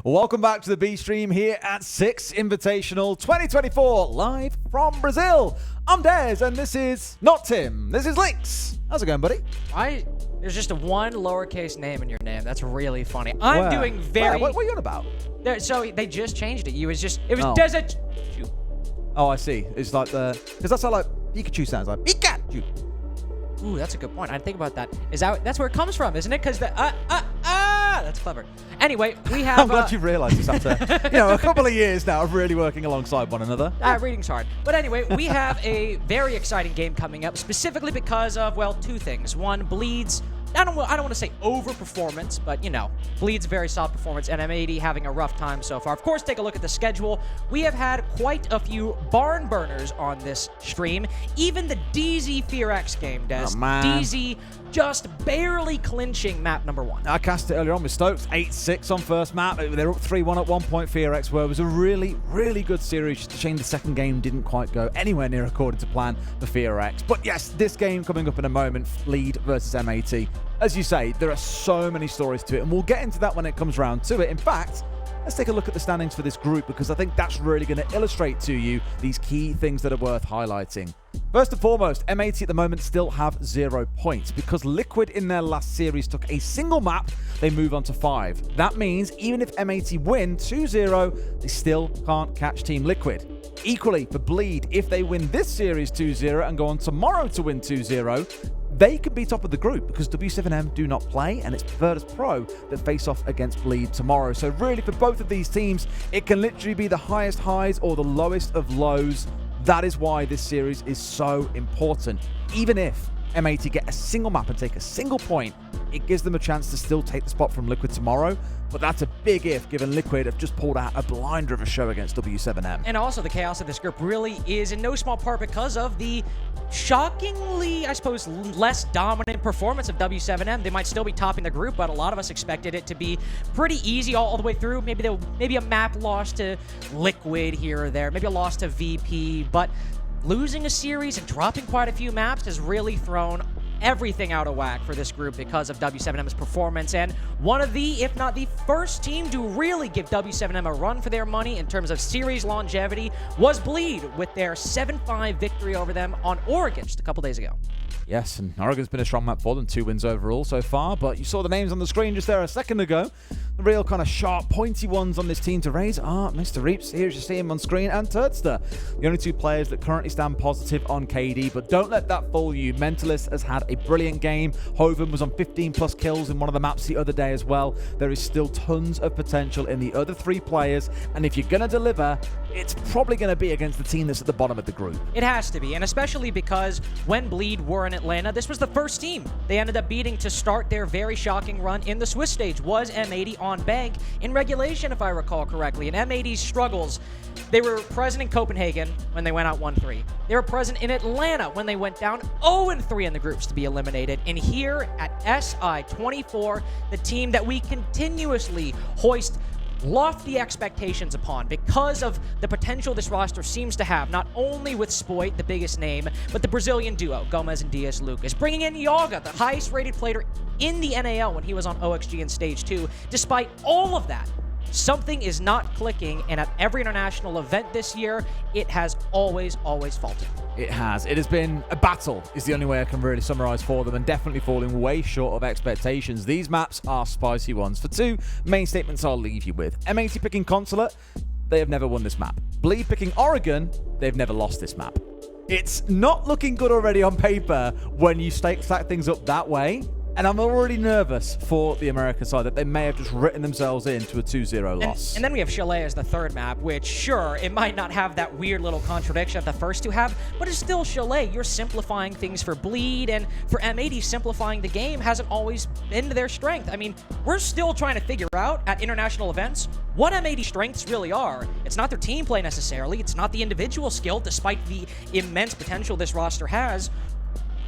Welcome back to the B stream here at Six Invitational 2024, live from Brazil. I'm Des, and this is not Tim. This is Lynx. How's it going, buddy? There's just a one lowercase name in your name. That's really funny. I'm doing very. What are you on about? So they just changed it. It was Oh. Desert. Oh, I see. It's like because that's how like Pikachu sounds like Pikachu. Ooh, that's a good point. I didn't think about that. That's where it comes from, isn't it? Because that's clever. Anyway, we have. I'm glad you've realised this after a couple of years now of really working alongside one another. Reading's hard. But anyway, we have a very exciting game coming up, specifically because of, well, two things. One, Bleed's, I don't want to say overperformance, but, Bleed's very solid performance, and M80 having a rough time so far. Of course, take a look at the schedule. We have had quite a few barn burners on this stream. Even the DZ Fear X game, Des. Oh, man. DZ just barely clinching map number 1. I cast it earlier on with Stokes, 8-6 on first map. They're up 3-1 at one point. Fear X where it was a really, really good series. Just a shame the second game didn't quite go anywhere near according to plan for Fear X. But yes, this game coming up in a moment, Bleed versus M80. As you say, there are so many stories to it, and we'll get into that when it comes round to it. In fact, let's take a look at the standings for this group, because I think that's really going to illustrate to you these key things that are worth highlighting. First and foremost, M80 at the moment still have 0 points. Because Liquid in their last series took a single map, they move on to 5. That means even if M80 win 2-0, they still can't catch Team Liquid. Equally, for Bleed, if they win this series 2-0 and go on tomorrow to win 2-0, they can be top of the group because W7M do not play, and it's Virtus Pro that face off against Bleed tomorrow. So really, for both of these teams, it can literally be the highest highs or the lowest of lows. That is why this series is so important. Even if M80 get a single map and take a single point, it gives them a chance to still take the spot from Liquid tomorrow. But that's a big if, given Liquid have just pulled out a blinder of a show against W7M. And also, the chaos of this group really is in no small part because of the shockingly, I suppose, less dominant performance of W7M. They might still be topping the group, but a lot of us expected it to be pretty easy all the way through. Maybe a map loss to Liquid here or there, maybe a loss to VP, but losing a series and dropping quite a few maps has really thrown everything out of whack for this group because of W7M's performance, and one of the, if not the first team to really give W7M a run for their money in terms of series longevity was Bleed with their 7-5 victory over them on Oregon just a couple days ago. Yes, and Oregon's been a strong map for them, 2 wins overall so far, but you saw the names on the screen just there a second ago. The real kind of sharp, pointy ones on this team to raise are Mr. Reaps, here you see him on screen, and Turdster. The only 2 players that currently stand positive on KD, but don't let that fool you. Mentalist has had a brilliant game. Hoven was on 15 plus kills in one of the maps the other day as well. There is still tons of potential in the other 3 players, and if you're going to deliver, it's probably going to be against the team that's at the bottom of the group. It has to be, and especially because when Bleed were in Atlanta, this was the first team they ended up beating to start their very shocking run in the Swiss stage, was M80 on bank in regulation, if I recall correctly. And M80's struggles, they were present in Copenhagen when they went out 1-3. They were present in Atlanta when they went down 0-3 in the groups to be eliminated. And here at SI24, the team that we continuously hoist lofty expectations upon because of the potential this roster seems to have, not only with Spoit, the biggest name, but the Brazilian duo, Gomez and Diaz Lucas, bringing in Yaga, the highest rated player in the NAL when he was on OXG in Stage 2. Despite all of that, something is not clicking, and at every international event this year, it has always faltered. It has. It has been a battle, is the only way I can really summarize for them, and definitely falling way short of expectations. These maps are spicy ones. For 2 main statements I'll leave you with. M80 picking Consulate, they have never won this map. Bleed picking Oregon, they've never lost this map. It's not looking good already on paper when you stack things up that way. And I'm already nervous for the American side that they may have just written themselves into a 2-0 loss. And then we have Chalet as the third map, which, sure, it might not have that weird little contradiction that the first 2 have, but it's still Chalet. You're simplifying things for Bleed, and for M80, simplifying the game hasn't always been to their strength. I mean, we're still trying to figure out at international events what M80 strengths really are. It's not their team play necessarily. It's not the individual skill, despite the immense potential this roster has.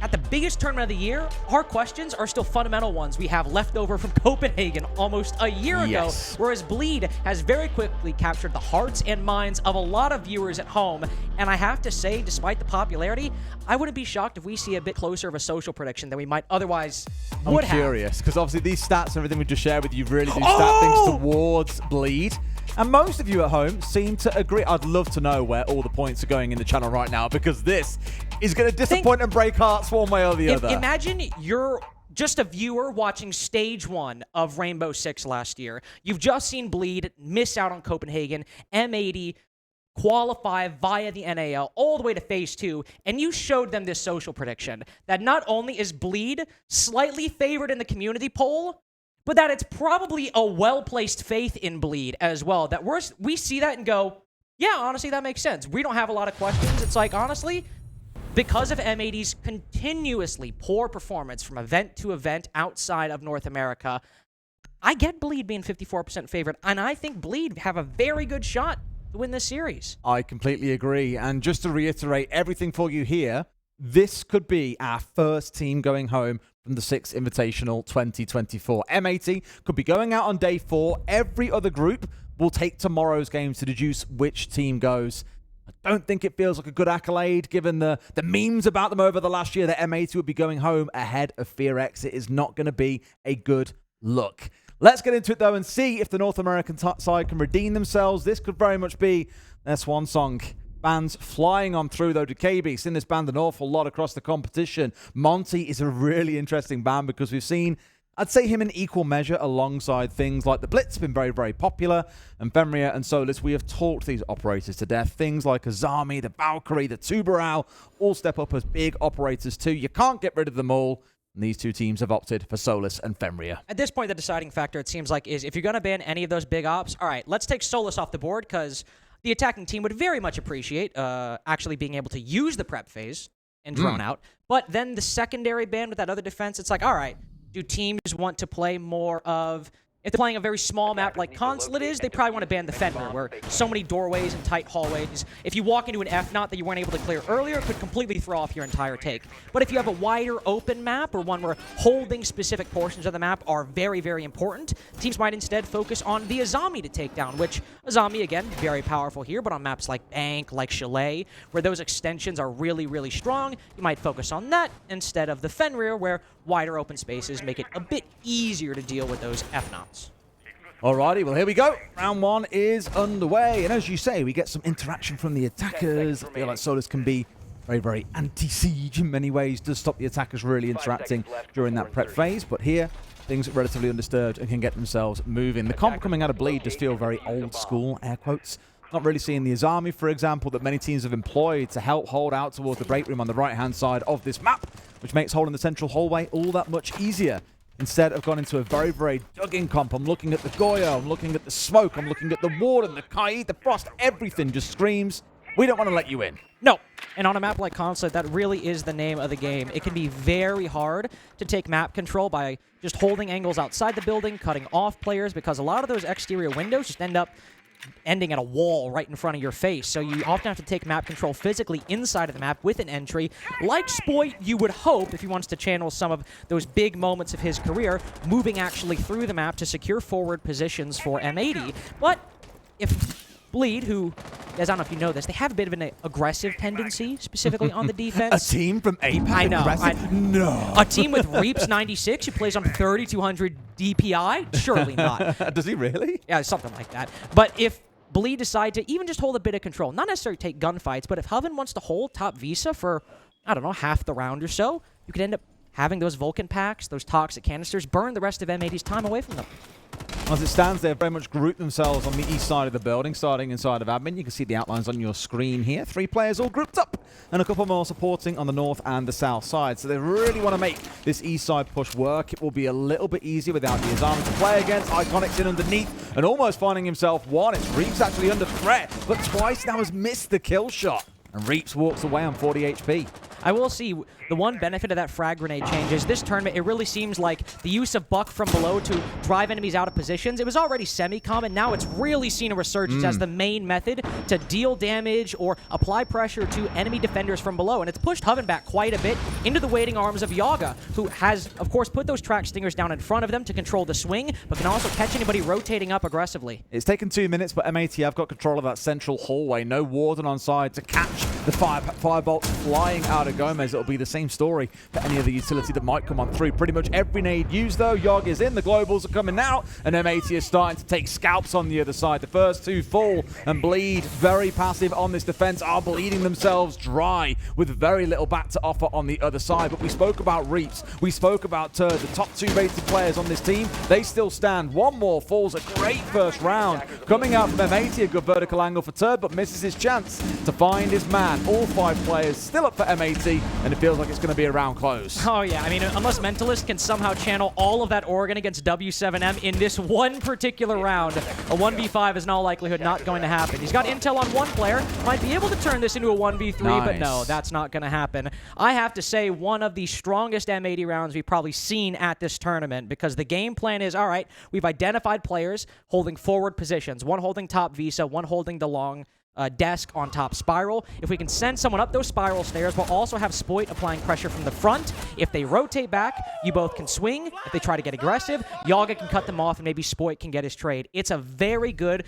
at the biggest tournament of the year, our questions are still fundamental ones we have left over from Copenhagen almost a year ago, whereas Bleed has very quickly captured the hearts and minds of a lot of viewers at home. And I have to say, despite the popularity, I wouldn't be shocked if we see a bit closer of a social prediction than we might otherwise would have. I'm curious, because obviously these stats and everything we just shared with you really do stat things towards Bleed. And most of you at home seem to agree. I'd love to know where all the points are going in the channel right now, because this is going to disappoint and break hearts one way or the other. Imagine you're just a viewer watching stage 1 of Rainbow Six last year. You've just seen Bleed miss out on Copenhagen, M80 qualify via the NAL all the way to phase 2, and you showed them this social prediction that not only is Bleed slightly favored in the community poll, but that it's probably a well-placed faith in Bleed as well. That we see that and go, yeah, honestly, that makes sense. We don't have a lot of questions. It's like, honestly, because of M80's continuously poor performance from event to event outside of North America, I get Bleed being 54% favorite, and I think Bleed have a very good shot to win this series. I completely agree. And just to reiterate everything for you here, this could be our first team going home from the Six Invitational 2024. M80 could be going out on day 4. Every other group will take tomorrow's games to deduce which team goes. I don't think it feels like a good accolade, given the memes about them over the last year, that M80 would be going home ahead of FearX. It is not going to be a good look. Let's get into it, though, and see if the North American side can redeem themselves. This could very much be their swan song. Bands flying on through, though. DKB, seen this band an awful lot across the competition. Monty is a really interesting band because we've seen, I'd say, him in equal measure alongside things like the Blitz, been very, very popular, and Fenrir and Solus. We have talked these operators to death. Things like Azami, the Valkyrie, the Tubarão all step up as big operators too. You can't get rid of them all. And these two teams have opted for Solus and Fenrir. At this point, the deciding factor, it seems like, is if you're going to ban any of those big ops, all right, let's take Solus off the board, because the attacking team would very much appreciate actually being able to use the prep phase and drone out. But then the secondary ban with that other defense, it's like, all right, do teams want to play more of... If they're playing a very small map like Consulate is, they probably want to ban the Fenrir, where so many doorways and tight hallways. If you walk into an F-Knot that you weren't able to clear earlier, it could completely throw off your entire take. But if you have a wider open map, or one where holding specific portions of the map are very, very important, teams might instead focus on the Azami to take down, which Azami, again, very powerful here, but on maps like Bank, like Chalet, where those extensions are really, really strong, you might focus on that instead of the Fenrir, where wider open spaces make it a bit easier to deal with those F-Knots. Alrighty, well, here we go. Round 1 is underway. And as you say, we get some interaction from the attackers. I feel like Solus can be very, very anti-siege in many ways. Does stop the attackers really interacting during that prep phase. But here, things are relatively undisturbed and can get themselves moving. The comp coming out of Bleed does feel very old school, air quotes. Not really seeing the Azami, for example, that many teams have employed to help hold out towards the break room on the right-hand side of this map, which makes holding the central hallway all that much easier. Instead, I've gone into a very, very dug-in comp. I'm looking at the Goyo, I'm looking at the smoke, I'm looking at the Warden, the Kai, the Frost, everything just screams, we don't want to let you in. No, and on a map like Consulate, that really is the name of the game. It can be very hard to take map control by just holding angles outside the building, cutting off players, because a lot of those exterior windows just end up ending at a wall right in front of your face. So you often have to take map control physically inside of the map with an entry. Like Spoit, you would hope, if he wants to channel some of those big moments of his career, moving actually through the map to secure forward positions for M80. But if Bleed, who, guys, I don't know if you know this, they have a bit of an aggressive tendency, specifically on the defense. A team from APAC? I know. No. A team with Reaps 96 who plays on 3,200 DPI? Surely not. Does he really? Yeah, something like that. But if Bleed decide to even just hold a bit of control, not necessarily take gunfights, but if Hoven wants to hold top Visa for, I don't know, half the round or so, you could end up having those Vulcan packs, those toxic canisters, burn the rest of M80's time away from them. As it stands, they've very much grouped themselves on the east side of the building, starting inside of admin. You can see the outlines on your screen here. 3 players all grouped up, and a couple more supporting on the north and the south side. So they really want to make this east side push work. It will be a little bit easier without the Azami to play against. Iconic's in underneath, and almost finding himself one. It's Reaps actually under threat, but twice now has missed the kill shot. And Reaps walks away on 40 HP. I will see the one benefit of that frag grenade change is this tournament, it really seems like the use of Buck from below to drive enemies out of positions, it was already semi-common. Now it's really seen a resurgence as the main method to deal damage or apply pressure to enemy defenders from below. And it's pushed Hoven back quite a bit into the waiting arms of Yaga, who has, of course, put those track stingers down in front of them to control the swing, but can also catch anybody rotating up aggressively. It's taken 2 minutes, but M80 have got control of that central hallway. No Warden on side to catch the firebolt flying out of Gomez. It'll be the same story for any other utility that might come on through. Pretty much every nade used, though. Yog is in. The globals are coming out, and M80 is starting to take scalps on the other side. The first two fall, and Bleed, very passive on this defense, are bleeding themselves dry with very little back to offer on the other side. But we spoke about Reaps. We spoke about Turd, the top two rated players on this team. They still stand. One more falls. A great first round. Coming out from M80, a good vertical angle for Turd, but misses his chance to find his man. All 5 players still up for M80, and it feels like it's going to be a round close. Oh yeah, I mean, unless Mentalist can somehow channel all of that Oregon against W7M in this one particular round, a 1v5 is in all likelihood not going to happen. He's got intel on one player, might be able to turn this into a 1v3, but no, that's not going to happen. I have to say, one of the strongest M80 rounds we've probably seen at this tournament, because the game plan is, all right, we've identified players holding forward positions, one holding top Visa, one holding the long desk on top Spiral. If we can send someone up those Spiral stairs, we'll also have Spoit applying pressure from the front. If they rotate back, you both can swing. If they try to get aggressive, Yaga can cut them off, and maybe Spoit can get his trade. It's a very good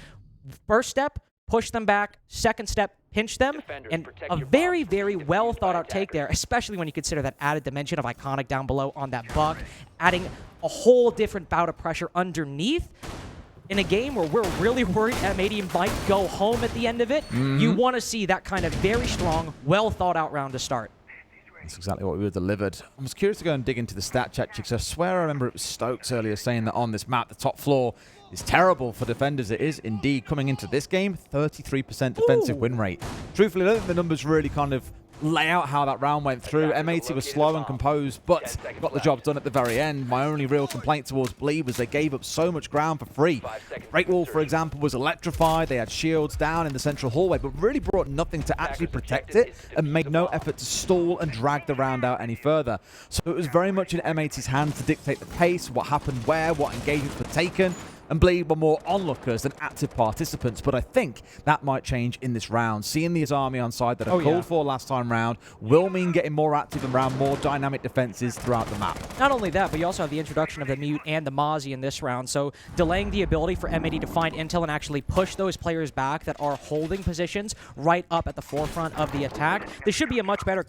first step, push them back. Second step, pinch them. And a very, very well thought out take there, especially when you consider that added dimension of Iconic down below on that Buck, adding a whole different bout of pressure underneath. In a game where we're really worried M80 might go home at the end of it, you want to see that kind of very strong, well-thought-out round to start. That's exactly what we were delivered. I was curious to go and dig into the stat check, because I swear I remember it was Stokes earlier saying that on this map, the top floor is terrible for defenders. It is indeed. Coming into this game, 33% defensive win rate. Truthfully, I don't think the numbers really kind of lay out how that round went through. M80 was slow and composed, but got the job done at the very end. My only real complaint towards Bleed was they gave up so much ground for free. Great Wall, for example, was electrified. They had shields down in the central hallway, but really brought nothing to actually protect it and made no effort to stall and drag the round out any further. So it was very much in M80's hands to dictate the pace, what happened where, what engagements were taken. And Bleed were more onlookers than active participants, but I think that might change in this round. Seeing this army on side that I called for last time round will mean getting more active and around more dynamic defenses throughout the map. Not only that, but you also have the introduction of the Mute and the Mozzie in this round, so delaying the ability for M80 to find intel and actually push those players back that are holding positions right up at the forefront of the attack. This should be a much better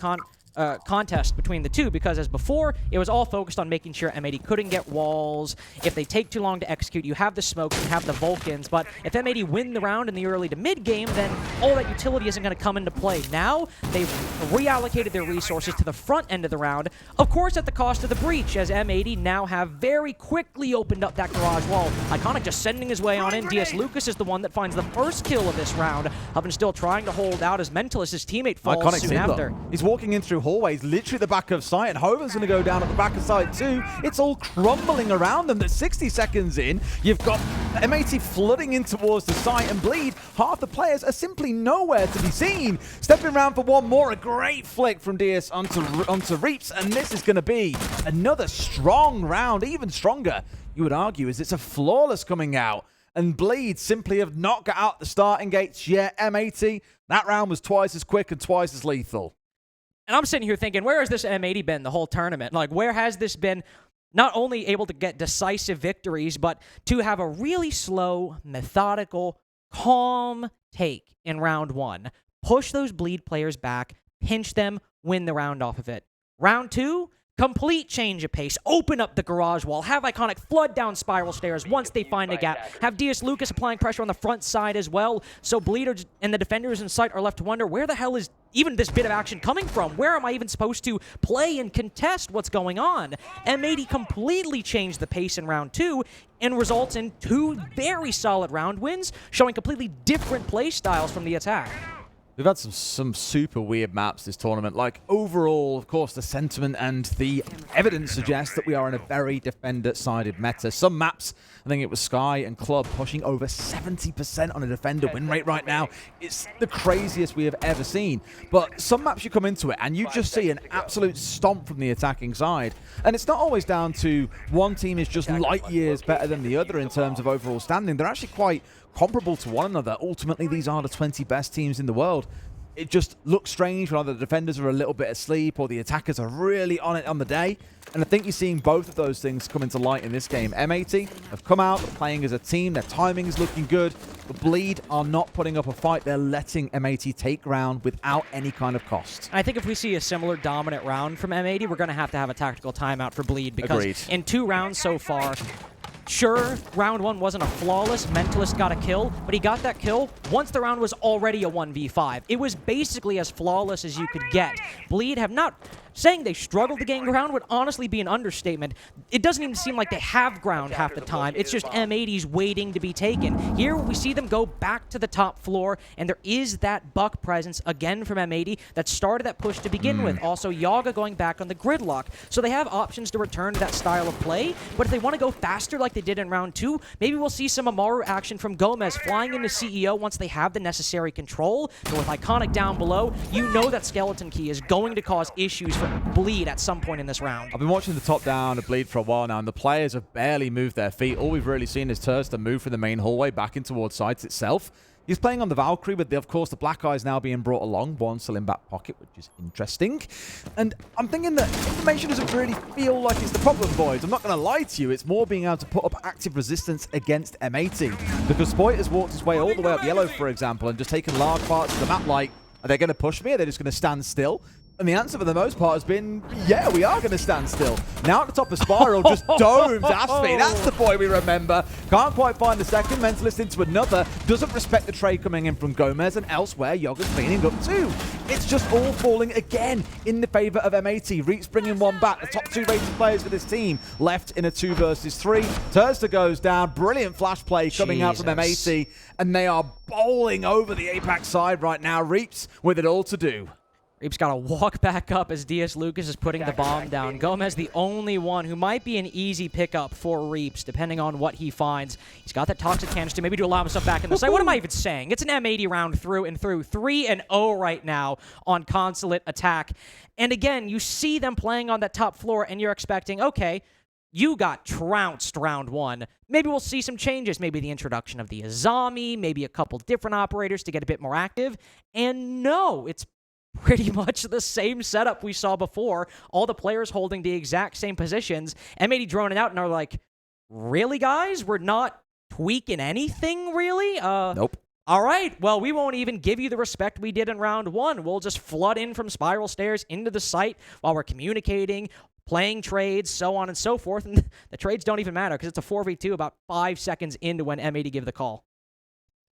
contest between the two, because as before, it was all focused on making sure M80 couldn't get walls. If they take too long to execute, you have the smokes, you have the Vulcans, but if M80 win the round in the early to mid game, then all that utility isn't going to come into play. Now, they've reallocated their resources to the front end of the round, of course at the cost of the breach, as M80 now have very quickly opened up that garage wall. Iconic just sending his way on in. DS Lucas is the one that finds the first kill of this round. Hoven still trying to hold out as Mentalist, his teammate, falls Iconic soon after. He's walking in through hallways, literally the back of sight, and Hoven's going to go down at the back of sight too. It's all crumbling around them. That 60 seconds in, you've got M80 flooding in towards the site, and Bleed, half the players are simply nowhere to be seen. Stepping around for one more, a great flick from DS onto Reaps, and this is going to be another strong round, even stronger, you would argue, as it's a flawless coming out. And Bleed simply have not got out the starting gates yet. M80, that round was twice as quick and twice as lethal. And I'm sitting here thinking, where has this M80 been the whole tournament? Like, where has this been not only able to get decisive victories, but to have a really slow, methodical, calm take in round one? Push those Bleed players back, pinch them, win the round off of it. Round two, complete change of pace. Open up the garage wall. Have Iconic flood down spiral stairs once they find a gap. Have DS Lucas applying pressure on the front side as well. So Bleeder and the defenders in sight are left to wonder, where the hell is even this bit of action coming from? Where am I even supposed to play and contest what's going on? M80 completely changed the pace in round two and results in two very solid round wins, showing completely different play styles from the attack. We've had some super weird maps this tournament. Like, overall, of course, the sentiment and the evidence suggests that we are in a very defender-sided meta. Some maps, I think it was Sky and Club, pushing over 70% on a defender win rate right now. It's the craziest we have ever seen. But some maps you come into it, and you just see an absolute stomp from the attacking side. And it's not always down to one team is just light years better than the other in terms of overall standing. They're actually quite comparable to one another. Ultimately, these are the 20 best teams in the world. It just looks strange when either the defenders are a little bit asleep or the attackers are really on it on the day. And I think you're seeing both of those things come into light in this game. M80 have come out, they're playing as a team, their timing is looking good. The Bleed are not putting up a fight. They're letting M80 take ground without any kind of cost. I think if we see a similar dominant round from M80, we're going to have a tactical timeout for Bleed because in 2 rounds so far, sure, round 1 wasn't a flawless. Mentalist got a kill, but he got that kill once the round was already a 1v5. It was basically as flawless as you could get. Bleed have not... Saying they struggled to gain ground would honestly be an understatement. It doesn't even seem like they have ground half the time. It's just M80's waiting to be taken. Here we see them go back to the top floor, and there is that buck presence again from M80 that started that push to begin with. Also, Yaga going back on the gridlock. So they have options to return to that style of play, but if they want to go faster like they did in round 2, maybe we'll see some Amaru action from Gomez flying into CEO once they have the necessary control. But with Iconic down below, you know that Skeleton Key is going to cause issues for Bleed at some point in this round. I've been watching the top down of Bleed for a while now, and the players have barely moved their feet. All we've really seen is Turster move from the main hallway back in towards sites itself. He's playing on the Valkyrie, but of course the Black Eye's now being brought along. One still in back pocket, which is interesting. And I'm thinking that information doesn't really feel like it's the problem, boys. I'm not going to lie to you. It's more being able to put up active resistance against M80. Because Spoit has walked his way all the way up yellow, for example, and just taken large parts of the map like, are they going to push me? Are they just going to stand still? And the answer for the most part has been, yeah, we are going to stand still. Now at the top of Spiral, just domes Aspie. That's the boy we remember. Can't quite find the second. Mentalist into another. Doesn't respect the trade coming in from Gomez, and elsewhere, Yoga's cleaning up too. It's just all falling again in the favor of M80. Reap's bringing one back. The top 2 rated players for this team left in a 2 versus 3. Turster goes down. Brilliant flash play coming out from M80. And they are bowling over the Apex side right now. Reap's with it all to do. Reap's got to walk back up as DS Lucas is putting the bomb down. Gomez, the only one who might be an easy pickup for Reaps, depending on what he finds. He's got that Toxic Canister, maybe to allow himself back in the side. What am I even saying? It's an M80 round through and through. 3-0 right now on Consulate attack. And again, you see them playing on that top floor, and you're expecting, okay, you got trounced round 1. Maybe we'll see some changes. Maybe the introduction of the Azami, maybe a couple different operators to get a bit more active. And no, it's pretty much the same setup we saw before. All the players holding the exact same positions. M80 droning out and are like, really, guys? We're not tweaking anything, really? Nope. All right, well, we won't even give you the respect we did in round 1. We'll just flood in from Spiral Stairs into the site while we're communicating, playing trades, so on and so forth. And the trades don't even matter because it's a 4v2 about 5 seconds into when M80 give the call.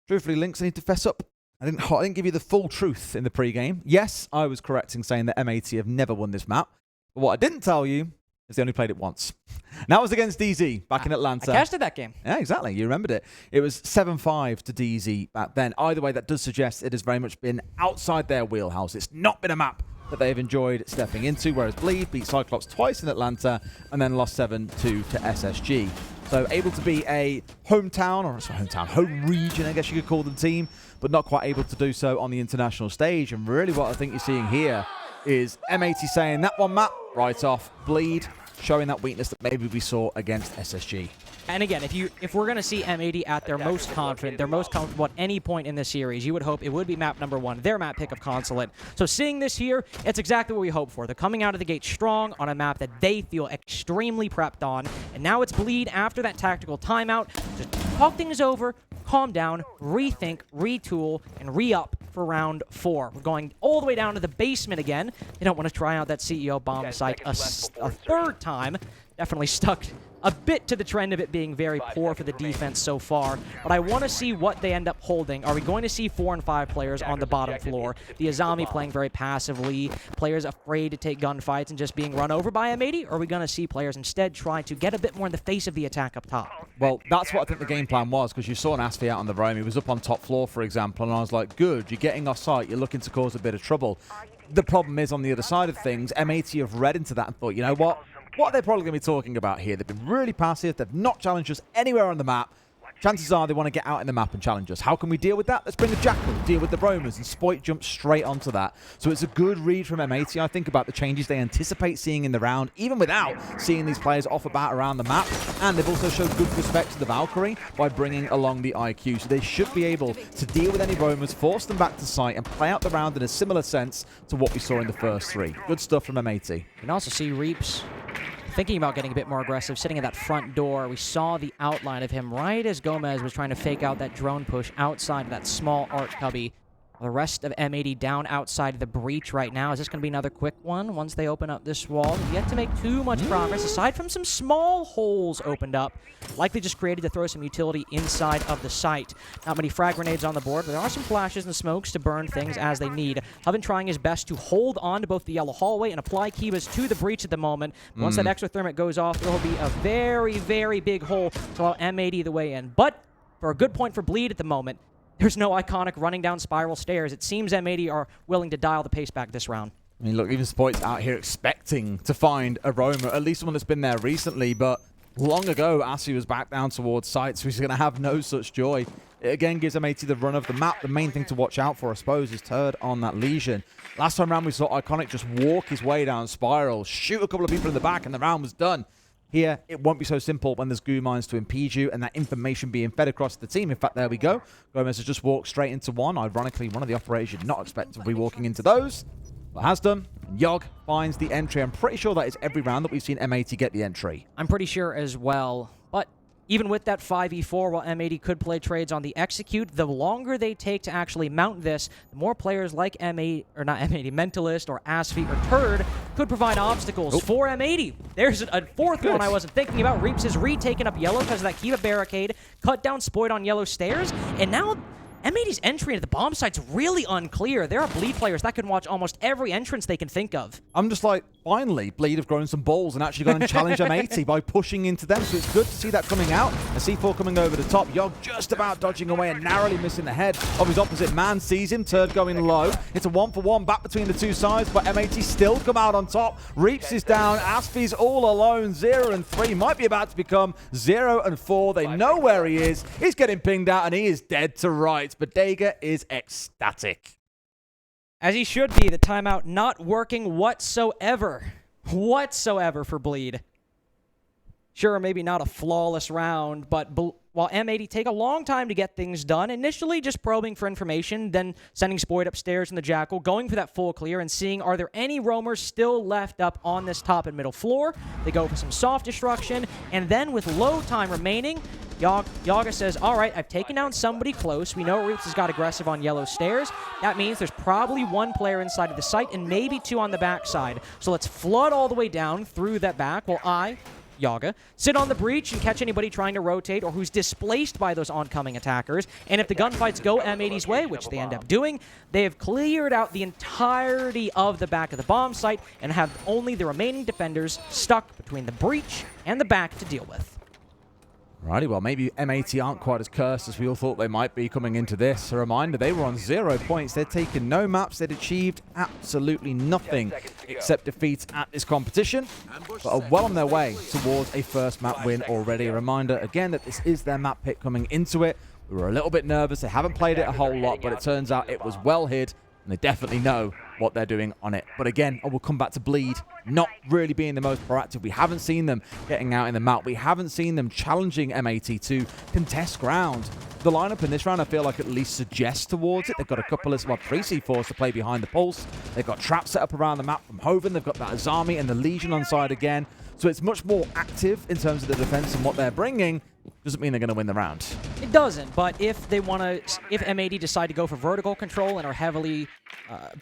Truthfully, Lynx, I need to fess up. I didn't give you the full truth in the pregame. Yes, I was correct in saying that M80 have never won this map. But what I didn't tell you is they only played it once. And that was against DZ back in Atlanta. I casted that game. Yeah, exactly. You remembered it. It was 7-5 to DZ back then. Either way, that does suggest it has very much been outside their wheelhouse. It's not been a map that they've enjoyed stepping into, whereas Bleed beat Cyclops twice in Atlanta and then lost 7-2 to SSG. So able to be a hometown, or sorry, home region, I guess you could call the team, but not quite able to do so on the international stage. And really what I think you're seeing here is M80 saying that one map, right off. Bleed showing that weakness that maybe we saw against SSG. And again, if we're going to see M80 at their most confident, their most comfortable at any point in this series, you would hope it would be map number 1, their map pick of Consulate. So seeing this here, it's exactly what we hope for. They're coming out of the gate strong on a map that they feel extremely prepped on. And now it's Bleed after that tactical timeout. Just talk things over, calm down, rethink, retool, and re-up for round 4. We're going all the way down to the basement again. They don't want to try out that CEO bomb site a third time. Definitely stuck a bit to the trend of it being very poor for the defense so far, but I want to see what they end up holding. Are we going to see 4 and 5 players on the bottom floor? The Azami playing very passively, players afraid to take gunfights and just being run over by M80? Or are we going to see players instead try to get a bit more in the face of the attack up top? Well, that's what I think the game plan was, because you saw an Asfi out on the roam. He was up on top floor, for example, and I was like, good, you're getting off site, you're looking to cause a bit of trouble. The problem is, on the other side of things, M80 have read into that and thought, you know what? What are they probably going to be talking about here? They've been really passive. They've not challenged us anywhere on the map. Chances are they want to get out in the map and challenge us. How can we deal with that? Let's bring the Jackal, deal with the Roamers, and Spoit jumps straight onto that. So it's a good read from M80, I think, about the changes they anticipate seeing in the round, even without seeing these players off about around the map. And they've also showed good respect to the Valkyrie by bringing along the IQ. So they should be able to deal with any Roamers, force them back to site, and play out the round in a similar sense to what we saw in the first 3. Good stuff from M80. You can also see Reaps thinking about getting a bit more aggressive, sitting at that front door. We saw the outline of him right as Gomez was trying to fake out that drone push outside of that small arch cubby. The rest of M80 down outside the breach right now. Is this going to be another quick one once they open up this wall? Yet to make too much progress, aside from some small holes opened up, likely just created to throw some utility inside of the site. Not many frag grenades on the board, but there are some flashes and smokes to burn things as they need. Hoven trying his best to hold on to both the yellow hallway and apply Kivas to the breach at the moment. Once that exothermic goes off, there will be a very, very big hole to allow M80 the way in. But for a good point for Bleed at the moment, there's no iconic running down spiral stairs. It seems M80 are willing to dial the pace back this round. I mean, look, even Spoit's out here expecting to find a roamer, at least one that's been there recently, but long ago, Asi was back down towards site, so he's going to have no such joy. It again gives M80 the run of the map. The main thing to watch out for, I suppose, is Turd on that Legion. Last time around, we saw Iconic just walk his way down spiral, shoot a couple of people in the back, and the round was done. Here, it won't be so simple when there's goo mines to impede you and that information being fed across the team. In fact, there we go. Gomez has just walked straight into one. Ironically, one of the operators did not expect to be walking into those, but has done. Yogg finds the entry. I'm pretty sure that is every round that we've seen M80 get the entry. I'm pretty sure as well. But even with that 5v4, while M80 could play trades on the execute, the longer they take to actually mount this, the more players like M80, or not M80, Mentalist or Asfi or Turd could provide obstacles for M80. There's a fourth one I wasn't thinking about. Reaps is retaken up yellow because of that Kiva barricade, cut down Spoit on yellow stairs, and now M80's entry into the bomb site's really unclear. There are Bleed players that can watch almost every entrance they can think of. I'm just like, finally, Bleed have grown some balls and actually gone and challenge M80 by pushing into them. So it's good to see that coming out. A C4 coming over the top. Yogg just about dodging away and narrowly missing the head of his opposite man. Sees him. Turd going low. It's a 1-for-1 back between the two sides, but M80 still come out on top. Reaps is down. Aspi's all alone. 0 and 3. Might be about to become 0 and 4. They know where he is. He's getting pinged out and he is dead to rights. But Dega is ecstatic. As he should be, the timeout not working whatsoever. Whatsoever for Bleed. Sure, maybe not a flawless round, but while M80 take a long time to get things done, initially just probing for information, then sending Spoit upstairs in the Jackal, going for that full clear and seeing are there any roamers still left up on this top and middle floor. They go for some soft destruction, and then with low time remaining, Yaga says, all right, I've taken down somebody close. We know Reaps has got aggressive on yellow stairs. That means there's probably one player inside of the site and maybe two on the backside. So let's flood all the way down through that back while Yaga, sit on the breach and catch anybody trying to rotate or who's displaced by those oncoming attackers. And if the gunfights go M80's way, which they end up doing, they have cleared out the entirety of the back of the bomb site and have only the remaining defenders stuck between the breach and the back to deal with. Righty, well, maybe M80 aren't quite as cursed as we all thought they might be coming into this. A reminder, they were on 0 points. They'd taken no maps. They'd achieved absolutely nothing except defeats at this competition, but are well on their way towards a first map win already. A reminder, again, that this is their map pick coming into it. We were a little bit nervous. They haven't played it a whole lot, but it turns out it was well hid, and they definitely know what they're doing on it. But again, I will come back to Bleed not really being the most proactive. We haven't seen them getting out in the map. We haven't seen them challenging M80 to contest ground. The lineup in this round, I feel like at least suggests towards it. They've got a couple of, well, 3 C4s to play behind the pulse. They've got traps set up around the map from Hoven. They've got that Azami and the Legion on side again. So it's much more active in terms of the defense and what they're bringing. doesn't mean they're going to win the round. It doesn't, but if they want to, if M80 decide to go for vertical control and are heavily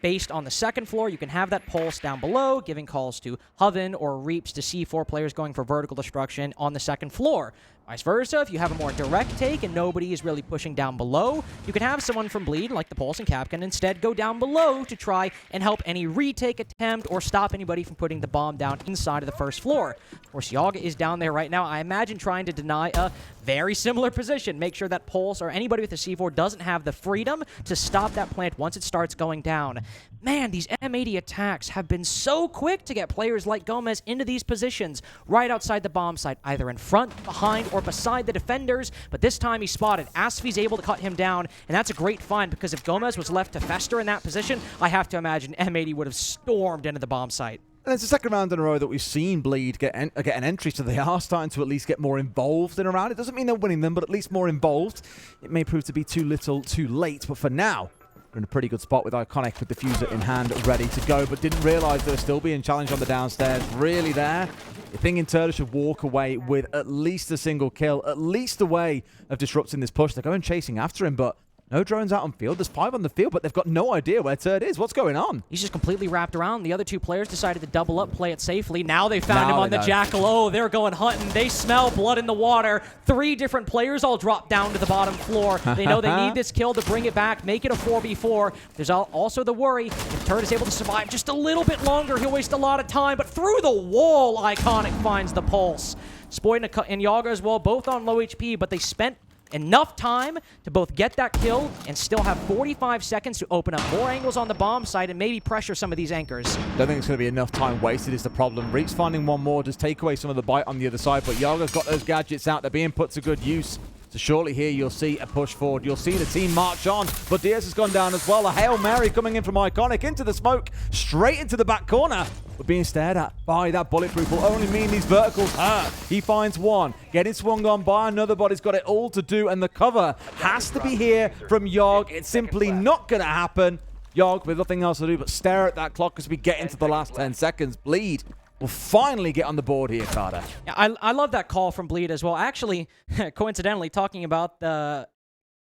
based on the second floor, you can have that pulse down below, giving calls to Hoven or Reaps to C4 players going for vertical destruction on the second floor. Vice versa, if you have a more direct take and nobody is really pushing down below, you can have someone from Bleed, like the Pulse and Capcan, instead go down below to try and help any retake attempt or stop anybody from putting the bomb down inside of the first floor. Of course, Yaga is down there right now, I imagine trying to deny a very similar position. Make sure that Pulse or anybody with a C4 doesn't have the freedom to stop that plant once it starts going down. Man, these M80 attacks have been so quick to get players like Gomez into these positions right outside the bomb site, either in front, behind, or beside the defenders, but this time he's spotted. Asfi's able to cut him down, and that's a great find because if Gomez was left to fester in that position, I have to imagine M80 would have stormed into the bomb site. And it's the second round in a row that we've seen Bleed get an entry, so they are starting to at least get more involved in a round. It doesn't mean they're winning them, but at least more involved. It may prove to be too little, too late, but for now, we're in a pretty good spot with Iconic with the Diffuser in hand, ready to go, but didn't realize they were still being challenged on the downstairs. Really there. You're thinking Turtle should walk away with at least a single kill, at least a way of disrupting this push. They're going chasing after him, but no drones out on field. There's 5 on the field, but they've got no idea where Turd is. What's going on? He's just completely wrapped around. The other two players decided to double up, play it safely. Now they found him on the Jackal. Oh, they're going hunting. They smell blood in the water. 3 different players all drop down to the bottom floor. They know they need this kill to bring it back, make it a 4v4. There's also the worry. If Turd is able to survive just a little bit longer, he'll waste a lot of time. But through the wall, Iconic finds the pulse. Spoyd and Yaga as well, both on low HP, but they spent enough time to both get that kill and still have 45 seconds to open up more angles on the bomb site and maybe pressure some of these anchors. Don't think it's going to be enough time wasted is the problem. Reaps finding one more, just take away some of the bite on the other side, but Yaga's got those gadgets out. They're being put to good use. So shortly here, you'll see a push forward. You'll see the team march on, but Diaz has gone down as well. A Hail Mary coming in from Iconic into the smoke, straight into the back corner. But being stared at by that bulletproof will only mean these verticals hurt. He finds one, getting swung on by another, but he's got it all to do, and the cover has to be here from Yogg. It's simply not going to happen. Yogg with nothing else to do but stare at that clock as we get into the last 10 seconds. Bleed will finally get on the board here, Carter. Yeah, I love that call from Bleed as well. Actually, coincidentally, talking about the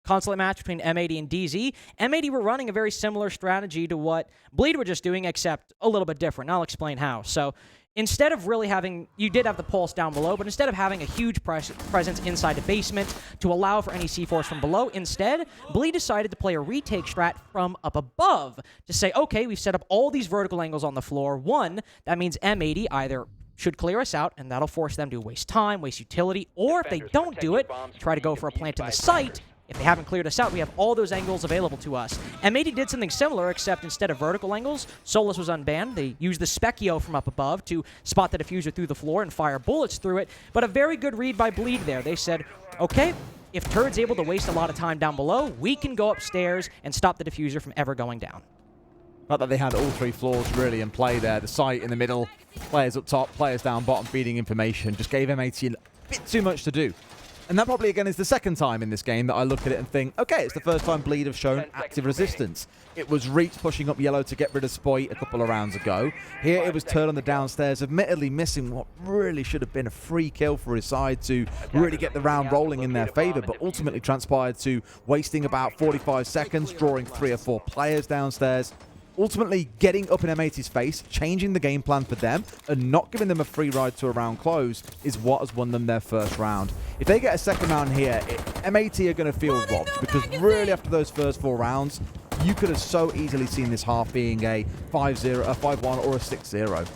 consulate match between M80 and DZ, M80 were running a very similar strategy to what Bleed were just doing, except a little bit different. And I'll explain how. So instead of really having, you did have the pulse down below, but instead of having a huge presence inside the basement to allow for any C4s from below, instead, Bleed decided to play a retake strat from up above to say, okay, we've set up all these vertical angles on the floor. One, that means M80 either should clear us out, and that'll force them to waste time, waste utility, or if they don't do it, try to go for a plant in the site. If they haven't cleared us out, we have all those angles available to us. M80 did something similar, except instead of vertical angles, Solus was unbanned. They used the Specchio from up above to spot the diffuser through the floor and fire bullets through it. But a very good read by Bleed there. They said, okay, if Turd's able to waste a lot of time down below, we can go upstairs and stop the diffuser from ever going down. Not that they had all 3 floors really in play there. The site in the middle, players up top, players down bottom feeding information. Just gave M80 a bit too much to do. And that probably, again, is the second time in this game that I look at it and think, okay, it's the first time Bleed have shown active resistance. It was Reach pushing up yellow to get rid of Spoy a couple of rounds ago. Here it was Turd on the downstairs, admittedly missing what really should have been a free kill for his side to really get the round rolling in their favor, but ultimately transpired to wasting about 45 seconds, drawing 3 or 4 players downstairs. Ultimately getting up in M80's face, changing the game plan for them, and not giving them a free ride to a round close is what has won them their first round. If they get a second round here, M80 are going to feel robbed, because really after those first 4 rounds, you could have so easily seen this half being a 5-0, a 5-1, or a 6-0.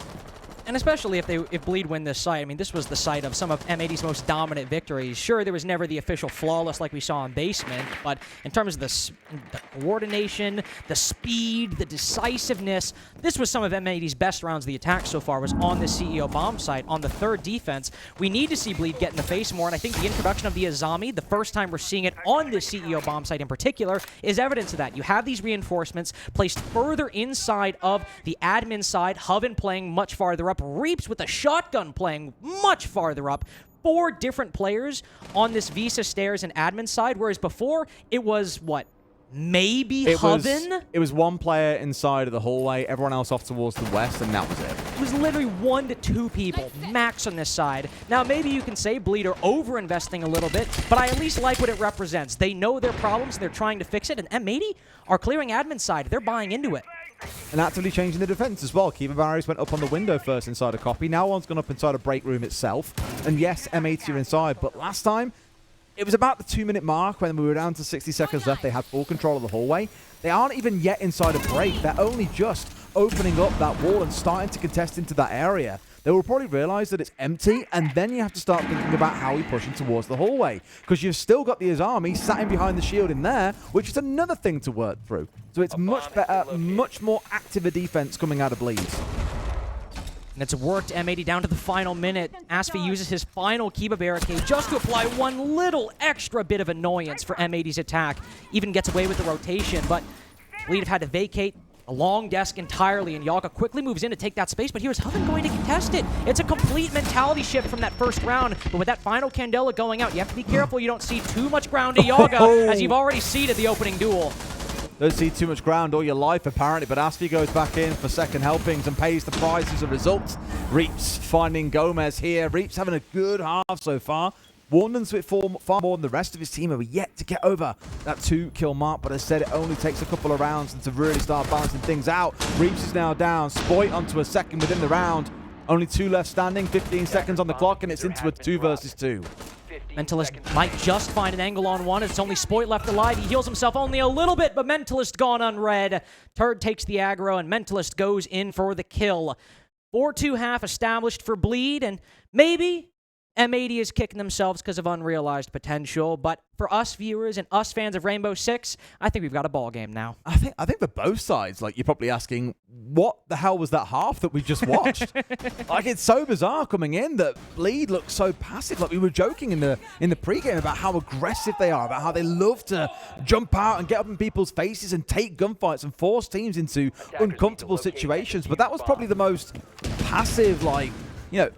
And especially if Bleed win this site, I mean, this was the site of some of M80's most dominant victories. Sure, there was never the official flawless like we saw in Basement, but in terms of the coordination, the speed, the decisiveness, this was some of M80's best rounds of the attack so far, was on this CEO bomb site, on the 3rd defense. We need to see Bleed get in the face more, and I think the introduction of the Azami, the first time we're seeing it on this CEO bomb site in particular, is evidence of that. You have these reinforcements placed further inside of the admin side, Hoven playing much farther up, Reaps with a shotgun playing much farther up. 4 different players on this Visa stairs and admin side, whereas before it was, what, maybe It Hoven. it was one player inside of the hallway, everyone else off towards the west, and that was it. It was literally 1 to 2 people max on this side. Now, maybe you can say Bleed are over-investing a little bit, but I at least like what it represents. They know their problems, and they're trying to fix it, and M80 are clearing admin side. They're buying into it. And actively changing the defense as well. Keeper barriers went up on the window first inside a copy. Now one's gone up inside a break room itself. And yes, M80 are inside, but last time, it was about the 2-minute mark when we were down to 60 seconds left. They had full control of the hallway. They aren't even yet inside a break. They're only just opening up that wall and starting to contest into that area. They will probably realize that it's empty, and then you have to start thinking about how we push in towards the hallway, because you've still got the Azami sat in behind the shield in there, which is another thing to work through. So it's much better, much more active a defense coming out of Bleeds. And it's worked M80 down to the final minute. Asfi uses his final Kiba barricade just to apply one little extra bit of annoyance for M80's attack. Even gets away with the rotation, but Bleed have had to vacate a long desk entirely, and Yaga quickly moves in to take that space, but here's Hoven going to contest it. It's a complete mentality shift from that first round, but with that final Candela going out, you have to be careful you don't see too much ground to Yaga, as you've already seeded the opening duel. Don't see too much ground all your life, apparently, but Asfi goes back in for second helpings and pays the price as a result. Reaps finding Gomez here. Reaps having a good half so far. Warden's with far more than the rest of his team, are yet to get over that 2-kill mark, but as said, it only takes a couple of rounds and to really start balancing things out. Reaps is now down. Spoit onto a second within the round. Only 2 left standing, 15 seconds on the clock, and it's into a 2 versus 2. Mentalist might just find an angle on one. It's only Spoit left alive. He heals himself only a little bit, but Mentalist gone unread. Turd takes the aggro, and Mentalist goes in for the kill. 4-2 half established for Bleed, and maybe M80 is kicking themselves because of unrealized potential, but for us viewers and us fans of Rainbow Six, I think we've got a ball game now. I think for both sides, like, you're probably asking, what the hell was that half that we just watched? Like, it's so bizarre coming in that Bleed looks so passive. Like, we were joking in the pregame about how aggressive they are, about how they love to jump out and get up in people's faces and take gunfights and force teams into uncomfortable situations. But that was probably the most passive, like, you know,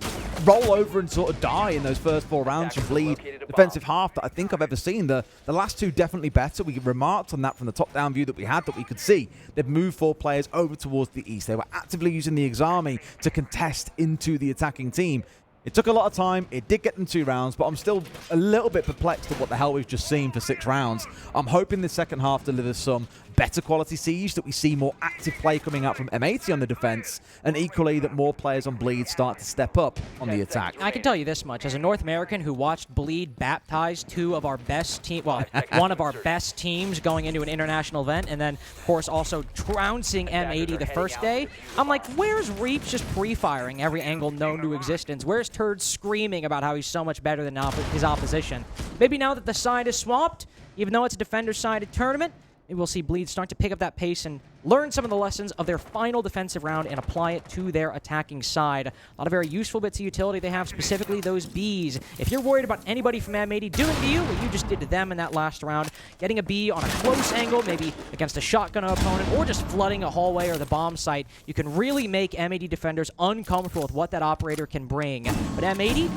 roll over and sort of die in those first 4 rounds from Bleed defensive half that I think I've ever seen. The last 2 definitely better. We remarked on that from the top-down view that we had, that we could see. They've moved 4 players over towards the east. They were actively using the Exami to contest into the attacking team. It took a lot of time. It did get them 2 rounds, but I'm still a little bit perplexed at what the hell we've just seen for 6 rounds. I'm hoping the second half delivers some better quality siege, that we see more active play coming out from M80 on the defense, and equally that more players on Bleed start to step up on the attack. I can tell you this much. As a North American who watched Bleed baptize 2 of our best teams, well, one of our best teams going into an international event, and then, of course, also trouncing M80 the first day, I'm like, where's Reaps just pre-firing every angle known to existence? Where's Turd screaming about how he's so much better than his opposition? Maybe now that the side is swapped, even though it's a defender-sided tournament, maybe we'll see Bleed start to pick up that pace and learn some of the lessons of their final defensive round and apply it to their attacking side. A lot of very useful bits of utility they have, specifically those Bs. If you're worried about anybody from M80 doing to you what you just did to them in that last round, getting a B on a close angle, maybe against a shotgun opponent, or just flooding a hallway or the bomb site, you can really make M80 defenders uncomfortable with what that operator can bring. But M80,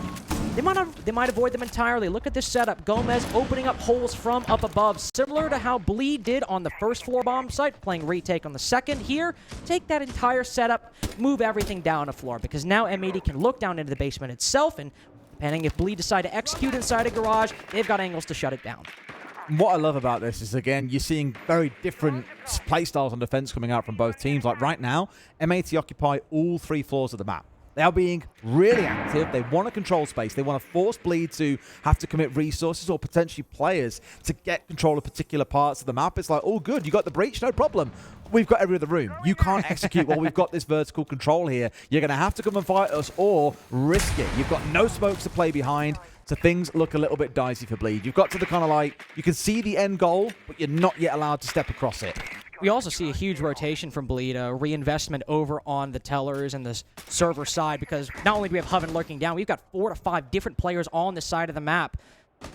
they might avoid them entirely. Look at this setup. Gomez opening up holes from up above, similar to how Bleed did on the first floor bomb site, playing retake on the second. Here, take that entire setup, move everything down a floor, because now M80 can look down into the basement itself, and depending if Bleed decide to execute inside a garage, they've got angles to shut it down. What I love about this is, again, you're seeing very different playstyles on defense coming out from both teams. Like right now, M80 occupy all 3 floors of the map. They are being really active. They want to control space. They want to force Bleed to have to commit resources or potentially players to get control of particular parts of the map. It's like, oh, good, you got the breach, no problem. We've got every other room. You can't execute while we've got this vertical control here. You're going to have to come and fight us or risk it. You've got no smokes to play behind, so things look a little bit dicey for Bleed. You've got to the kind of like, you can see the end goal, but you're not yet allowed to step across it. We also see a huge rotation from Bleed, a reinvestment over on the tellers and the server side, because not only do we have Hoven lurking down, we've got 4 to 5 different players on the side of the map.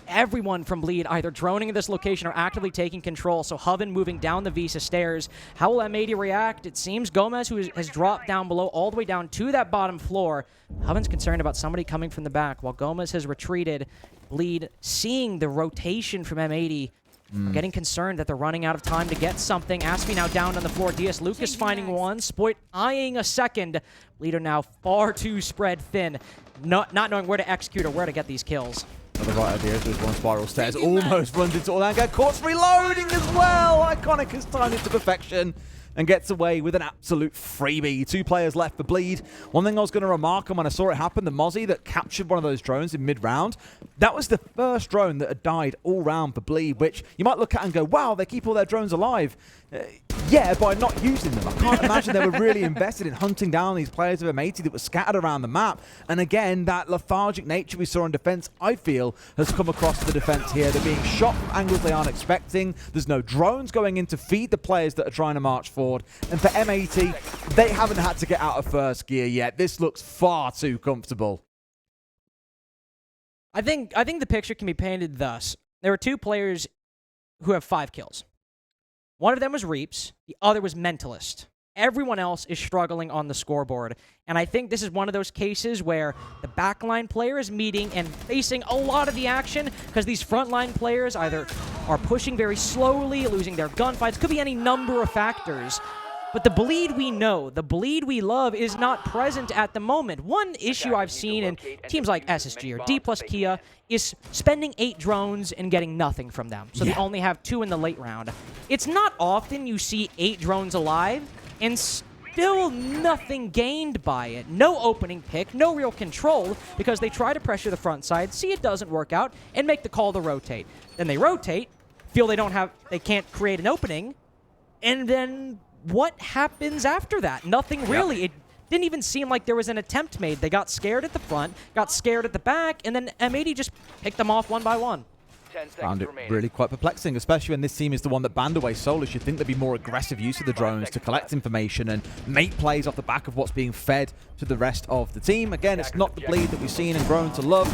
Everyone from Bleed either droning in this location or actively taking control, so Hoven moving down the Visa stairs. How will M80 react? It seems Gomez, who has dropped down below, all the way down to that bottom floor. Hoven's concerned about somebody coming from the back, while Gomez has retreated. Bleed, seeing the rotation from M80, I'm getting concerned that they're running out of time to get something. Aspie now down on the floor. DS Lucas finding one. Spoit eyeing a second. Leader now far too spread thin. Not knowing where to execute or where to get these kills. The right idea is there's one spiral stairs. Almost runs into all that. Get caught reloading as well. Iconic has timed it to perfection and gets away with an absolute freebie. 2 players left for Bleed. One thing I was going to remark on when I saw it happen, the Mozzie that captured one of those drones in mid-round, that was the first drone that had died all round for Bleed, which you might look at and go, wow, they keep all their drones alive. Yeah, by not using them. I can't imagine they were really invested in hunting down these players of M80 that were scattered around the map. And again, that lethargic nature we saw in defense, I feel, has come across to the defense here. They're being shot from angles they aren't expecting. There's no drones going in to feed the players that are trying to march forward. And for M80, they haven't had to get out of first gear yet. This looks far too comfortable. I think the picture can be painted thus. There are 2 players who have 5 kills. One of them was Reaps, the other was Mentalist. Everyone else is struggling on the scoreboard. And I think this is one of those cases where the backline player is meeting and facing a lot of the action because these frontline players either are pushing very slowly, losing their gunfights. Could be any number of factors. But the Bleed we know, the Bleed we love, is not present at the moment. One issue I've seen in teams like SSG or D plus Kia is spending 8 drones and getting nothing from them. So they only have 2 in the late round. It's not often you see 8 drones alive and still nothing gained by it. No opening pick, no real control, because they try to pressure the front side, see it doesn't work out, and make the call to rotate. Then they rotate, feel they can't create an opening, and then what happens after that? Nothing really. It didn't even seem like there was an attempt made. They got scared at the front, got scared at the back, and then M80 just picked them off one by one. Found it really quite perplexing, especially when this team is the one that banned away Solus. You'd think there'd be more aggressive use of the drones to collect information and make plays off the back of what's being fed to the rest of the team. Again, it's not the Bleed that we've seen and grown to love.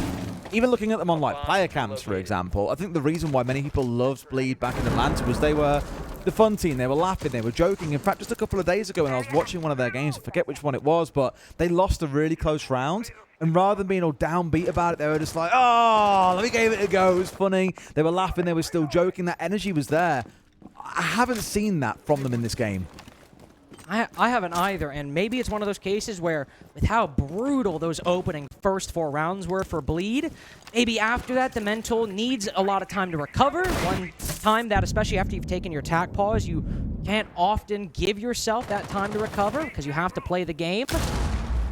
Even looking at them on like player cams, for example, I think the reason why many people loved Bleed back in Atlanta was they were the fun team. They were laughing, they were joking. In fact, just a couple of days ago when I was watching one of their games, I forget which one it was, but they lost a really close round. And rather than being all downbeat about it, they were just like, oh, let me give it a go. It was funny. They were laughing. They were still joking. That energy was there. I haven't seen that from them in this game. I haven't either, and maybe it's one of those cases where, with how brutal those opening first 4 rounds were for Bleed, maybe after that the mental needs a lot of time to recover. One time that, especially after you've taken your attack pause, you can't often give yourself that time to recover because you have to play the game.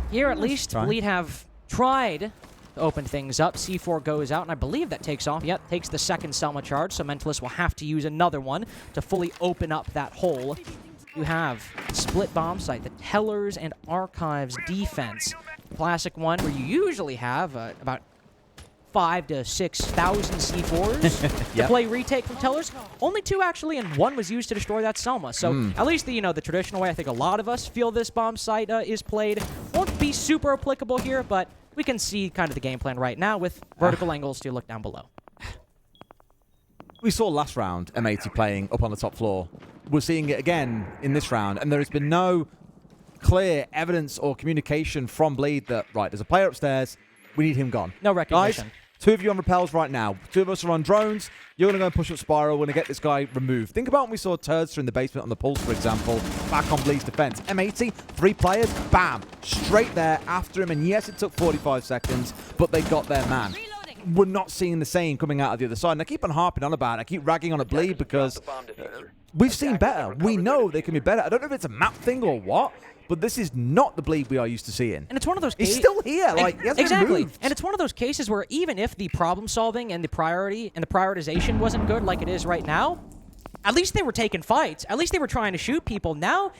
Here, at least, Bleed have tried to open things up. C4 goes out, and I believe that takes off. Yep, takes the second Selma charge, so Mentalist will have to use another one to fully open up that hole. You have split bomb site, the Tellers and Archives defense. Classic one where you usually have about 5,000 to 6,000 C4s to play retake from Tellers. Only 2 actually, and 1 was used to destroy that Selma. So at least the the traditional way I think a lot of us feel this bomb site is played won't be super applicable here, but we can see kind of the game plan right now with vertical angles to look down below. We saw last round M80 playing up on the top floor. We're seeing it again in this round, and there has been no clear evidence or communication from Bleed that, right, there's a player upstairs, we need him gone. No recognition. Guys, 2 of you on repels right now. 2 of us are on drones. You're going to go and push up Spiral. We're going to get this guy removed. Think about when we saw Turds in the basement on the Pulse, for example, back on Bleed's defense. M80, 3 players, bam, straight there after him. And yes, it took 45 seconds, but they got their man. We're not seeing the same coming out of the other side. And I keep on harping on about it. I keep ragging on a Bleed because we've seen better. We know they can be better. I don't know if it's a map thing or what, but this is not the Bleed we are used to seeing. And it's one of those cases. He's still here. Like, he hasn't exactly. moved. And it's one of those cases where even if the problem solving and the priority and the prioritization wasn't good like it is right now, at least they were taking fights. At least they were trying to shoot people. Now,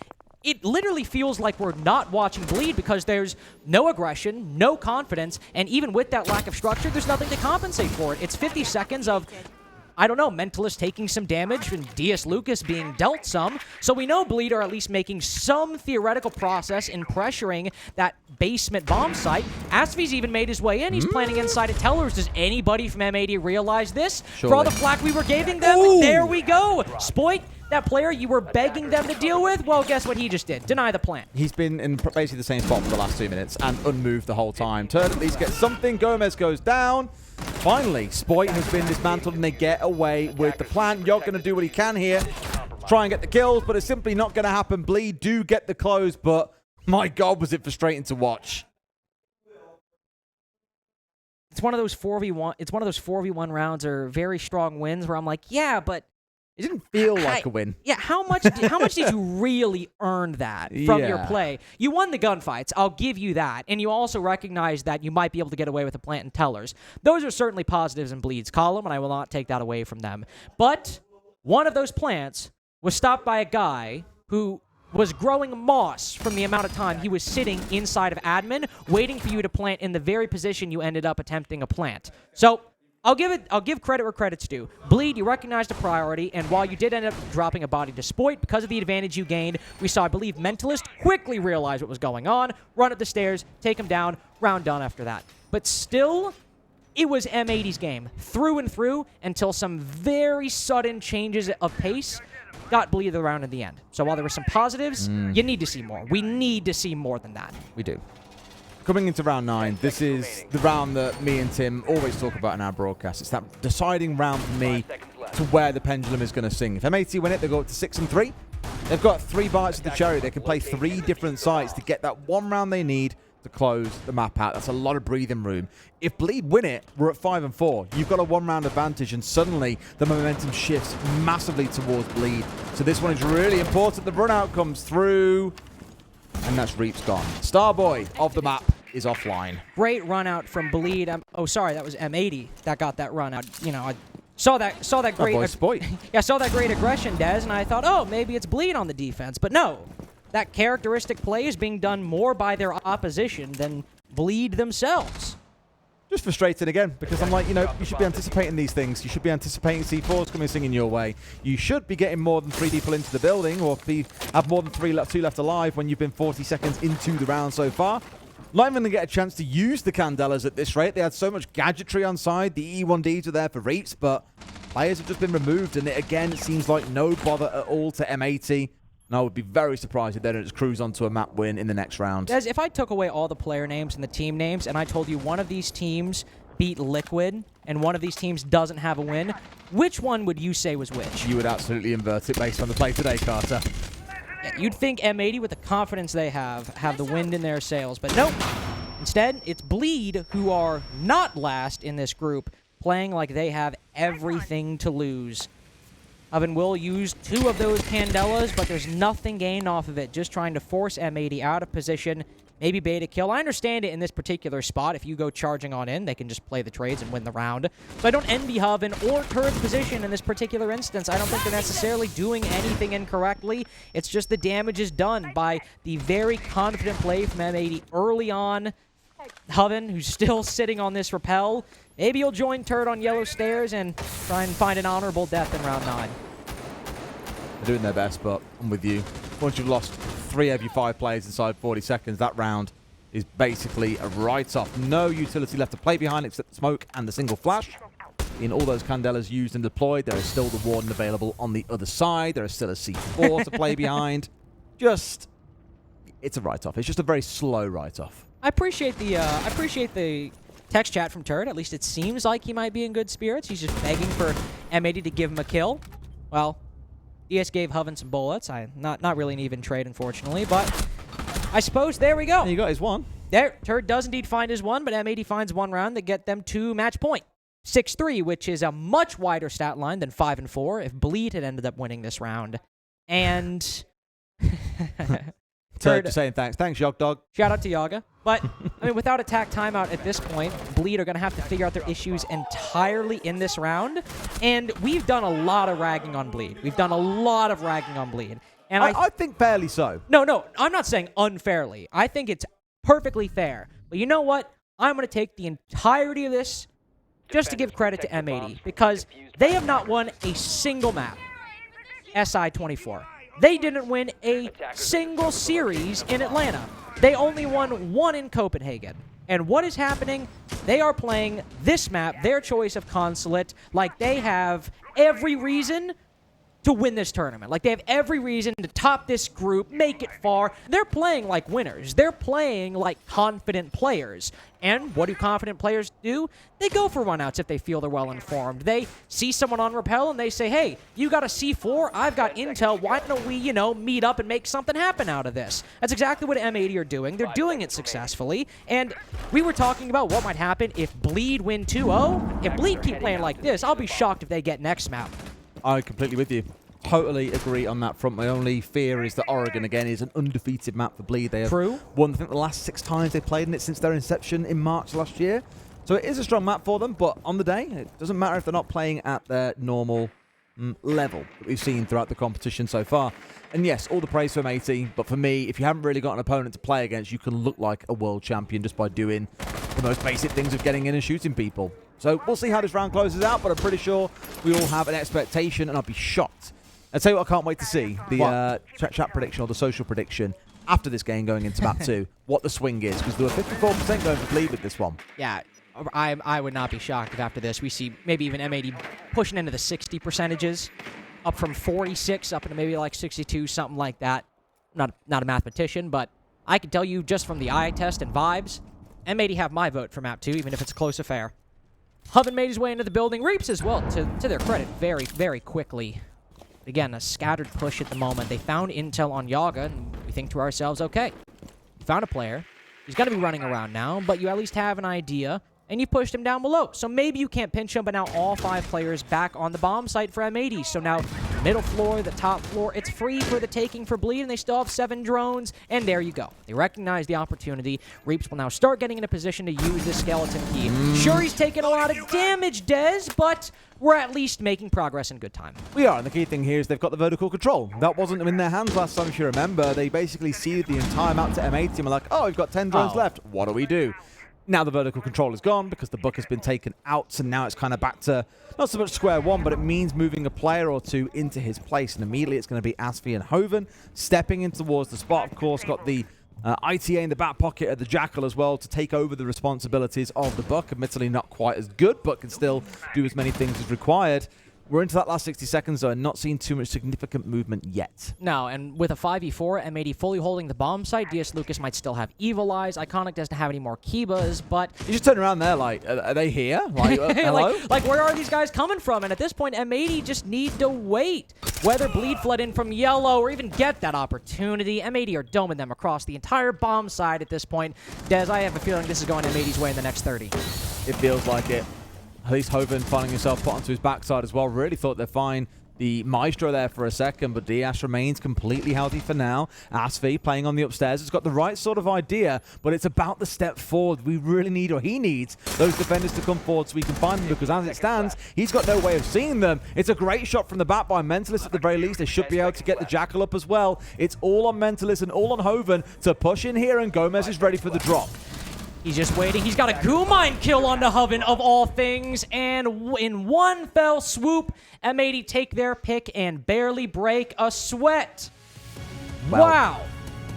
it literally feels like we're not watching Bleed because there's no aggression, no confidence, and even with that lack of structure, there's nothing to compensate for it. It's 50 seconds of, I don't know, Mentalist taking some damage and DS Lucas being dealt some. So we know Bleed are at least making some theoretical process in pressuring that basement bomb site. Aspie's even made his way in. He's planning inside of Tellers. Does anybody from M80 realize this? Surely. For all the flack we were giving them, there we go. Spoit, that player you were begging them to deal with, well, guess what he just did? Deny the plant. He's been in basically the same spot for the last 2 minutes and unmoved the whole time. Turd at least gets something. Gomez goes down. Finally, Spoit has been dismantled and they get away with the plant. Yogg going to do what he can here. Try and get the kills, but it's simply not going to happen. Bleed do get the close, but my God, was it frustrating to watch. It's one of those 4v1. It's one of those 4v1 rounds or very strong wins where I'm like, yeah, but it didn't feel like a win. Yeah, how much did you really earn that from your play? You won the gunfights. I'll give you that. And you also recognize that you might be able to get away with the plant and tellers. Those are certainly positives in Bleed's column, and I will not take that away from them. But one of those plants was stopped by a guy who was growing moss from the amount of time he was sitting inside of admin, waiting for you to plant in the very position you ended up attempting a plant. So I'll give credit where credit's due. Bleed, you recognized a priority, and while you did end up dropping a body to Spoit because of the advantage you gained, we saw, I believe, Mentalist quickly realize what was going on, run up the stairs, take him down, round done after that. But still, it was M80's game through and through until some very sudden changes of pace got Bleed the round in the end. So while there were some positives, you need to see more. We need to see more than that. We do. Coming into round 9, this is the round that me and Tim always talk about in our broadcast. It's that deciding round for me to where the pendulum is going to swing. If M80 win it, they go up to 6-3. They've got 3 bites of the cherry. They can play 3 different sites to get that one round they need to close the map out. That's a lot of breathing room. If Bleed win it, we're at 5-4. You've got a 1-round advantage, and suddenly the momentum shifts massively towards Bleed. So this one is really important. The run out comes through, and that's Reap's gone. Starboy of the map is offline. Great run out from Bleed. Oh, sorry, that was M80 that got that run out. You know, I saw that great. Yeah, I saw that great aggression, Dez, and I thought, oh, maybe it's Bleed on the defense, but no. That characteristic play is being done more by their opposition than Bleed themselves. Just frustrated again, because I'm like, you know, you should be anticipating these things. You should be anticipating C4s coming singing your way. You should be getting more than 3 people into the building, or have more than 2 left alive when you've been 40 seconds into the round so far. Not even going to get a chance to use the Candelas at this rate. They had so much gadgetry on side. The E1Ds were there for Reaps, but players have just been removed, and it seems like no bother at all to M80. And I would be very surprised if they don't just cruise onto a map win in the next round. Des, if I took away all the player names and the team names and I told you one of these teams beat Liquid and one of these teams doesn't have a win, which one would you say was which? You would absolutely invert it based on the play today, Carter. Yeah, you'd think M80, with the confidence they have the wind in their sails, but nope. Instead, it's Bleed, who are not last in this group, playing like they have everything to lose. Oven will use 2 of those Candelas, but there's nothing gained off of it. Just trying to force M80 out of position. Maybe bait a kill. I understand it in this particular spot. If you go charging on in, they can just play the trades and win the round. So I don't envy Hoven or Turret's position in this particular instance. I don't think they're necessarily doing anything incorrectly. It's just the damage is done by the very confident play from M80 early on. Hoven, who's still sitting on this rappel. Maybe you'll join Turret on yellow stairs and try and find an honorable death in round 9. They're doing their best, but I'm with you. Once you've lost 3 of your 5 players inside 40 seconds, that round is basically a write-off. No utility left to play behind except the smoke and the single flash. In all those Candelas used and deployed, there is still the Warden available on the other side. There is still a C4 to play behind. It's a write-off. It's just a very slow write-off. I appreciate the text chat from Turret. At least it seems like he might be in good spirits. He's just begging for M80 to give him a kill. Well, DS gave Hoven some bullets. Not really an even trade, unfortunately, but I suppose there we go. And you got his 1. There, Turret does indeed find his 1, but M80 finds 1 round that get them to match point. 6-3, which is a much wider stat line than 5-4 if Bleed had ended up winning this round. And Turret just saying thanks. Thanks, Yogg Dog. Shout out to Yaga. But, I mean, without attack timeout at this point, Bleed are going to have to figure out their issues entirely in this round. And we've done a lot of ragging on Bleed. And I think fairly so. No, I'm not saying unfairly. I think it's perfectly fair. But you know what? I'm going to take the entirety of this just to give credit to M80. Because they have not won a single map. SI-24. They didn't win a single series in Atlanta. They only won 1 in Copenhagen. And what is happening? They are playing this map, their choice of consulate, like they have every reason to win this tournament. Like, they have every reason to top this group, make it far. They're playing like winners. They're playing like confident players. And what do confident players do? They go for runouts if they feel they're well informed. They see someone on rappel and they say, hey, you got a C4, I've got intel, why don't we, you know, meet up and make something happen out of this? That's exactly what M80 are doing. They're doing it successfully. And we were talking about what might happen if Bleed win 2-0. If Bleed keep playing like this, I'll be shocked if they get next map. I'm completely with you. Totally agree on that front. My only fear is that Oregon, again, is an undefeated map for Bleed. They have won, I think, the last 6 times they've played in it since their inception in March last year. So it is a strong map for them, but on the day, it doesn't matter if they're not playing at their normal level that we've seen throughout the competition so far. And yes, all the praise for M80, but for me, if you haven't really got an opponent to play against, you can look like a world champion just by doing the most basic things of getting in and shooting people. So we'll see how this round closes out, but I'm pretty sure we all have an expectation, and I'll be shocked. I'll tell you what I can't wait to see, the chat prediction or the social prediction after this game going into map 2, what the swing is, because there were 54% going for Bleed with this one. Yeah, I would not be shocked if after this we see maybe even M80 pushing into the 60 percentages, up from 46 up into maybe like 62, something like that. Not a mathematician, but I can tell you just from the eye test and vibes, M80 have my vote for map 2, even if it's a close affair. Hoven made his way into the building. Reaps as well, to their credit, very, very quickly. Again, a scattered push at the moment. They found intel on Yaga, and we think to ourselves, okay, found a player. He's going to be running around now, but you at least have an idea, and you pushed him down below. So maybe you can't pinch him, but now all 5 players back on the bomb site for M80. So now middle floor, the top floor, it's free for the taking for Bleed, and they still have 7 drones, and there you go. They recognize the opportunity. Reaps will now start getting in a position to use this skeleton key. Sure, he's taking a lot of damage, Dez, but we're at least making progress in good time. We are, and the key thing here is they've got the vertical control. That wasn't in their hands last time, if you remember. They basically seeded the entire map to M80 and were like, oh, we've got 10 drones left. What do we do? Now the vertical control is gone because the book has been taken out, so now it's kind of back to not so much square one, but it means moving a player or 2 into his place, and immediately it's going to be Asfi and Hoven stepping in towards the spot. Of course, got the ITA in the back pocket of the Jackal as well to take over the responsibilities of the Buck. Admittedly not quite as good, but can still do as many things as required. We're into that last 60 seconds, though, and not seeing too much significant movement yet. No, and with a 5v4, M80 fully holding the bomb site, DS Lucas might still have Evil Eyes. Iconic doesn't have any more Kibas, but... You just turn around there like, are they here? Like, hello? like, where are these guys coming from? And at this point, M80 just need to wait. Whether Bleed flood in from yellow or even get that opportunity, M80 are doming them across the entire bomb side at this point. Dez, I have a feeling this is going M80's way in the next 30. It feels like it. At least Hoven finding himself put onto his backside as well. Really thought they'd find the Maestro there for a second, but Diaz remains completely healthy for now. Asfi playing on the upstairs has got the right sort of idea, but it's about the step forward. We really need, or he needs, those defenders to come forward so we can find them, because as it stands, he's got no way of seeing them. It's a great shot from the back by Mentalist at the very least. They should be able to get the Jackal up as well. It's all on Mentalist and all on Hoven to push in here, and Gomez is ready for the drop. He's just waiting. He's got a goo mine kill onto Hoven, of all things. And in one fell swoop, M80 take their pick and barely break a sweat. Wow.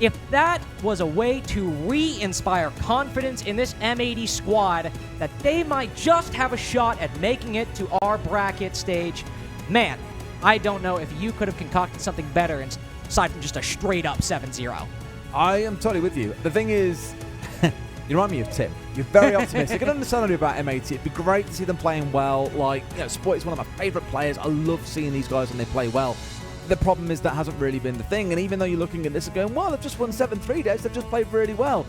If that was a way to re-inspire confidence in this M80 squad, that they might just have a shot at making it to our bracket stage, man, I don't know if you could have concocted something better aside from just a straight-up 7-0. I am totally with you. The thing is... You remind me of Tim. You're very optimistic. I can understand about M80. It'd be great to see them playing well. Like, you know, Sport is one of my favorite players. I love seeing these guys when they play well. The problem is that hasn't really been the thing. And even though you're looking at this and going, well, they've just won 7-3 days, they've just played really well.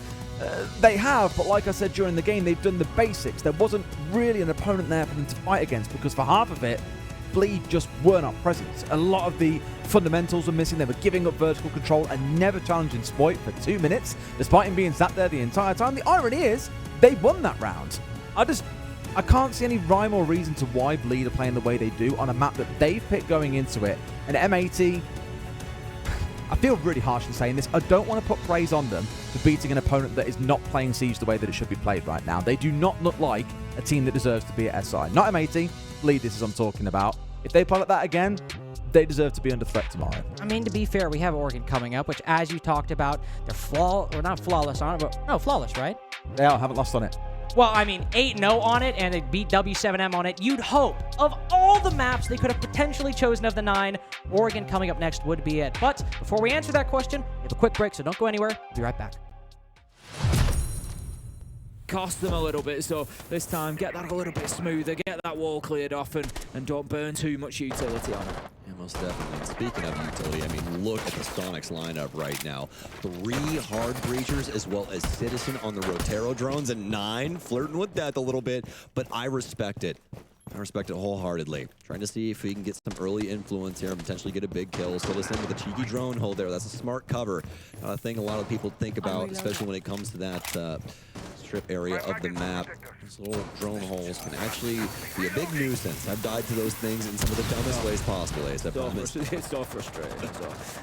They have, but like I said during the game, they've done the basics. There wasn't really an opponent there for them to fight against, because for half of it, Bleed just were not present. A lot of the fundamentals were missing. They were giving up vertical control and never challenging Spoit for 2 minutes, despite him being sat there the entire time. The irony is, they won that round. I can't see any rhyme or reason to why Bleed are playing the way they do on a map that they've picked going into it. And M80, I feel really harsh in saying this, I don't want to put praise on them for beating an opponent that is not playing Siege the way that it should be played right now. They do not look like a team that deserves to be at SI. Not M80, Bleed, this is what I'm talking about. If they play like that again, they deserve to be under threat tomorrow. I mean, to be fair, we have Oregon coming up, which, as you talked about, they're flawless, right? They are, haven't lost on it. Well, I mean, 8-0 on it, and they beat W7M on it. You'd hope, of all the maps they could have potentially chosen of the 9, Oregon coming up next would be it. But before we answer that question, we have a quick break, so don't go anywhere. We'll be right back. Cost them a little bit, so this time get that a little bit smoother, get that wall cleared off, and don't burn too much utility on it. Yeah, most definitely. And speaking of utility, I mean, look at the Sonics lineup right now. 3 hard breachers as well as Citizen on the Rotero drones, and 9 flirting with death a little bit, but I respect it. I respect it wholeheartedly. Trying to see if we can get some early influence here and potentially get a big kill. Citizen with a cheeky drone hold there. That's a smart cover. Not a thing a lot of people think about, especially when it comes to that strip area of the map. These little drone holes can actually be a big nuisance. I've died to those things in some of the dumbest ways possible, Ace, I promise. It's so frustrating.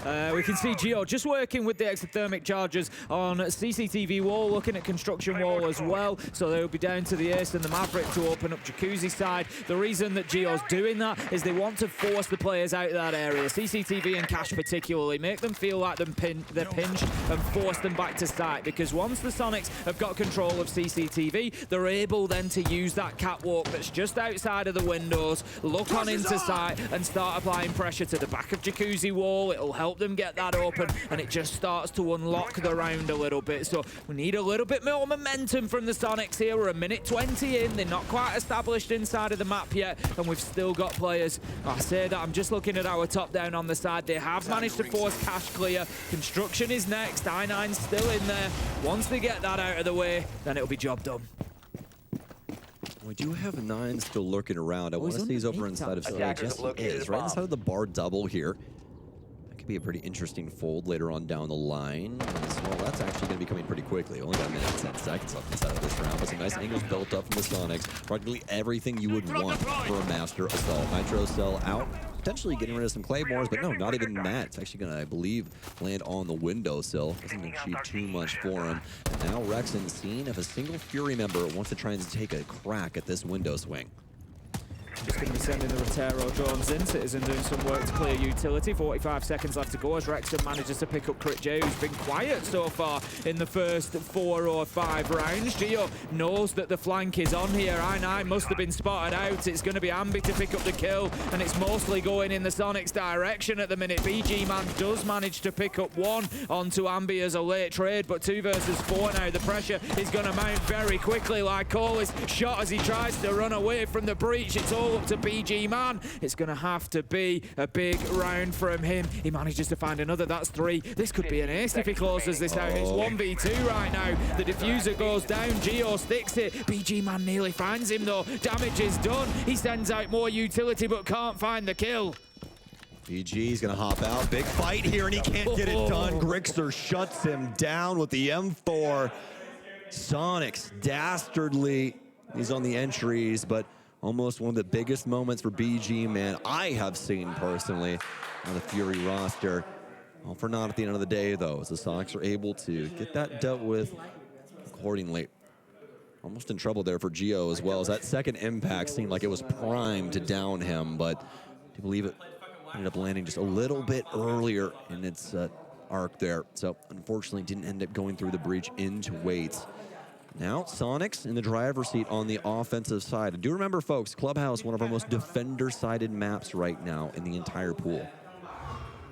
So. We can see Geo just working with the exothermic charges on CCTV wall, looking at construction wall as well. So they'll be down to the Ace and the Maverick to open up Jacuzzi side. The reason that Geo's doing that is they want to force the players out of that area. CCTV and Cash particularly, make them feel like they're pinched and force them back to site, because once the Sonics have got control of CCTV, they're able then to use that catwalk that's just outside of the windows, look on into sight and start applying pressure to the back of Jacuzzi wall. It'll help them get that open, and it just starts to unlock the round a little bit. So we need a little bit more momentum from the Sonics here. We're a minute 20 in. They're not quite established inside of the map yet, and we've still got players. I say that, I'm just looking at our top down on the side. They have managed to force Cash clear. Construction is next. I9's still in there. Once they get that out of the way, then it'll be job done. We do have 9 still lurking around. I want to see he's over inside of Sonic. Yes, he is. Right inside of the bar double here. That could be a pretty interesting fold later on down the line. Well, that's actually going to be coming pretty quickly. Only got a minute and 10 seconds left inside of this round, but some nice angles built up from the Sonics. Practically everything you would want for a Master Assault. Nitro Cell out. Potentially getting rid of some Claymores, but no, not even that. It's actually going to, I believe, land on the windowsill. Doesn't achieve too much for him. And now Rexon seen if a single Fury member wants to try and take a crack at this window swing. Just going to be sending the Rotero drones in. Citizen doing some work to clear utility. 45 seconds left to go as Rexon manages to pick up Crit J, who's been quiet so far in the first 4 or 5 rounds. Geo knows that the flank is on here. I9 must have been spotted out. It's going to be Ambi to pick up the kill, and it's mostly going in the Sonic's direction at the minute. BG Man does manage to pick up 1 onto Ambi as a late trade, but 2 versus 4 now. The pressure is going to mount very quickly. Like Cole is shot as he tries to run away from the breach. It's all up to BG Man. It's going to have to be a big round from him. He manages to find another. That's 3. This could be an ace if he closes this out. It's 1v2 right now. The diffuser goes down. Geo sticks it. BG Man nearly finds him though. Damage is done. He sends out more utility but can't find the kill. BG's gonna hop out. Big fight here, and he can't get it done. Grixer shuts him down with the M4. Sonics dastardly. He's on the entries, but almost one of the biggest moments for BG Man I have seen personally on the Fury roster. All for naught at the end of the day, though, as the Sonics are able to get that dealt with accordingly. Almost in trouble there for Geo as well, as that second impact seemed like it was primed to down him, but I believe it ended up landing just a little bit earlier in its arc there. So unfortunately didn't end up going through the breach into weights. Now, Sonics in the driver's seat on the offensive side. And do remember, folks, Clubhouse, one of our most defender-sided maps right now in the entire pool.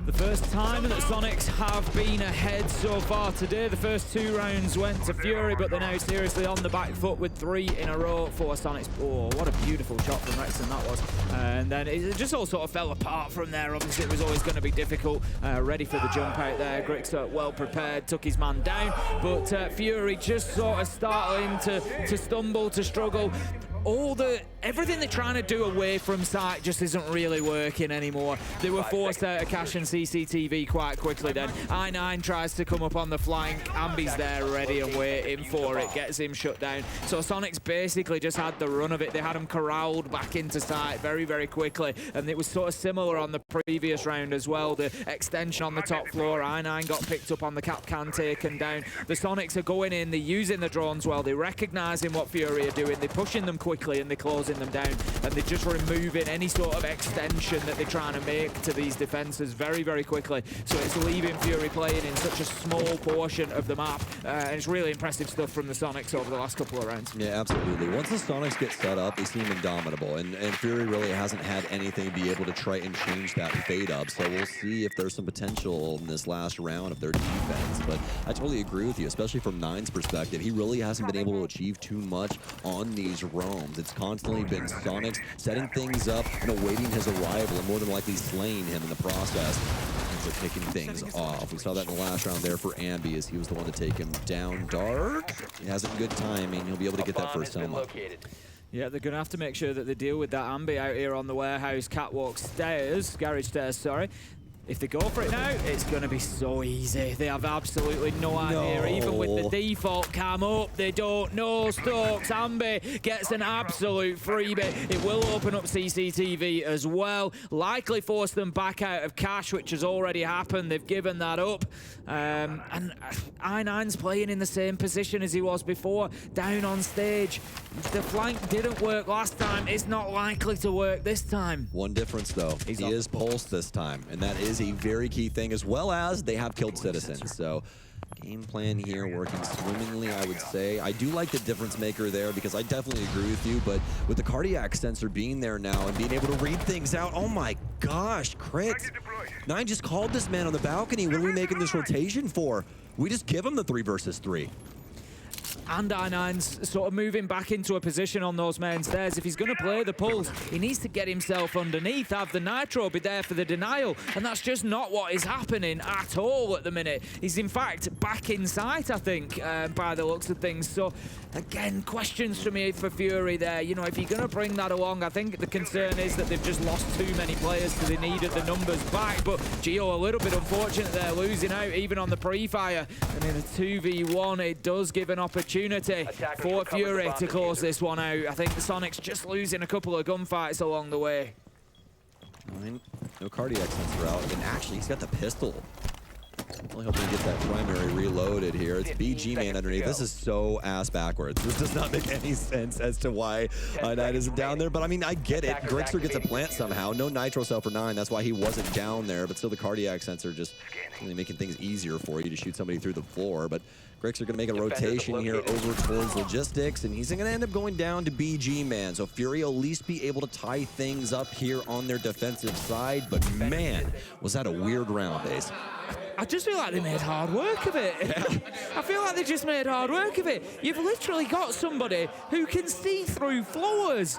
The first time that Sonics have been ahead so far today. The first 2 rounds went to Fury, but they're now seriously on the back foot with 3 in a row for Sonics. Oh, what a beautiful shot from Rexon that was. And then it just all sort of fell apart from there. Obviously, it was always going to be difficult. Ready for the jump out there. Grixer well prepared, took his man down. But Fury just sort of starting to stumble, to struggle. Everything they're trying to do away from site just isn't really working anymore. They were forced out of Cash and CCTV quite quickly then. I9 tries to come up on the flank. Ambi's there ready and waiting for it. Gets him shut down. So Sonics basically just had the run of it. They had him corralled back into site very, very quickly. And it was sort of similar on the previous round as well. The extension on the top floor. I9 got picked up on the cap can, taken down. The Sonics are going in. They're using the drones well. They're recognizing what Fury are doing. They're pushing them quick. quickly and they're closing them down, and they're just removing any sort of extension that they're trying to make to these defenses very, very quickly. So it's leaving Fury playing in such a small portion of the map, and it's really impressive stuff from the Sonics over the last couple of rounds. Yeah, absolutely. Once the Sonics get set up, they seem indomitable, and Fury really hasn't had anything to be able to try and change that fade up. So we'll see if there's some potential in this last round of their defense. But I totally agree with you, especially from Nine's perspective. He really hasn't been able to achieve too much on these roams. It's constantly been Sonics setting things up and awaiting his arrival, and more than likely slaying him in the process. Ends up picking things off. We saw that in the last round there for Ambi, as he was the one to take him down dark. He has good timing. He'll be able to get that first helmet. Yeah, they're going to have to make sure that they deal with that Ambi out here on the warehouse catwalk stairs, garage stairs, sorry. If they go for it now, it's going to be so easy. They have absolutely no idea. Even with the default cam up, they don't know. Stokes, Ambi gets an absolute freebie. It will open up CCTV as well. Likely force them back out of cash, which has already happened. They've given that up. And I9's playing in the same position as he was before, down on stage. The flank didn't work last time. It's not likely to work this time. One difference, though. He is pulsed this time, and that is a very key thing, as well as they have killed citizens. So game plan here working swimmingly, I would say. I do like the difference maker there, because I definitely agree with you, but with the cardiac sensor being there now and being able to read things out, oh my gosh, crits. Nine just called this man on the balcony. What are we making this rotation for? We just give him the 3 versus 3. And I9's sort of moving back into a position on those main stairs. If he's going to play the pulse, he needs to get himself underneath, have the nitro, be there for the denial, and that's just not what is happening at all at the minute. He's in fact back in sight, I think, by the looks of things. So again, questions for me for Fury there. You know, if you're going to bring that along, I think the concern is that they've just lost too many players, so they needed the numbers back. But Gio a little bit unfortunate there, losing out even on the pre-fire. And in a 2v1, it does give an opportunity for Fury to close this one out. I think the Sonics just losing a couple of gunfights along the way. No cardiac sensor out, and actually he's got the pistol. Really hoping to get that primary reloaded here. It's BG man underneath. This is so ass backwards. This does not make any sense as to why I9 isn't down there. But I mean, I get it. Grixer gets a plant somehow. No nitro cell for 9. That's why he wasn't down there. But still, the cardiac sensor just really making things easier for you to shoot somebody through the floor. But Grixer going to make a rotation here over towards logistics, and he's going to end up going down to BG man. So Fury will at least be able to tie things up here on their defensive side. But man, was that a weird round, Ace. I just feel like they made hard work of it. I feel like they just made hard work of it. You've literally got somebody who can see through floors.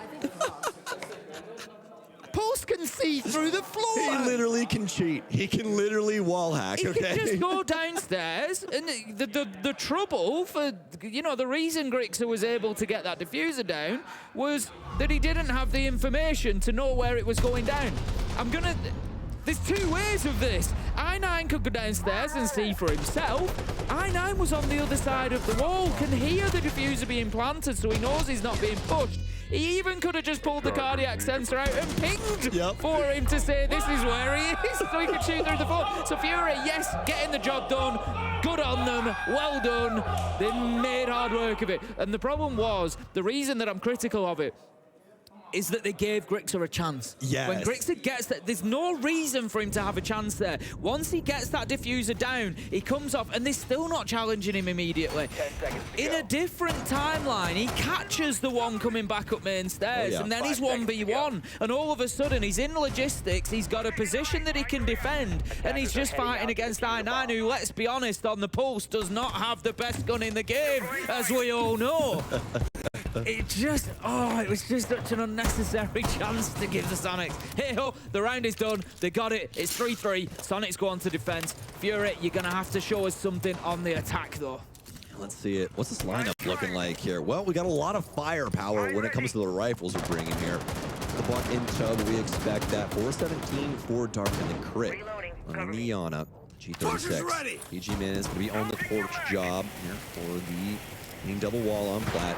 Pulse can see through the floor. He literally can cheat. He can literally wall hack, He can just go downstairs, and the trouble for, you know, the reason Grixer was able to get that diffuser down was that he didn't have the information to know where it was going down. There's 2 ways of this. I9 could go downstairs and see for himself. I9 was on the other side of the wall, can hear the diffuser being planted, so he knows he's not being pushed. He even could have just pulled the cardiac sensor out and pinged for him to say this is where he is, so he could shoot through the floor. So Fury, yes, getting the job done. Good on them. Well done. They made hard work of it. And the problem was, the reason that I'm critical of it is that they gave Grixer a chance. Yes. When Grixer gets that, there's no reason for him to have a chance there. Once he gets that diffuser down, he comes off, and they're still not challenging him immediately. 10 seconds to In go. a different timeline, he catches the one coming back up main stairs, and then he's 1v1, and all of a sudden he's in logistics, he's got a position that he can defend, and he's just fighting against I9, who, let's be honest, on the pulse does not have the best gun in the game, as we all know. It was just such an unnecessary chance to give the Sonics. Hey-ho, the round is done. They got it. It's 3-3. Sonics go on to defense. Fury, you're going to have to show us something on the attack, though. Let's see it. What's this lineup looking like here? Well, we got a lot of firepower when it comes to the rifles we're bringing here. The buck in tub, we expect that. 417 for Dark and the crit on the Neona. G36. PG Man is going to be on the torch job here for the getting double wall on plat.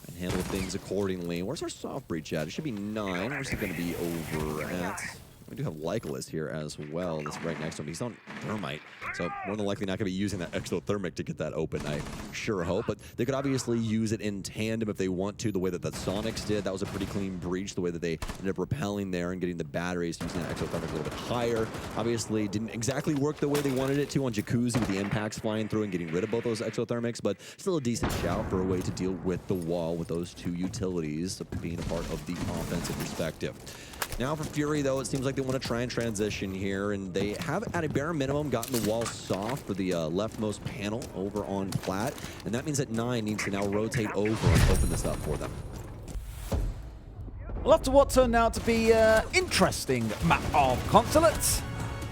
And handle things accordingly. Where's our soft breach at? It should be 9. Where's it going to be over at? We do have Lycolis here as well. That's right next to him. He's on Thermite, so more than likely not going to be using that exothermic to get that open, I sure hope. But they could obviously use it in tandem if they want to, the way that the Sonics did. That was a pretty clean breach, the way that they ended up repelling there and getting the batteries, using that exothermic a little bit higher. Obviously, didn't exactly work the way they wanted it to on Jacuzzi with the impacts flying through and getting rid of both those exothermics, but still a decent shout for a way to deal with the wall with those two utilities being a part of the offensive perspective. Now for Fury, though, it seems like they want to try and transition here, and they have, at a bare minimum, gotten the wall soft for the leftmost panel over on Plat, and that means that 9 needs to now rotate over and open this up for them. Well, after what turned out to be an interesting map of Consulates,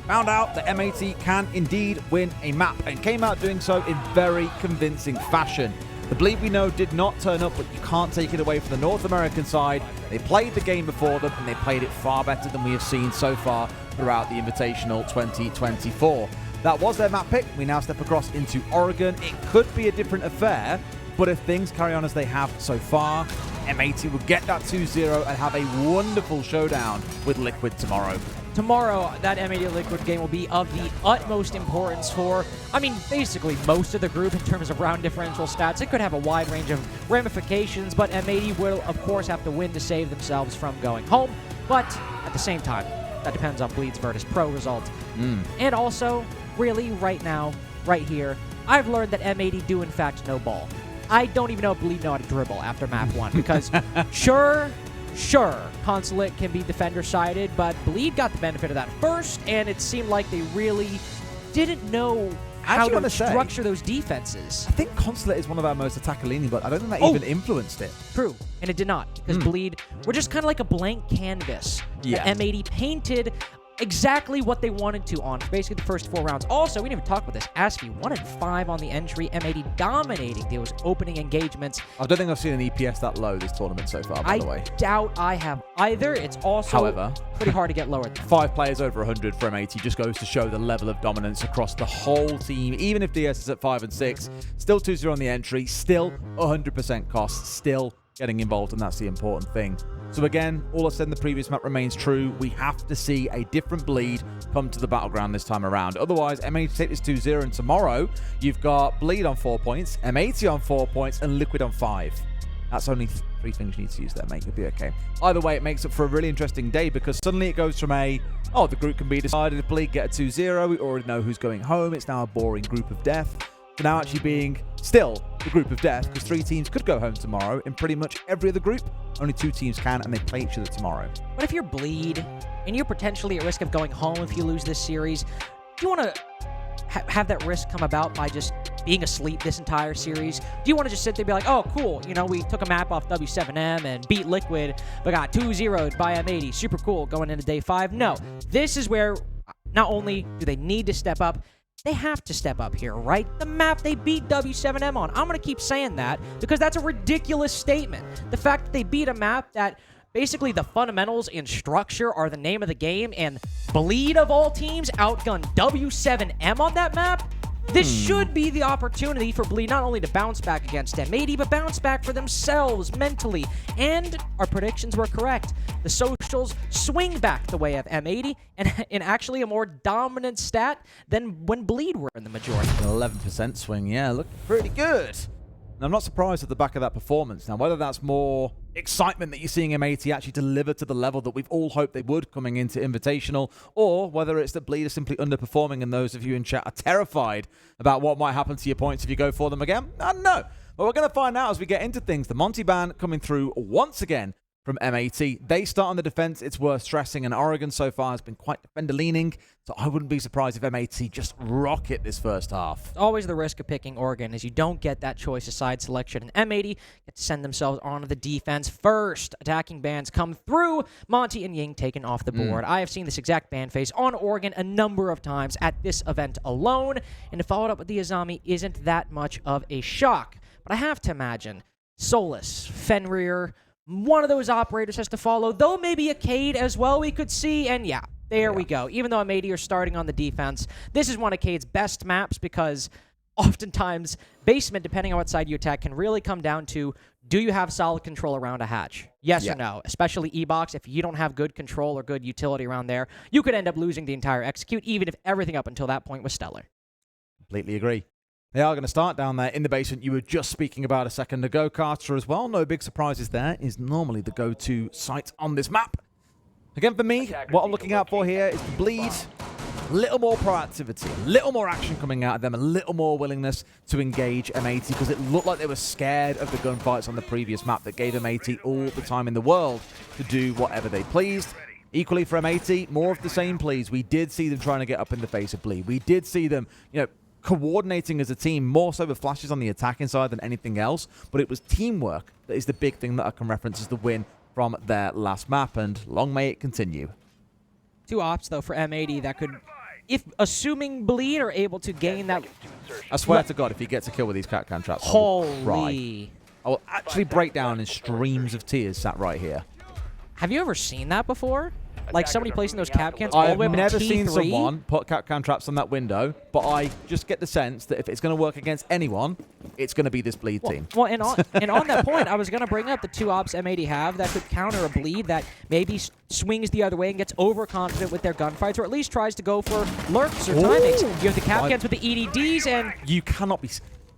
found out that M80 can indeed win a map, and came out doing so in very convincing fashion. The Bleed we know did not turn up, but you can't take it away from the North American side. They played the game before them, and they played it far better than we have seen so far throughout the Invitational 2024. That was their map pick. We now step across into Oregon. It could be a different affair, but if things carry on as they have so far, M80 will get that 2-0 and have a wonderful showdown with Liquid tomorrow. Tomorrow, that M80 Liquid game will be of the utmost importance for, I mean, basically most of the group in terms of round differential stats. It could have a wide range of ramifications, but M80 will, of course, have to win to save themselves from going home. But at the same time, that depends on Bleed's Virtus Pro result. And also, really, right now, right here, I've learned that M80 do, in fact, know ball. I don't even know if Bleed know how to dribble after map 1, because sure, Consulate can be defender-sided, but Bleed got the benefit of that first, and it seemed like they really didn't know how to structure those defenses. I think Consulate is one of our most attacker-leaning, but I don't think that even influenced it. True, and it did not, because Bleed were just kind of like a blank canvas. Yeah. The M80 painted exactly what they wanted to on basically the first 4 rounds. Also, we didn't even talk about this. Aspie 1-5 on the entry. M80 dominating those opening engagements. I don't think I've seen an EPS that low this tournament so far, by the way. I doubt I have either. It's also However, pretty hard to get lower than 5 players over 100 for M80 just goes to show the level of dominance across the whole team. Even if DS is at 5 and 6, still 2-0 on the entry, still 100% cost, still getting involved, and that's the important thing. So again, all I said in the previous map remains true. We have to see a different Bleed come to the battleground this time around. Otherwise, M80 take this 2-0, and tomorrow you've got Bleed on 4 points, M80 on 4 points, and Liquid on 5. That's only 3 things you need to use there, mate. You'll be okay. Either way, it makes it for a really interesting day, because suddenly it goes from the group can be decided. If Bleed get a 2-0, we already know who's going home. It's now a boring group of death. To now actually being still the group of death, because 3 teams could go home tomorrow. In pretty much every other group, only 2 teams can, and they play each other tomorrow. But if you're Bleed, and you're potentially at risk of going home if you lose this series, do you want to have that risk come about by just being asleep this entire series? Do you want to just sit there and be like, oh, cool, we took a map off W7M and beat Liquid, but got 2-0'd by M80. Super cool going into day 5. No, this is where not only do they need to step up, they have to step up here, right? The map they beat W7M on. I'm going to keep saying that because that's a ridiculous statement. The fact that they beat a map that basically the fundamentals and structure are the name of the game, and Bleed of all teams outgunned W7M on that map, this should be the opportunity for Bleed not only to bounce back against M80, but bounce back for themselves mentally. And our predictions were correct. The socials swing back the way of M80, and in actually a more dominant stat than when Bleed were in the majority. An 11% swing, yeah, looking pretty good. And I'm not surprised at the back of that performance. Now, whether that's more excitement that you're seeing M80 actually deliver to the level that we've all hoped they would coming into Invitational, or whether it's that Bleed is simply underperforming and those of you in chat are terrified about what might happen to your points if you go for them again, I don't know. But we're going to find out as we get into things. The Monty ban coming through once again from M80. They start on the defense, it's worth stressing, and Oregon so far has been quite defender-leaning, so I wouldn't be surprised if M80 just rocket this first half. Always the risk of picking Oregon is you don't get that choice of side selection, and M80 get to send themselves onto the defense first. Attacking bans come through, Monty and Ying taken off the board. I have seen this exact ban phase on Oregon a number of times at this event alone, and to follow it up with the Azami isn't that much of a shock. But I have to imagine Solus, Fenrir, one of those operators has to follow, though maybe a Cade as well we could see, and yeah, there we go. Even though M80 are starting on the defense, this is one of Cade's best maps because oftentimes basement, depending on what side you attack, can really come down to do you have solid control around a hatch? Yes Yeah. or no? Especially E-Box, if you don't have good control or good utility around there, you could end up losing the entire execute, even if everything up until that point was stellar. Completely agree. They are going to start down there in the basement you were just speaking about a second ago. Carter as well. No big surprises there. Is normally the go-to site on this map. Again, for me, what I'm looking out for here is the bleed. A little more proactivity, a little more action coming out of them, a little more willingness to engage M80 because it looked like they were scared of the gunfights on the previous map that gave M80 all the time in the world to do whatever they pleased. Equally for M80, more of the same please. We did see them trying to get up in the face of bleed. We did see them, coordinating as a team, more so with flashes on the attacking side than anything else, but it was teamwork that is the big thing that I can reference as the win from their last map, and long may it continue. 2 ops, though, for M80 that could, if assuming bleed, are able to gain that. I swear to God, if he gets a kill with these cat-can traps, Holy. I will actually break down in streams of tears sat right here. Have you ever seen that before? Like somebody placing those cap cans all the I've way up never in T3? seen someone put cap-can traps on that window, but I just get the sense that if it's going to work against anyone, it's going to be this bleed team. Well, and on that point, I was going to bring up the 2 ops M80 have that could counter a bleed that maybe swings the other way and gets overconfident with their gunfights, or at least tries to go for lurks or timings. You have the cap cans with the EDDs, and you cannot be.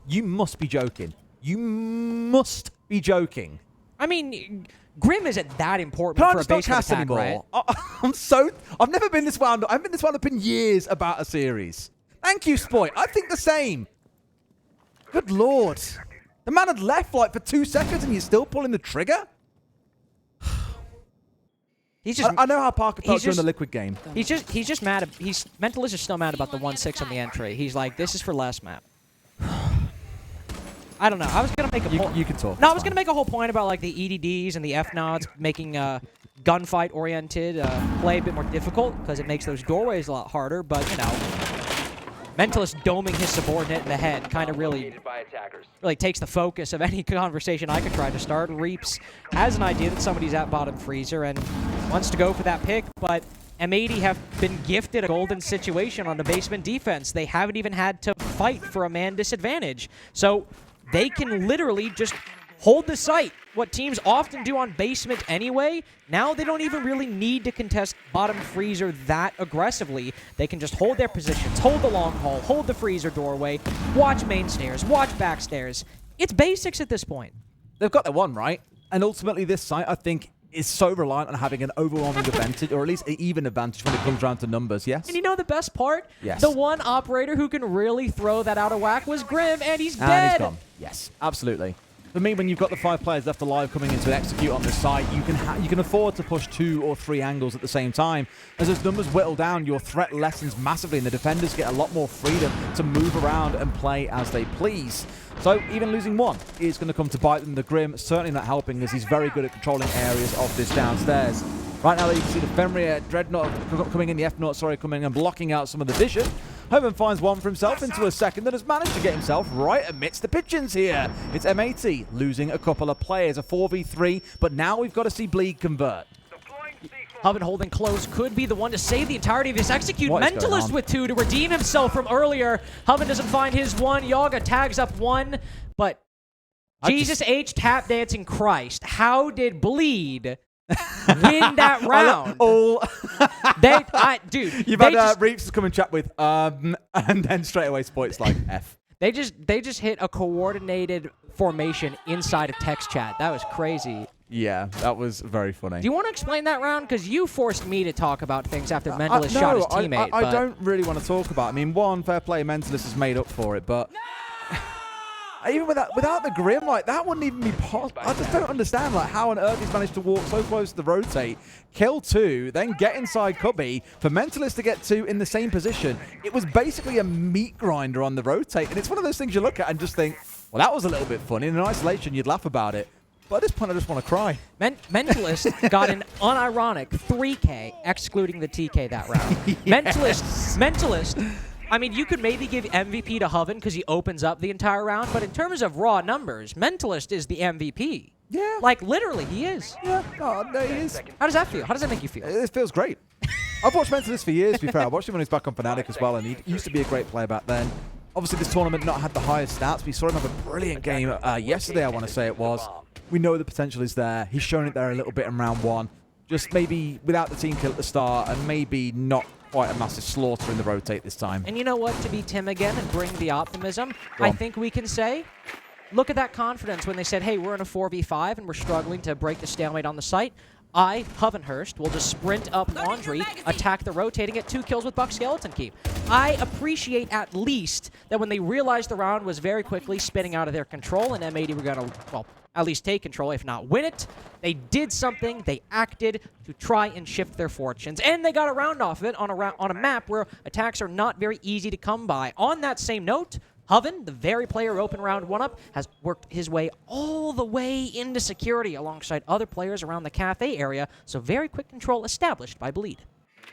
You must be joking. You must be joking. I mean, Grim isn't that important Can I for a just not basement cast attack, anymore? right? I've never been this wound up. I've been this wound up in years about a series. Thank you, Spoit. I think the same. Good Lord. The man had left like for 2 seconds and you're still pulling the trigger? He's just. I know how Parker felt during just- the Liquid game. He's just mad. Mentalist is still mad about the 1-6 on the entry. He's like, this is for less map. I don't know. I was gonna make a You can talk. No, I was gonna make a whole point about like the EDDs and the F-nods making gunfight oriented play a bit more difficult because it makes those doorways a lot harder. But Mentalist doming his subordinate in the head kind of really takes the focus of any conversation I could try to start. Reaps has an idea that somebody's at bottom freezer and wants to go for that pick, but M80 have been gifted a golden situation on the basement defense. They haven't even had to fight for a man disadvantage. So they can literally just hold the site, what teams often do on basement anyway. Now they don't even really need to contest bottom freezer that aggressively. They can just hold their positions, hold the long haul, hold the freezer doorway, watch main stairs, watch back stairs. It's basics at this point. They've got their one right. And ultimately this site, I think, is so reliant on having an overwhelming advantage, or at least an even advantage when it comes down to numbers, yes? And you know the best part? Yes. The one operator who can really throw that out of whack was Grim, and he's dead. And he's gone. Yes, absolutely. For me, when you've got the 5 players left alive coming in to execute on this site, you can afford to push 2 or 3 angles at the same time. As those numbers whittle down, your threat lessens massively, and the defenders get a lot more freedom to move around and play as they please. So even losing 1 is going to come to bite them. The Grim certainly not helping, as he's very good at controlling areas of this downstairs. Right now, you can see the Fenrir Dreadnought coming in, the F-Naught, coming and blocking out some of the vision. Hoban finds one for himself into a second and has managed to get himself right amidst the pigeons here. It's M80 losing a couple of players, a 4v3, but now we've got to see Bleed convert. Hoban holding close could be the one to save the entirety of his execute. What is going Mentalist on? with 2 to redeem himself from earlier. Hoban doesn't find his 1. Yaga tags up 1, but Jesus H. Tap Dancing Christ, how did Bleed win that round? Dude, You've had Reeps come and chat with, and then straight away Spoit's like, F. They just hit a coordinated formation inside of text chat. That was crazy. Yeah, that was very funny. Do you want to explain that round? Because you forced me to talk about things after Mentalist shot his teammate. I don't really want to talk about it. I mean, one, fair play, Mentalist has made up for it, but even without the Grim, like, that wouldn't even be possible. I just don't understand, like, how on earth he's managed to walk so close to the rotate, kill 2, then get inside Cubby, for Mentalist to get 2 in the same position. It was basically a meat grinder on the rotate, and it's one of those things you look at and just think, well, that was a little bit funny. In isolation, you'd laugh about it. But at this point, I just want to cry. Mentalist got an unironic 3K, excluding the TK that round. Mentalist, I mean, you could maybe give MVP to Hoven because he opens up the entire round, but in terms of raw numbers, Mentalist is the MVP. Yeah. Like, literally, he is. Yeah, no, he is. How does that feel? How does that make you feel? It feels great. I've watched Mentalist for years, to be fair. I watched him when he was back on Fnatic as well, and he used to be a great player back then. Obviously, this tournament not had the highest stats. We saw him have a brilliant game yesterday, I want to say it was. We know the potential is there. He's shown it there a little bit in round 1. Just maybe without the team kill at the start and maybe not quite a massive slaughter in the rotate this time. And you know what? To be Tim again and bring the optimism, I think we can say, look at that confidence when they said, hey, we're in a 4v5 and we're struggling to break the stalemate on the site. Hovenhurst, will just sprint up Laundry, attack the rotating, get 2 kills with Buck Skeleton Key. I appreciate at least that when they realized the round was very quickly spinning out of their control and M80 were going to, well, at least take control, if not win it, they did something, they acted to try and shift their fortunes, and they got a round off of it on a map where attacks are not very easy to come by. On that same note, Hoven, the very player open round 1-up, has worked his way all the way into security alongside other players around the cafe area, so very quick control established by Bleed.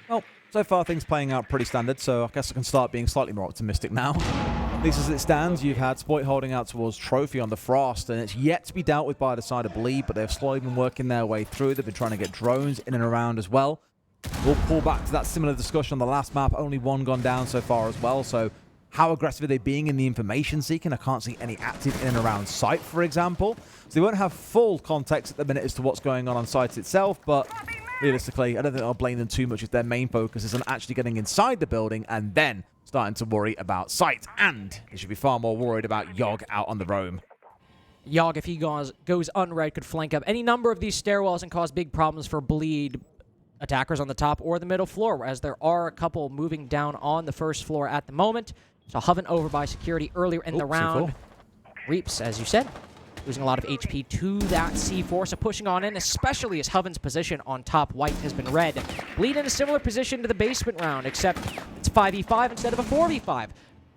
Well, so far things playing out pretty standard, so I guess I can start being slightly more optimistic now. At least as it stands, you've had Spoit holding out towards Trophy on the Frost, and it's yet to be dealt with by the side of Bleed, but they've slowly been working their way through. They've been trying to get drones in and around as well. We'll pull back to that similar discussion on the last map. Only 1 gone down so far as well, so how aggressive are they being in the information seeking? I can't see any active in and around site, for example. So they won't have full context at the minute as to what's going on site itself, but realistically, I don't think I'll blame them too much if their main focus is on actually getting inside the building and then starting to worry about site. And they should be far more worried about Yogg out on the roam. Yogg, if he goes unread, could flank up any number of these stairwells and cause big problems for Bleed attackers on the top or the middle floor, whereas there are a couple moving down on the first floor at the moment. So Hoven over by security earlier in the round. Reaps, as you said, losing a lot of HP to that C4, so pushing on in, especially as Hoven's position on top white has been red. Bleed in a similar position to the basement round, except it's 5v5 instead of a 4v5.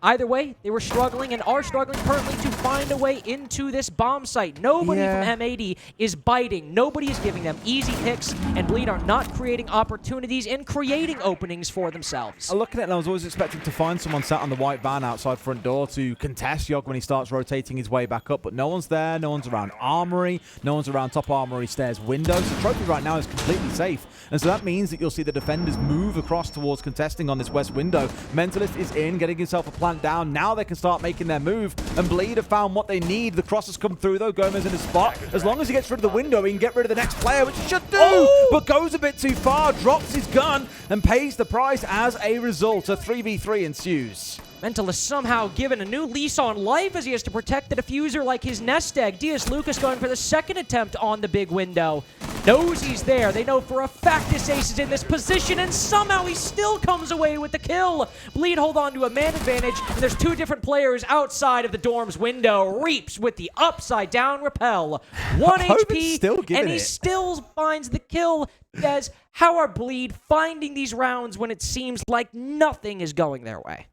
Either way, they were struggling and are struggling currently to find a way into this bomb site. Nobody from M80 is biting. Nobody is giving them easy picks, and Bleed are not creating opportunities and creating openings for themselves. I look at it and I was always expecting to find someone sat on the white van outside front door to contest Yogg when he starts rotating his way back up, but no one's there, no one's around Armory, no one's around top Armory stairs window, so Trophy right now is completely safe. And so that means that you'll see the defenders move across towards contesting on this west window. Mentalist is in, getting himself a plant down. Now they can start making their move, and Bleed have found what they need. The cross has come through though. Gomez in his spot. As long as he gets rid of the window, he can get rid of the next player, which he should do, but goes a bit too far, drops his gun, and pays the price as a result. A 3v3 ensues. Mentalist somehow given a new lease on life as he has to protect the diffuser like his nest egg. Diaz Lucas going for the second attempt on the big window. Knows he's there. They know for a fact this ace is in this position, and somehow he still comes away with the kill. Bleed hold on to a man advantage, and there's 2 different players outside of the dorm's window. Reaps with the upside down repel. 1 HP, and he still finds the kill. As how are Bleed finding these rounds when it seems like nothing is going their way?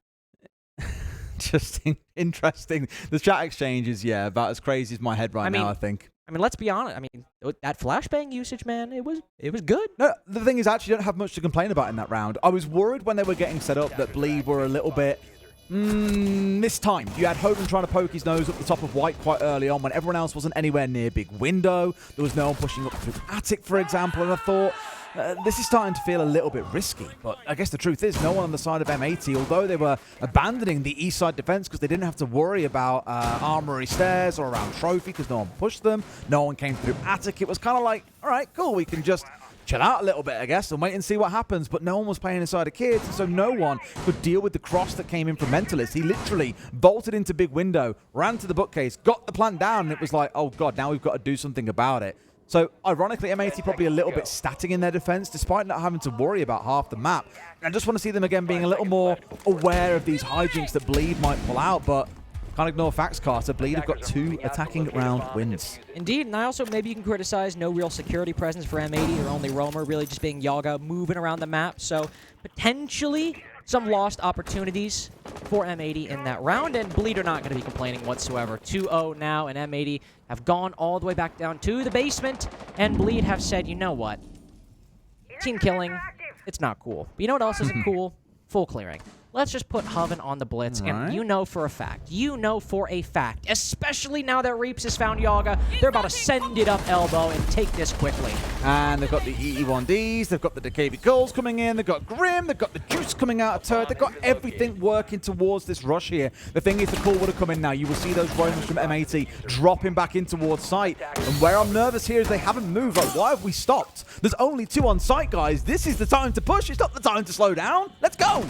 Just interesting. The chat exchange is, about as crazy as my head right now, I think. I mean, let's be honest. I mean, that flashbang usage, man, it was good. No, the thing is, I actually don't have much to complain about in that round. I was worried when they were getting set up that Bleed were a little bit mistimed. You had Hogan trying to poke his nose up the top of white quite early on when everyone else wasn't anywhere near big window. There was no one pushing up through attic, for example, and I thought, this is starting to feel a little bit risky, but I guess the truth is no one on the side of M80, although they were abandoning the east side defense because they didn't have to worry about Armory stairs or around Trophy because no one pushed them, no one came through attic. It was kind of like, all right, cool, we can just chill out a little bit, I guess, and wait and see what happens, but no one was playing inside of kids, and so no one could deal with the cross that came in from Mentalist. He literally bolted into big window, ran to the bookcase, got the plant down, and it was like, oh god, now we've got to do something about it. So, ironically, M80 probably a little bit static in their defense, despite not having to worry about half the map. I just want to see them again being a little more aware of these hijinks that Bleed might pull out, but can't ignore facts, Carter. Bleed have got 2 attacking round wins. Indeed, and I also, maybe you can criticize no real security presence for M80, or only roamer, really just being Yaga moving around the map, so potentially some lost opportunities for M80 in that round, and Bleed are not going to be complaining whatsoever. 2-0 now, and M80 have gone all the way back down to the basement, and Bleed have said, you know what? Team killing, it's not cool. But you know what else isn't cool? Full clearing. let's just put Hoven on the blitz, and you know for a fact, especially now that Reaps has found Yaga, they're about to send it up elbow and take this quickly. And they've got the EE1Ds, they've got the DKB Goals coming in, they've got Grim, they've got the Juice coming out of turret, they've got everything working towards this rush here. The thing is, the call would have come in now. You will see those roamers from M80 dropping back in towards site. And where I'm nervous here is they haven't moved. Like, why have we stopped? There's only 2 on site, guys. This is the time to push. It's not the time to slow down. Let's go.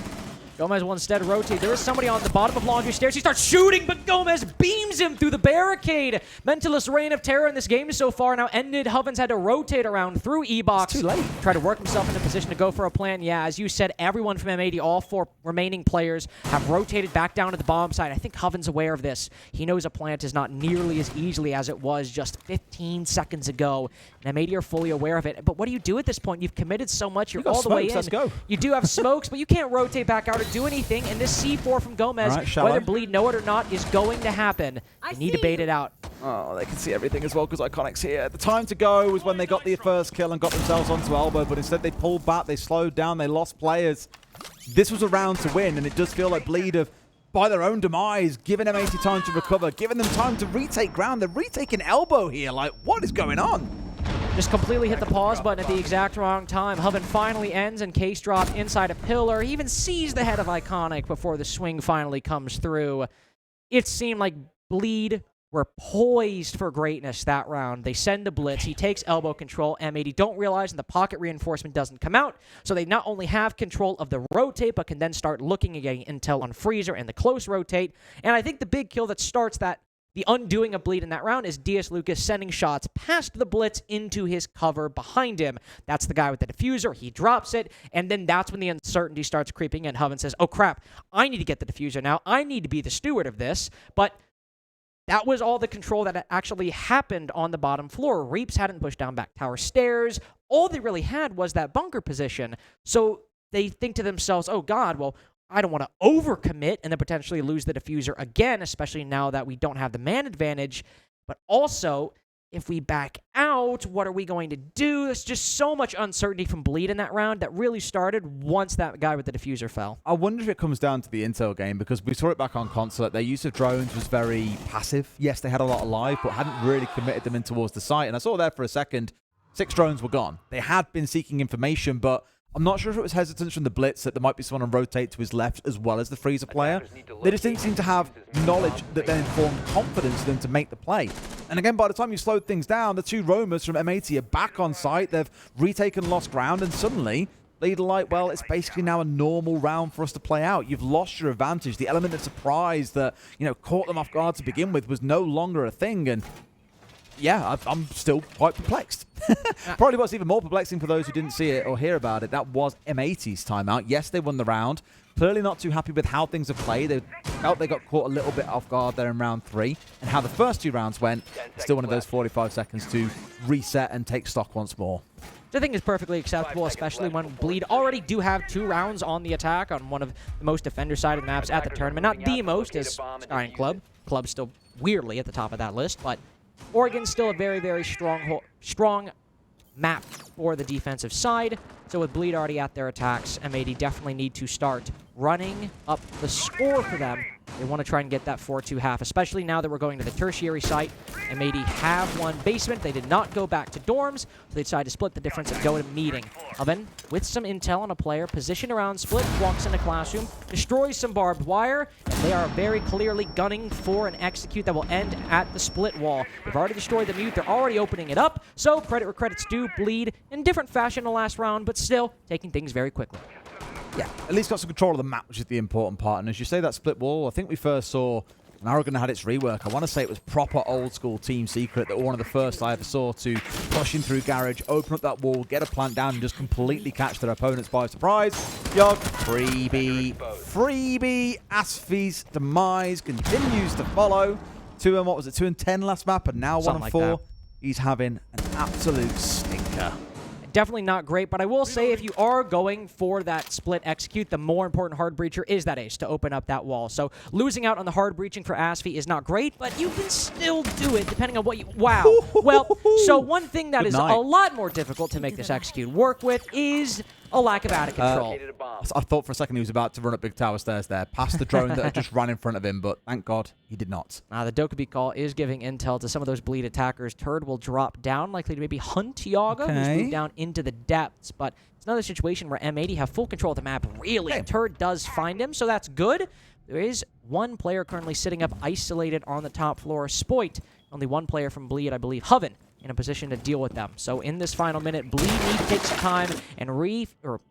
Gomez will instead rotate. There is somebody on the bottom of Laundry Stairs. He starts shooting, but Gomez beams him through the barricade. Mentalist reign of terror in this game so far now ended. Hovens had to rotate around through E-Box. It's too late. Try to work himself into position to go for a plan. Yeah, as you said, everyone from M80, all 4 remaining players, have rotated back down to the bomb site. I think Hovens aware of this. He knows a plant is not nearly as easily as it was just 15 seconds ago. And M80 are fully aware of it. But what do you do at this point? You've committed so much. You're all the way in. Let's go. You do have smokes, but you can't rotate back out or do anything. And this C4 from Gomez, whether Bleed know it or not, is going to happen. They need to bait it out. Oh, they can see everything as well because Iconic's here. The time to go was when they got the first kill and got themselves onto elbow, but instead they pulled back, they slowed down, they lost players. This was a round to win, and it does feel like Bleed have, by their own demise, given M80 time to recover, giving them time to retake ground. They're retaking elbow here. Like, what is going on? Just completely hit the pause button at the exact wrong time. Hoven finally ends and case drop inside a pillar. He even sees the head of Iconic before the swing finally comes through. It seemed like Bleed were poised for greatness that round. They send the blitz. He takes elbow control. M80 don't realize, and the pocket reinforcement doesn't come out. So they not only have control of the rotate, but can then start looking at getting intel on Freezer and the close rotate. And I think the big kill that starts the undoing of Bleed in that round is DS Lucas sending shots past the blitz into his cover behind him. That's the guy with the diffuser. He drops it, and then that's when the uncertainty starts creeping in. Hoven says, oh crap, I need to get the diffuser now. I need to be the steward of this. But that was all the control that actually happened on the bottom floor. Reaps hadn't pushed down back tower stairs. All they really had was that bunker position. So they think to themselves, oh god, well, I don't want to overcommit and then potentially lose the diffuser again, especially now that we don't have the man advantage. But also, if we back out, what are we going to do? There's just so much uncertainty from Bleed in that round that really started once that guy with the diffuser fell. I wonder if it comes down to the intel game, because we saw it back on console. Their use of drones was very passive. Yes, they had a lot alive, but hadn't really committed them in towards the site. And I saw there for a second, 6 drones were gone. They had been seeking information, but I'm not sure if it was hesitance from the blitz that there might be someone on rotate to his left as well as the freezer player. They just didn't seem to have knowledge that then informed confidence for them to make the play. And again, by the time you slowed things down, the 2 roamers from M80 are back on site. They've retaken lost ground, and suddenly Bleed are like, well, it's basically now a normal round for us to play out. You've lost your advantage. The element of surprise that, you know, caught them off guard to begin with was no longer a thing. And yeah, I'm still quite perplexed. Probably what's even more perplexing for those who didn't see it or hear about it, that was M80's timeout. Yes, they won the round. Clearly not too happy with how things have played. They felt they got caught a little bit off guard there in round 3. And how the first 2 rounds went, still one of those 45 seconds to reset and take stock once more. I think is perfectly acceptable, especially when Bleed already do have 2 rounds on the attack on one of the most defender-sided maps at the tournament. Not the most, as Sky and Club. Club's still weirdly at the top of that list, but Oregon's still a very, very strong map for the defensive side. So with Bleed already at their attacks, M80 definitely need to start running up the score for them. They want to try and get that 4-2 half, especially now that we're going to the tertiary site. M80 have won basement. They did not go back to dorms, so they decided to split the difference and go to meeting. Hoven, with some intel on a player, positioned around split, walks into classroom, destroys some barbed wire, and they are very clearly gunning for an execute that will end at the split wall. They've already destroyed the mute. They're already opening it up, so credit where credit's due. Bleed in different fashion in the last round, but still taking things very quickly. Yeah, at least got some control of the map, which is the important part. And as you say, that split wall, I think we first saw, and Aragon had its rework. I want to say it was proper old school Team Secret, that one of the first I ever saw to push in through Garage, open up that wall, get a plant down, and just completely catch their opponents by surprise. Yog, freebie. Asfi's demise continues to follow. 2 and what was it, 2 and 10 last map, and now 1 and 4. He's having an absolute stinker. Definitely not great, but I will say if you are going for that split execute, the more important hard breacher is that ace to open up that wall. So losing out on the hard breaching for Asfi is not great, but you can still do it depending on what you... Wow. Well, so one thing that is a lot more difficult to make this execute work with is a lack of out of control. I thought for a second he was about to run up Big Tower stairs there, past the drone that had just ran in front of him, but thank God he did not. The Dokkaebi call is giving intel to some of those bleed attackers. Turd will drop down, likely to maybe hunt Yaga, who's moved down into the depths, but it's another situation where M80 have full control of the map, really. Turd does find him, so that's good. There is one player currently sitting up isolated on the top floor, Spoit. Only one player from Bleed, I believe, Hoven, in a position to deal with them. So in this final minute, Bleed need to take some time and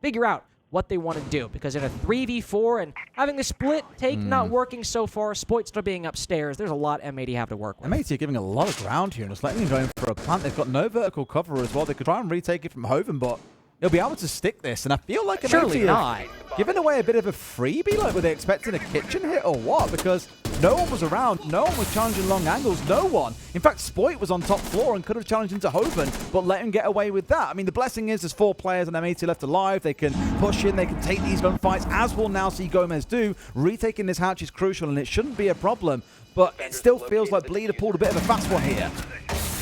figure out what they want to do, because in a 3v4 and having the split take not working so far, Spoit still being upstairs, there's a lot M80 have to work with. M80 are giving a lot of ground here and just letting them go in for a plant. They've got no vertical cover as well. They could try and retake it from Hoven, but they'll be able to stick this, and I feel like Surely not. Giving away a bit of a freebie. Like, were they expecting a kitchen hit or what? Because no one was around, no one was challenging long angles, no one. In fact, Spoit was on top floor and could have challenged into Hoven, but let him get away with that. I mean, the blessing is there's 4 players and M80 left alive. They can push in, they can take these gunfights, as we'll now see Gomez do. Retaking this hatch is crucial, and it shouldn't be a problem, but it still feels like Bleed have pulled a bit of a fast one here.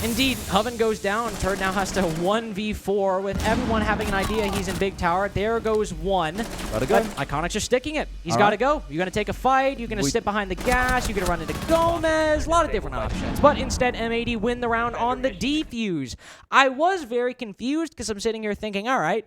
Indeed, Hoven goes down. Turd now has to 1v4 with everyone having an idea he's in Big Tower. There goes one. Gotta go. Iconic's just sticking it. He's got to go. You're going to take a fight. You're going to sit behind the gas. You're going to run into Gomez. A lot of different options. But instead, M80 win the round on the defuse. I was very confused because I'm sitting here thinking, all right,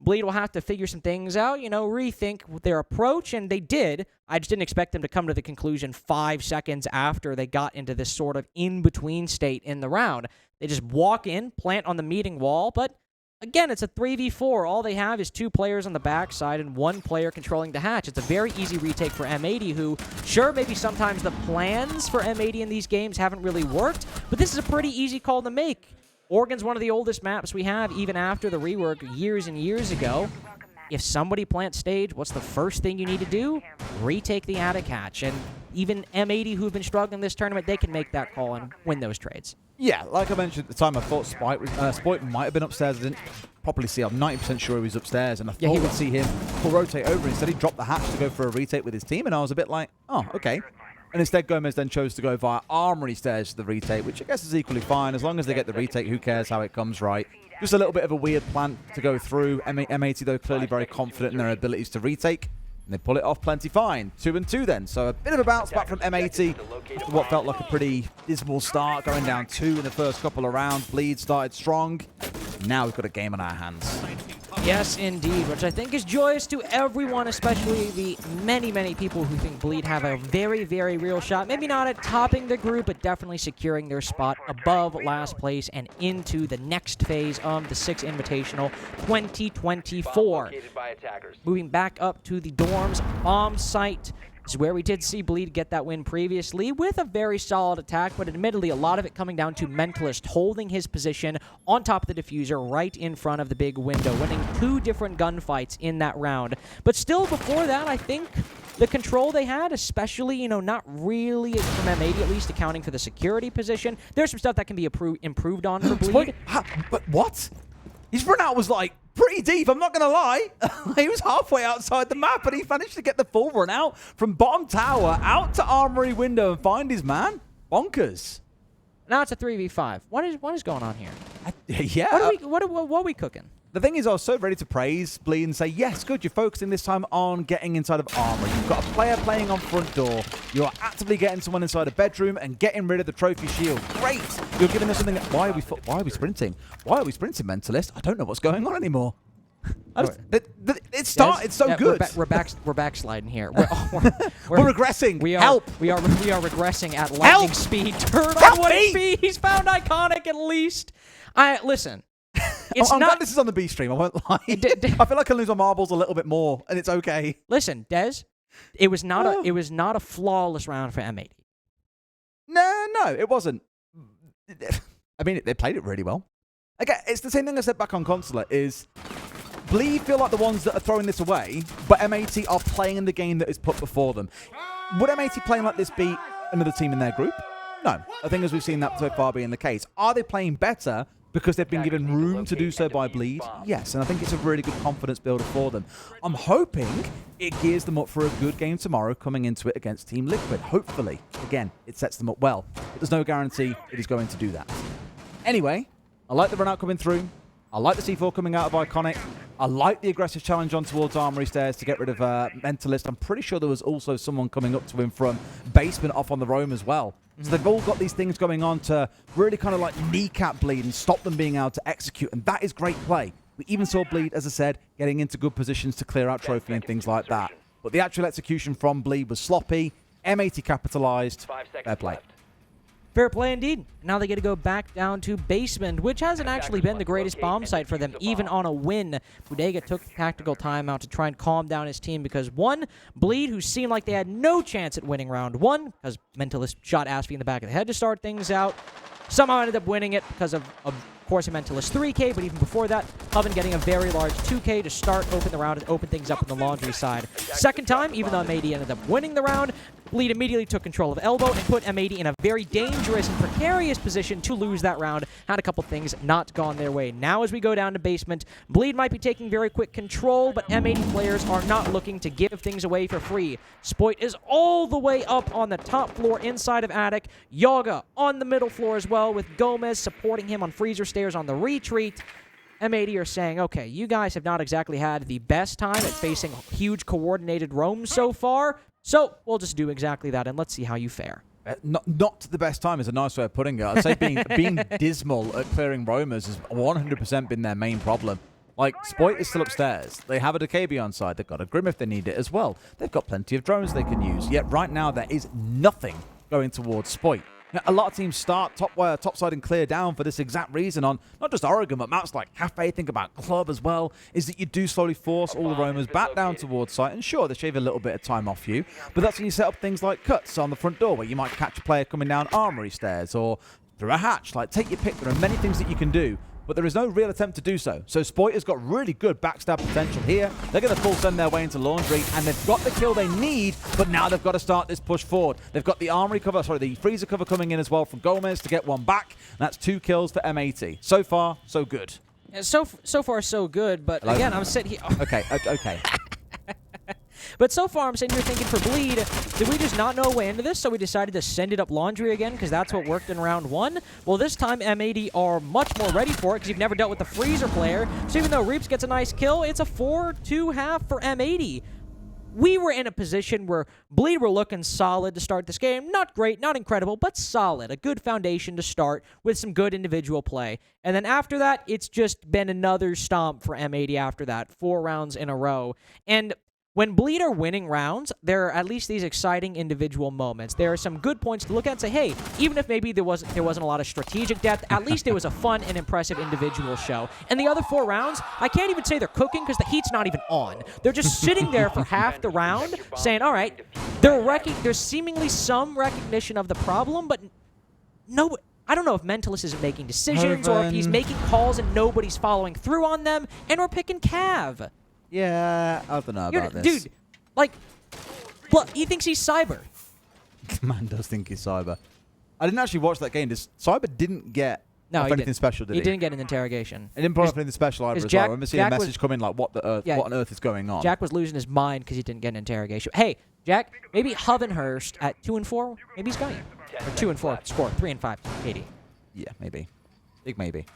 Bleed will have to figure some things out, rethink their approach, and they did. I just didn't expect them to come to the conclusion 5 seconds after they got into this sort of in-between state in the round. They just walk in, plant on the meeting wall, but again, it's a 3v4. All they have is 2 players on the backside and 1 player controlling the hatch. It's a very easy retake for M80, who, sure, maybe sometimes the plans for M80 in these games haven't really worked, but this is a pretty easy call to make. Oregon's one of the oldest maps we have, even after the rework years and years ago. If somebody plants stage, what's the first thing you need to do? Retake the attic hatch. And even M80, who've been struggling this tournament, they can make that call and win those trades. Yeah, like I mentioned at the time, I thought Spoit might have been upstairs. I didn't properly see. I'm 90% sure he was upstairs, and I thought we'd see him pull rotate over. Instead, he dropped the hatch to go for a retake with his team, and I was a bit like, oh, okay. And instead, Gomez then chose to go via Armory stairs to the retake, which I guess is equally fine. As long as they get the retake, who cares how it comes, right? Just a little bit of a weird plan to go through. M80, though, clearly very confident in their abilities to retake. And they pull it off plenty fine. 2-2 then. So a bit of a bounce back from M80 after what felt like a pretty dismal start, going down 2 in the first couple of rounds. Bleed started strong. Now we've got a game on our hands. Yes, indeed, which I think is joyous to everyone, especially the many, many people who think Bleed have a very, very real shot. Maybe not at topping the group, but definitely securing their spot above last place and into the next phase of the Six Invitational 2024. Moving back up to the dorms bomb site. This is where we did see Bleed get that win previously with a very solid attack, but admittedly a lot of it coming down to Mentalist holding his position on top of the diffuser right in front of the big window, winning 2 different gunfights in that round. But still, before that, I think the control they had, especially, not really from M80 at least, accounting for the security position. There's some stuff that can be improved on for Bleed. But what? His run out was like pretty deep, I'm not going to lie. He was halfway outside the map, and he managed to get the full run out from bottom tower out to Armory window and find his man. Bonkers. Now it's a 3v5. What is going on here? Yeah. What are we cooking? The thing is, I was so ready to praise Bleed and say, yes, good, you're focusing this time on getting inside of Armory. You've got a player playing on front door. You're actively getting someone inside a bedroom and getting rid of the trophy shield. Great. You're giving us something. Why are we sprinting? Why are we sprinting, Mentalist? I don't know what's going on anymore. It started so good. We're backsliding here. We're regressing. Help. We are regressing at lightning speed. Turn on 1 He's found Iconic at least. Listen. I'm glad this is on the B stream. I won't lie. I feel like I lose my marbles a little bit more, and it's okay. Listen, Des, it was not a flawless round for M80. No, it wasn't. I mean, they played it really well. Okay, it's the same thing I said back on Consulate. Is Bleed feel like the ones that are throwing this away, but M80 are playing in the game that is put before them. Would M80 playing like this beat another team in their group? No. I think as we've seen that so far being the case. Are they playing better because they've been given room to do so by Bleed? Yes, and I think it's a really good confidence builder for them. I'm hoping it gears them up for a good game tomorrow coming into it against Team Liquid. Hopefully. Again, it sets them up well. But there's no guarantee it is going to do that. Anyway, I like the run out coming through. I like the C4 coming out of Iconic. I like the aggressive challenge on towards Armory Stairs to get rid of Mentalist. I'm pretty sure there was also someone coming up to him from Basement off on the roam as well. So they've all got these things going on to really kind of like kneecap Bleed and stop them being able to execute, and that is great play. We even saw Bleed, as I said, getting into good positions to clear out Trophy and things like that. But the actual execution from Bleed was sloppy. M80 capitalized. Fair play. Fair play indeed. Now they get to go back down to Basement, which hasn't actually been the greatest bomb site for them, even on a win. Bodega took the tactical timeout to try and calm down his team because, one, Bleed, who seemed like they had no chance at winning round one, because Mentalist shot Aspie in the back of the head to start things out, somehow ended up winning it because of course, a Mentalist 3K, but even before that, Hoven getting a very large 2K to start, open the round, and open things up on the laundry side. Second time, even though M80 ended up winning the round, Bleed immediately took control of Elbow and put M80 in a very dangerous and precarious position to lose that round. Had a couple things not gone their way. Now as we go down to Basement, Bleed might be taking very quick control, but M80 players are not looking to give things away for free. Spoit is all the way up on the top floor inside of Attic. Yaga on the middle floor as well, with Gomez supporting him on Freezer Stairs on the retreat. M80 are saying, okay, you guys have not exactly had the best time at facing huge coordinated roams so far, so we'll just do exactly that, and let's see how you fare. Not the best time is a nice way of putting it. I'd say being dismal at clearing roamers has 100% been their main problem. Like, Spoit is still upstairs. They have a DKB on side. They've got a Grim if they need it as well. They've got plenty of drones they can use. Yet right now, there is nothing going towards Spoit. Now, a lot of teams start topside and clear down for this exact reason on not just Oregon, but maps like Cafe, think about Club as well, is that you do slowly force all the roamers back down towards site. And sure, they shave a little bit of time off you, but that's when you set up things like cuts on the front door, where you might catch a player coming down Armory Stairs or through a hatch. Like, take your pick. There are many things that you can do, but there is no real attempt to do so. So Spoit has got really good backstab potential here. They're going to full send their way into Laundry, and they've got the kill they need, but now they've got to start this push forward. They've got the armory cover, sorry, the freezer cover coming in as well from Gomez to get one back. That's 2 kills for M80. So far, so good. Yeah, so far, so good, but again, I'm sitting here... Okay. But so far, I'm sitting here thinking for Bleed, did we just not know a way into this, so we decided to send it up Laundry again because that's what worked in round one? Well, this time, M80 are much more ready for it because you've never dealt with the Freezer player. So even though Reaps gets a nice kill, it's a 4-2 half for M80. We were in a position where Bleed were looking solid to start this game. Not great, not incredible, but solid. A good foundation to start with some good individual play. And then after that, it's just been another stomp for M80 after that. 4 rounds in a row. And when Bleed are winning rounds, there are at least these exciting individual moments. There are some good points to look at and say, hey, even if maybe there wasn't a lot of strategic depth, at least it was a fun and impressive individual show. And the other 4 rounds, I can't even say they're cooking because the heat's not even on. They're just sitting there for half the round saying, all right, there's seemingly some recognition of the problem, but no, I don't know if Mentalist isn't making decisions or if he's making calls and nobody's following through on them, and we're picking Cav. Yeah, I don't know about this. Dude, like, he thinks he's Cyber. Man does think he's Cyber. I didn't actually watch that game. Cyber didn't get anything special, did he? He didn't get an interrogation. He didn't put up anything special either as well. I remember seeing a message come in like, what on earth is going on? Jack was losing his mind because he didn't get an interrogation. Hey, Jack, maybe Hovenhurst at 2-4, maybe he's got you. Or 2-4, score, 3-5, 80. Yeah, maybe. Big maybe.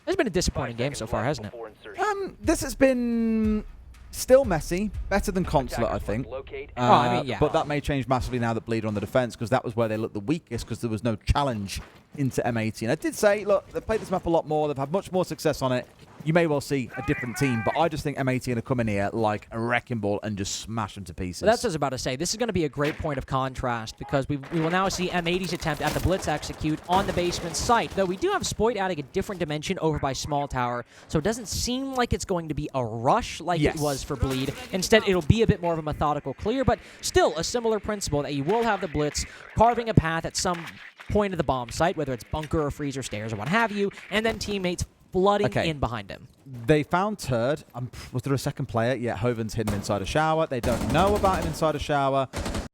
It's been a disappointing game so far, hasn't it? This has been still messy, better than Consulate, I think. I mean, yeah. But that may change massively now that Bleed are on the defense, because that was where they looked the weakest, because there was no challenge into M80. And I did say, look, they've played this map a lot more. They've had much more success on it. You may well see a different team, but I just think M80 are going to come in here like a wrecking ball and just smash them to pieces. Well, that's what I was about to say. This is going to be a great point of contrast because we will now see M80's attempt at the Blitz execute on the basement site, though we do have Spoit adding a different dimension over by Small Tower, so it doesn't seem like it's going to be a rush like it was for Bleed. Instead, it'll be a bit more of a methodical clear, but still a similar principle that you will have the Blitz carving a path at some point of the bomb site, whether it's bunker or freezer stairs or what have you, and then teammates flooding in behind him. They found Turd. Was there a second player? Yeah, Hoven's hidden inside a shower. They don't know about him inside a shower.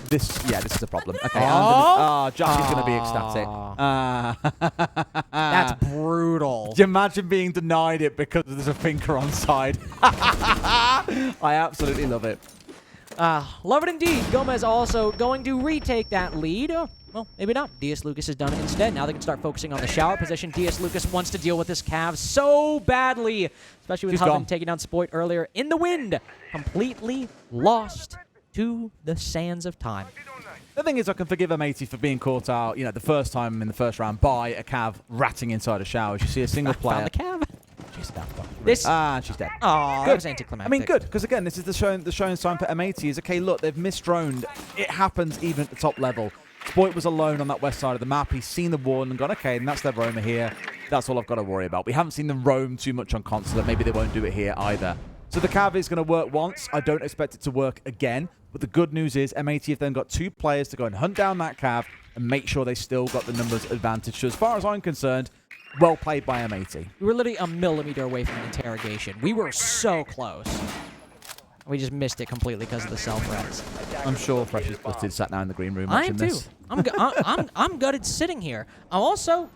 This is a problem. Okay, Jackie's going to be ecstatic. That's brutal. Do you imagine being denied it because there's a thinker on side? I absolutely love it. Love it indeed. Gomez also going to retake that lead. Well, maybe not. DS Lucas has done it instead. Now they can start focusing on the shower position. DS Lucas wants to deal with this Cav so badly, especially with Hubbin taking down Spoit earlier in the wind. Completely lost to the sands of time. The thing is, I can forgive M80 for being caught out, the first time in the first round by a Cav ratting inside a shower. You see a single player. Found the Cav. She's dead. She's dead. Oh, that was anticlimactic. I mean, good, because again, this is the showing sign for M80 is, okay, look, they've misdroned. It happens even at the top level. Spoit was alone on that west side of the map. He's seen the ward and gone, okay, and that's their roamer here. That's all I've got to worry about. We haven't seen them roam too much on Consulate. Maybe they won't do it here either. So the Cav is going to work once. I don't expect it to work again. But the good news is M80 have then got 2 players to go and hunt down that Cav and make sure they still got the numbers advantage. So as far as I'm concerned, well played by M80. We were literally a millimeter away from an interrogation. We were so close. We just missed it completely because of the self-reds. I'm sure Fresh is gutted sat now in the green room I watching am too. this. I'm gutted sitting here. I'm also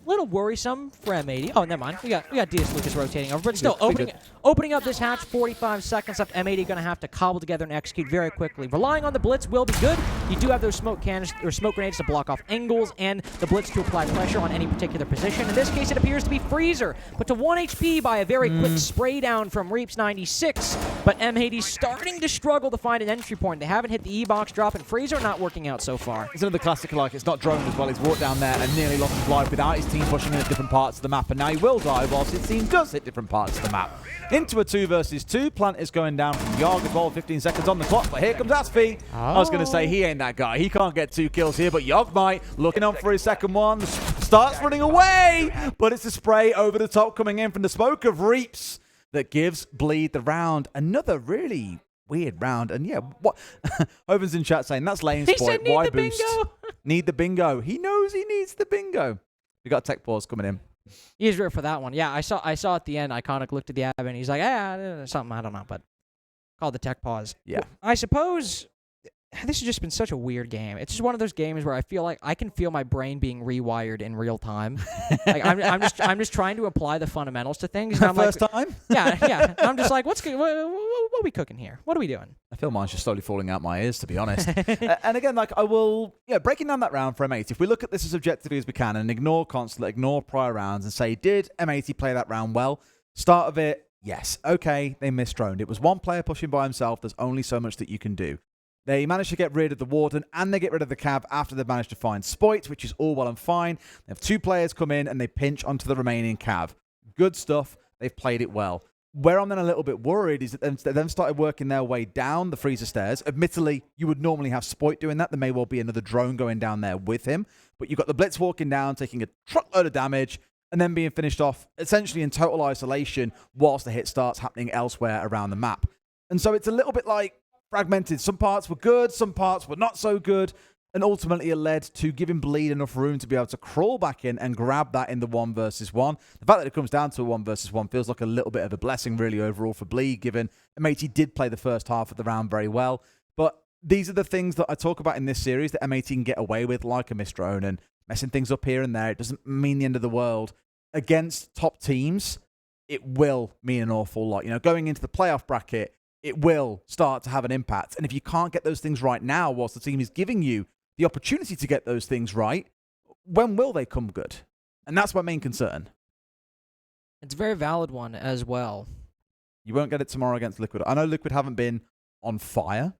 a little worrisome for M80. Oh, never mind. We got DS Lucas rotating over, but still opening up this hatch. 45 seconds left. M80 going to have to cobble together and execute very quickly. Relying on the blitz will be good. You do have those smoke cannons or smoke grenades to block off angles and the blitz to apply pressure on any particular position. In this case, it appears to be Freezer, but to 1 HP by a very quick spray down from Reaps 96. But M80 starting to struggle to find an entry point. They haven't hit the E-box drop, and Freezer not working out so far. It's another classic, like, it's not droned as well. He's walked down there and nearly lost his life without his team pushing in at different parts of the map, and now he will die whilst his team does hit different parts of the map. Into a 2 versus 2. Plant is going down from Yogg as well. 15 seconds on the clock, but here comes Asfi. I was going to say he ain't that guy. He can't get 2 kills here, but Yogg might. Looking on for his second one. Starts running away, but it's a spray over the top coming in from the smoke of Reaps that gives Bleed the round. Another really weird round. And yeah, what? Hoven's in chat saying, that's lane Spoit. Why boost? Need the bingo. He knows he needs the bingo. We got tech pause coming in. He's real for that one. Yeah, I saw at the end, Iconic looked at the app and he's like, something, I don't know, but called the tech pause. Yeah. I suppose this has just been such a weird game. It's just one of those games where I feel like I can feel my brain being rewired in real time. Like I'm just trying to apply the fundamentals to things. And I'm First time? Yeah. I'm just like, what are we cooking here? What are we doing? I feel mine's just slowly falling out my ears, to be honest. And again, like, I will, breaking down that round for M80, if we look at this as objectively as we can and ignore Consulate, ignore prior rounds and say, did M80 play that round well? Start of it, yes. Okay, they misdroned. It was one player pushing by himself. There's only so much that you can do. They managed to get rid of the Warden and they get rid of the Cav after they've managed to find Spoit, which is all well and fine. They have 2 players come in and they pinch onto the remaining Cav. Good stuff. They've played it well. Where I'm then a little bit worried is that they then started working their way down the freezer stairs. Admittedly, you would normally have Spoit doing that. There may well be another drone going down there with him. But you've got the Blitz walking down, taking a truckload of damage, and then being finished off essentially in total isolation whilst the hit starts happening elsewhere around the map. And so it's a little bit like fragmented. Some parts were good, some parts were not so good. And ultimately, it led to giving Bleed enough room to be able to crawl back in and grab that in the 1 versus 1. The fact that it comes down to a 1 versus 1 feels like a little bit of a blessing, really, overall for Bleed, given M80 did play the first half of the round very well. But these are the things that I talk about in this series that M80 can get away with, like a misdrone and messing things up here and there. It doesn't mean the end of the world. Against top teams, it will mean an awful lot. Going into the playoff bracket, it will start to have an impact. And if you can't get those things right now, whilst the team is giving you the opportunity to get those things right, when will they come good? And that's my main concern. It's a very valid one as well. You won't get it tomorrow against Liquid. I know Liquid haven't been on fire,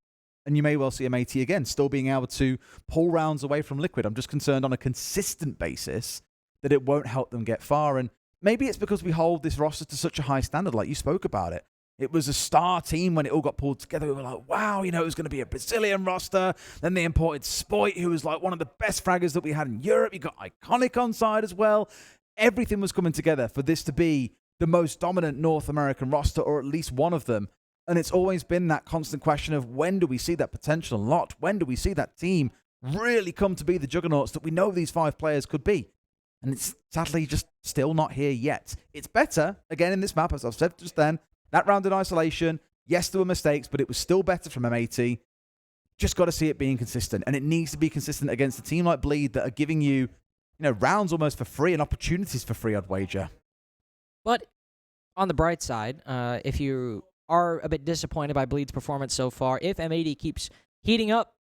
and you may well see M80 again, still being able to pull rounds away from Liquid. I'm just concerned on a consistent basis that it won't help them get far. And maybe it's because we hold this roster to such a high standard, like you spoke about it. It was a star team when it all got pulled together. We were like, wow, it was going to be a Brazilian roster. Then they imported Spoit, who was like one of the best fraggers that we had in Europe. You got Iconic on side as well. Everything was coming together for this to be the most dominant North American roster, or at least one of them. And it's always been that constant question of when do we see that potential unlocked? When do we see that team really come to be the juggernauts that we know these 5 players could be? And it's sadly just still not here yet. It's better, again, in this map, as I've said just then. That round in isolation, yes, there were mistakes, but it was still better from M80. Just got to see it being consistent. And it needs to be consistent against a team like Bleed that are giving you, rounds almost for free and opportunities for free, I'd wager. But on the bright side, if you are a bit disappointed by Bleed's performance so far, if M80 keeps heating up,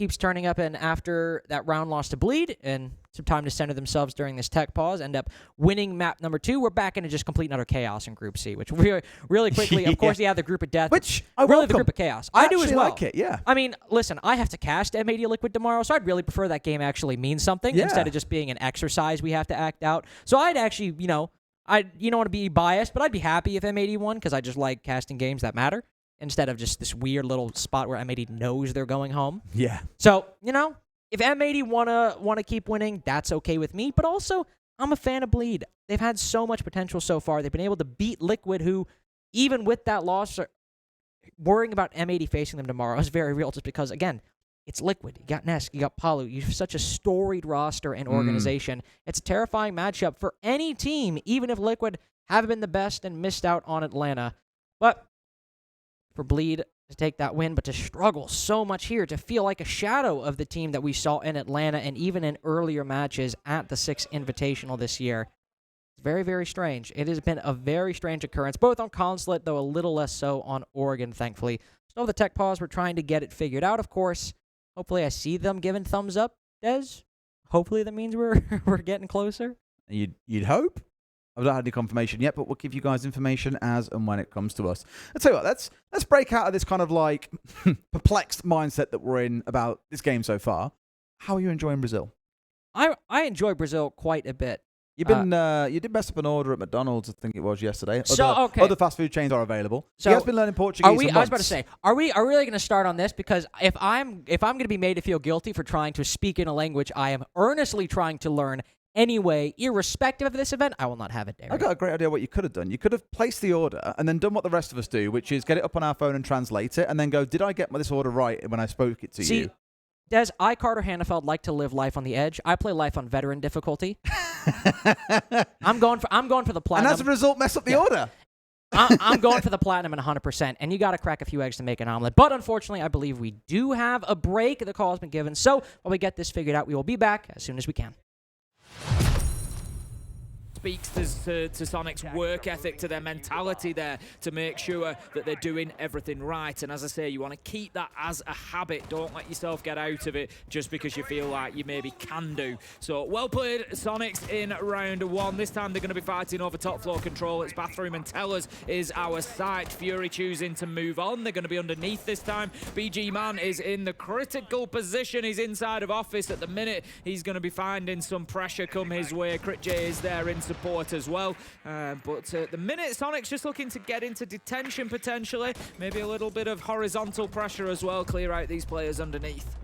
keeps turning up, and after that round loss to Bleed and some time to center themselves during this tech pause, end up winning map number 2. We're back into just complete and utter chaos in Group C, which really quickly, of course, you have the group of death. Which I really welcome. the group of chaos. I do as actually well. like it, yeah. I mean, listen, I have to cast M80 Liquid tomorrow, so I'd really prefer that game actually means something instead of just being an exercise we have to act out. So I'd actually, you don't want to be biased, but I'd be happy if M80 won because I just like casting games that matter instead of just this weird little spot where M80 knows they're going home. Yeah. So, if M80 wanna keep winning, that's okay with me. But also, I'm a fan of Bleed. They've had so much potential so far. They've been able to beat Liquid, who, even with that loss, worrying about M80 facing them tomorrow is very real just because, again, it's Liquid. You got Nesk, you got Palu. You have such a storied roster and organization. It's a terrifying matchup for any team, even if Liquid haven't been the best and missed out on Atlanta. But for Bleed to take that win, but to struggle so much here, to feel like a shadow of the team that we saw in Atlanta and even in earlier matches at the Six Invitational this year. It's very, very strange. It has been a very strange occurrence, both on Consulate, though a little less so on Oregon, thankfully. Still the tech pause, we're trying to get it figured out, of course. Hopefully I see them giving thumbs up, Des. Hopefully that means we're getting closer. You'd hope. I've not had any confirmation yet, but we'll give you guys information as and when it comes to us. I'll tell you what, let's break out of this kind of like perplexed mindset that we're in about this game so far. How are you enjoying Brazil? I enjoy Brazil quite a bit. You've been you did mess up an order at McDonald's, I think it was yesterday. Okay. Other fast food chains are available. So he has been learning Portuguese. I was about to say, are we really going to start on this? Because if I'm going to be made to feel guilty for trying to speak in a language I am earnestly trying to learn anyway, irrespective of this event, I will not have it there. I got a great idea what you could have done. You could have placed the order and then done what the rest of us do, which is get it up on our phone and translate it, and then go, did I get this order right when I spoke it to you? Des, I, Carter Hannafeld, like to live life on the edge. I play life on veteran difficulty. I'm going for the platinum. And as a result, mess up the order. I'm going for the platinum and 100%, and you got to crack a few eggs to make an omelet. But unfortunately, I believe we do have a break. The call has been given. So while we get this figured out, we will be back as soon as we can. Speaks to Sonic's work ethic, to their mentality there, to make sure that they're doing everything right. And as I say, you want to keep that as a habit. Don't let yourself get out of it just because you feel like you maybe can do. So well played, Sonics, in round 1. This time they're going to be fighting over top floor control. It's Bathroom and Tellers is our site. Fury choosing to move on. They're going to be underneath this time. BG Man is in the critical position. He's inside of office at the minute. He's going to be finding some pressure come his way. Crit J is there in support as well, but at the minute Sonic's just looking to get into detention potentially, maybe a little bit of horizontal pressure as well, clear out these players underneath.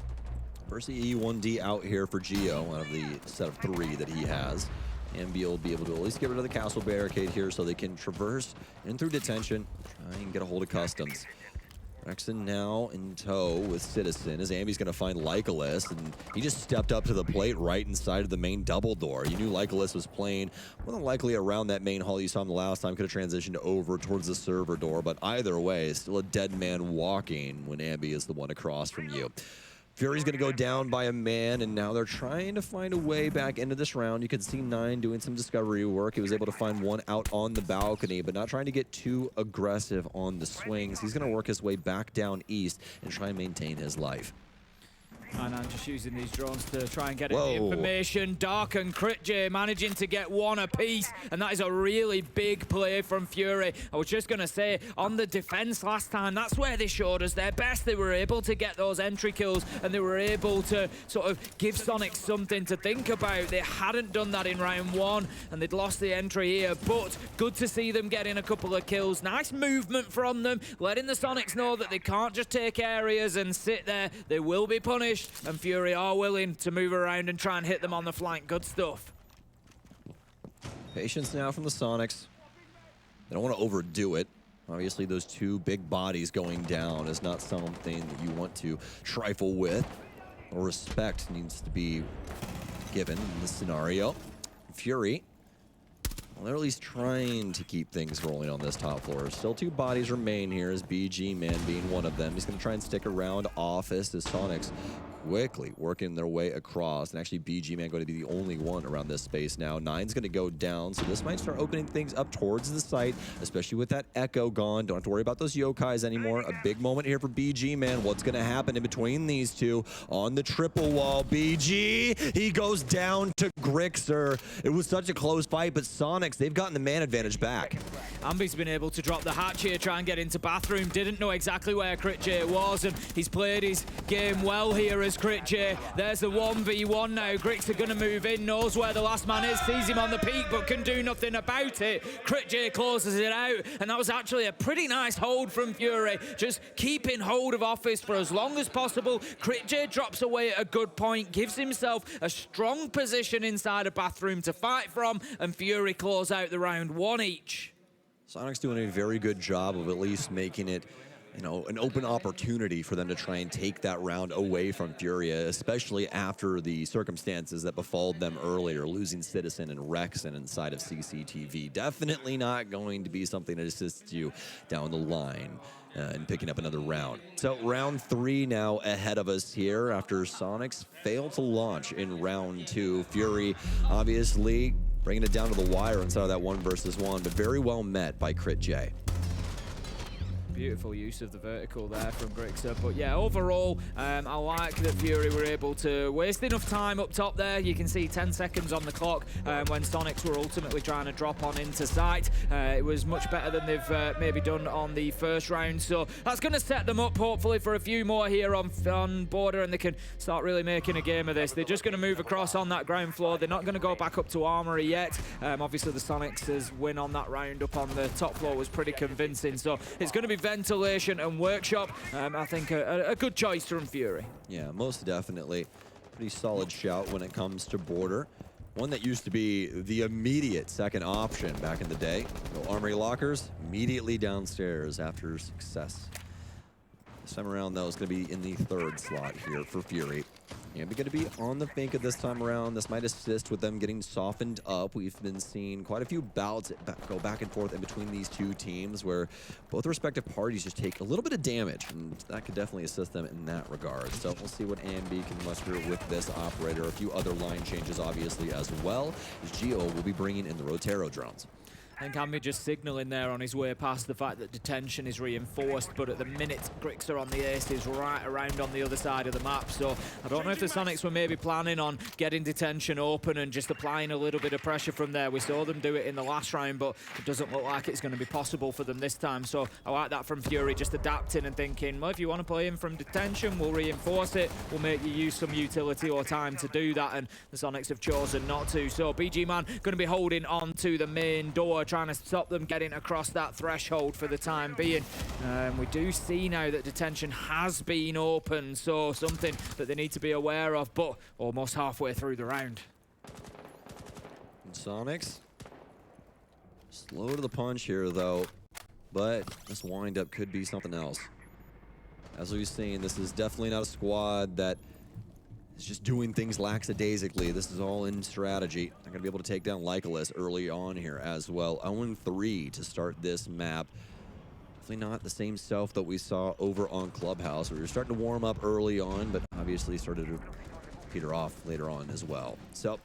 First E1D out here for Geo, one of the set of 3 that he has. Ambi will be able to at least get rid of the castle barricade here so they can traverse in through detention, try and get a hold of customs. Rexon now in tow with Citizen as Ambi's going to find Lycolis, and he just stepped up to the plate right inside of the main double door. You knew Lycolis was playing more than likely around that main hall you saw him the last time, could have transitioned over towards the server door, but either way, still a dead man walking when Ambi is the one across from you. Fury's going to go down by a man, and now they're trying to find a way back into this round. You can see 9 doing some discovery work. He was able to find one out on the balcony, but not trying to get too aggressive on the swings. He's going to work his way back down east and try and maintain his life. And I'm just using these drones to try and get information. Dark and Crit J managing to get one apiece, and that is a really big play from Fury. I was just going to say, on the defense last time, that's where they showed us their best. They were able to get those entry kills, and they were able to sort of give Sonic something to think about. They hadn't done that in round 1, and they'd lost the entry here, but good to see them getting a couple of kills. Nice movement from them, letting the Sonics know that they can't just take areas and sit there. They will be punished. And Fury are willing to move around and try and hit them on the flank. Good stuff. Patience now from the Sonics. They don't want to overdo it. Obviously, those 2 big bodies going down is not something that you want to trifle with. Or respect needs to be given in this scenario. Fury, well, they're at least trying to keep things rolling on this top floor. Still 2 bodies remain here, as BG Man being one of them. He's going to try and stick around office as Sonics quickly working their way across. And actually, BG Man going to be the only one around this space now. Nine's going to go down, so this might start opening things up towards the site, especially with that Echo gone. Don't have to worry about those Yokais anymore. A big moment here for BG Man. What's going to happen in between these two on the triple wall? BG, he goes down to Grixer. It was such a close fight, but Sonics, they've gotten the man advantage back. Ambi's been able to drop the hatch here, try and get into bathroom. Didn't know exactly where Crit J was, and he's played his game well here as Crit J. There's the 1v1 now. Grixer gonna move in, knows where the last man is, sees him on the peak, but can do nothing about it. Crit J closes it out, and that was actually a pretty nice hold from Fury, just keeping hold of Office for as long as possible. Crit J drops away at a good point, gives himself a strong position inside a bathroom to fight from, and Fury close out the round 1 each. Sonic's doing a very good job of at least making it, you know, an open opportunity for them to try and take that round away from Furia, especially after the circumstances that befalled them earlier, losing Citizen and Rexen inside of CCTV. Definitely not going to be something that assists you down the line and picking up another round. So round 3 now ahead of us here after Sonics failed to launch in round 2. Fury obviously bringing it down to the wire inside of that 1 versus 1, but very well met by Crit J. Beautiful use of the vertical there from Grixer. But yeah, overall, I like that Fury were able to waste enough time up top there. You can see 10 seconds on the clock when Sonics were ultimately trying to drop on into sight. It was much better than they've maybe done on the first round. So that's going to set them up, hopefully, for a few more here on border, and they can start really making a game of this. They're just going to move across on that ground floor. They're not going to go back up to Armory yet. Obviously, the Sonics' win on that round up on the top floor was pretty convincing. So it's going to be ventilation and workshop. I think a good choice from Fury. Yeah, most definitely. Pretty solid shout when it comes to border. One that used to be the immediate second option back in the day. No Armory lockers, immediately downstairs after success. This time around, though, it's going to be in the 3rd slot here for Fury. And we're going to be on the Finka this time around. This might assist with them getting softened up. We've been seeing quite a few bouts go back and forth in between these two teams where both respective parties just take a little bit of damage, and that could definitely assist them in that regard. So we'll see what Ambi can muster with this operator. A few other line changes, obviously, as well, as Geo will be bringing in the Rotero drones. I think Ambi just signaling there on his way past the fact that detention is reinforced, but at the minute, Grixer on the ace is right around on the other side of the map. So I don't know if the Sonics were maybe planning on getting detention open and just applying a little bit of pressure from there. We saw them do it in the last round, but it doesn't look like it's going to be possible for them this time. So I like that from Fury, just adapting and thinking, well, if you want to play him from detention, we'll reinforce it. We'll make you use some utility or time to do that, and the Sonics have chosen not to. So BG Man going to be holding on to the main door, trying to stop them getting across that threshold for the time being. We do see now that detention has been open, so something that they need to be aware of, but almost halfway through the round. And Sonics, slow to the punch here, though, but this wind-up could be something else. As we've seen, this is definitely not a squad that is just doing things lackadaisically. This is all in strategy. They're going to be able to take down Lycolis early on here as well. 0-3 to start this map. Definitely not the same self that we saw over on Clubhouse. We were starting to warm up early on, but obviously started to peter off later on as well. So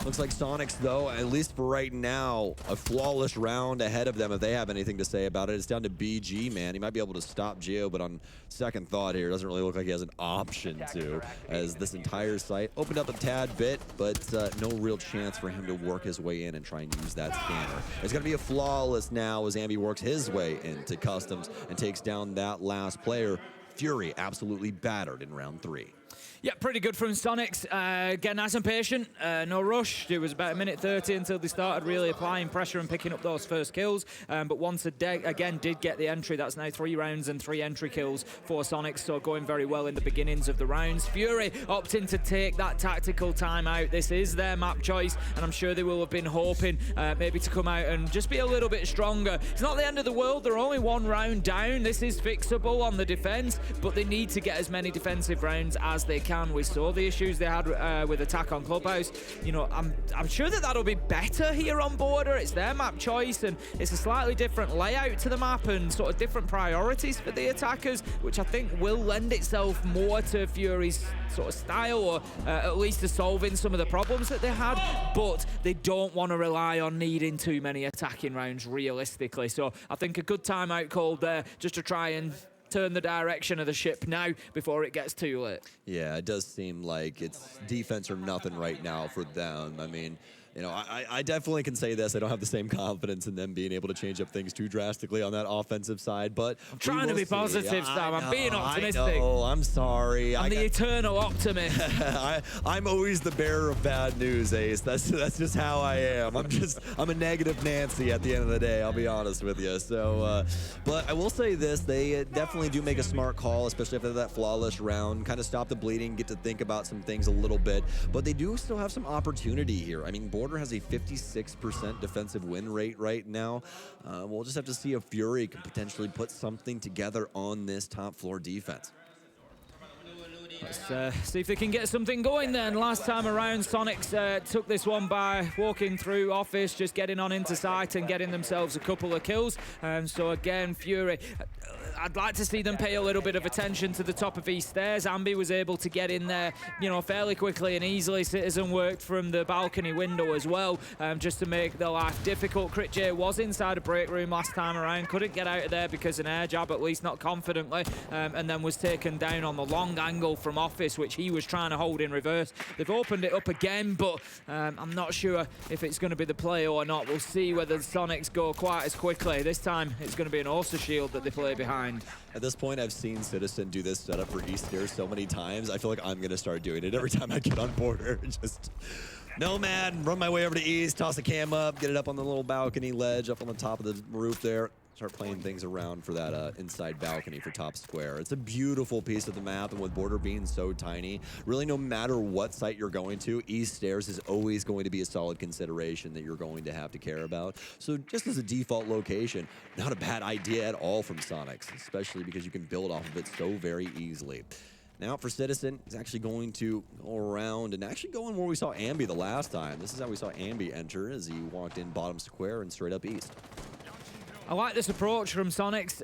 looks like Sonics, though, at least for right now, a flawless round ahead of them if they have anything to say about it. It's down to BG, man. He might be able to stop Geo, but on second thought here, it doesn't really look like he has an option to, as this entire site opened up a tad bit, but no real chance for him to work his way in and try and use that scanner. It's going to be a flawless now as Ambi works his way into customs and takes down that last player. Fury absolutely battered in round 3. Yeah, pretty good from Sonics. Again, nice and patient, no rush. It was about 1:30 until they started really applying pressure and picking up those first kills. But once again did get the entry. That's now 3 rounds and 3 entry kills for Sonics, so going very well in the beginnings of the rounds. Fury opting to take that tactical time out. This is their map choice, and I'm sure they will have been hoping maybe to come out and just be a little bit stronger. It's not the end of the world. They're only 1 round down. This is fixable on the defense, but they need to get as many defensive rounds as they can. We saw the issues they had with attack on Clubhouse. You know, I'm sure that that'll be better here on Border. It's their map choice, and it's a slightly different layout to the map and sort of different priorities for the attackers, which I think will lend itself more to Fury's sort of style, or at least to solving some of the problems that they had. But they don't want to rely on needing too many attacking rounds realistically. So I think a good timeout called there just to try and turn the direction of the ship now before it gets too late. Yeah, it does seem like it's defense or nothing right now for them. I mean, you know, I definitely can say this. I don't have the same confidence in them being able to change up things too drastically on that offensive side, but I'm trying to be positive, Sam. I'm being optimistic. Oh, I'm sorry. I'm the eternal optimist. I'm always the bearer of bad news, Ace. That's just how I am. I'm a negative Nancy at the end of the day, I'll be honest with you. So, but I will say this, they definitely do make a smart call, especially after that flawless round, kind of stop the bleeding, get to think about some things a little bit, but they do still have some opportunity here. I mean, Border has a 56% defensive win rate right now. We'll just have to see if Fury can potentially put something together on this top floor defense. Let's see if they can get something going then. Last time around, Sonics took this one by walking through Office, just getting on into sight and getting themselves a couple of kills. So again, Fury, I'd like to see them pay a little bit of attention to the top of these stairs. Ambi was able to get in there, you know, fairly quickly and easily. Citizen worked from the balcony window as well, just to make their life difficult. Crit J was inside a break room last time around, couldn't get out of there because an air jab, at least not confidently, and then was taken down on the long angle from Office, which he was trying to hold in reverse. They've opened it up again, but I'm not sure if it's going to be the play or not. We'll see whether the Sonics go quite as quickly. This time it's going to be an Orsa shield that they play behind. At this point, I've seen Citizen do this setup for East Stairs so many times. I feel like I'm going to start doing it every time I get on Border. Just nomad, run my way over to East, toss a cam up, get it up on the little balcony ledge up on the top of the roof there. Start playing things around for that inside balcony for top square. It's a beautiful piece of the map, and with Border being so tiny, really no matter what site you're going to, East Stairs is always going to be a solid consideration that you're going to have to care about. So just as a default location, not a bad idea at all from Sonics, especially because you can build off of it so very easily. Now for Citizen, he's actually going to go around and actually go in where we saw Ambi the last time. This is how we saw Ambi enter as he walked in bottom square and straight up East. I like this approach from Sonics,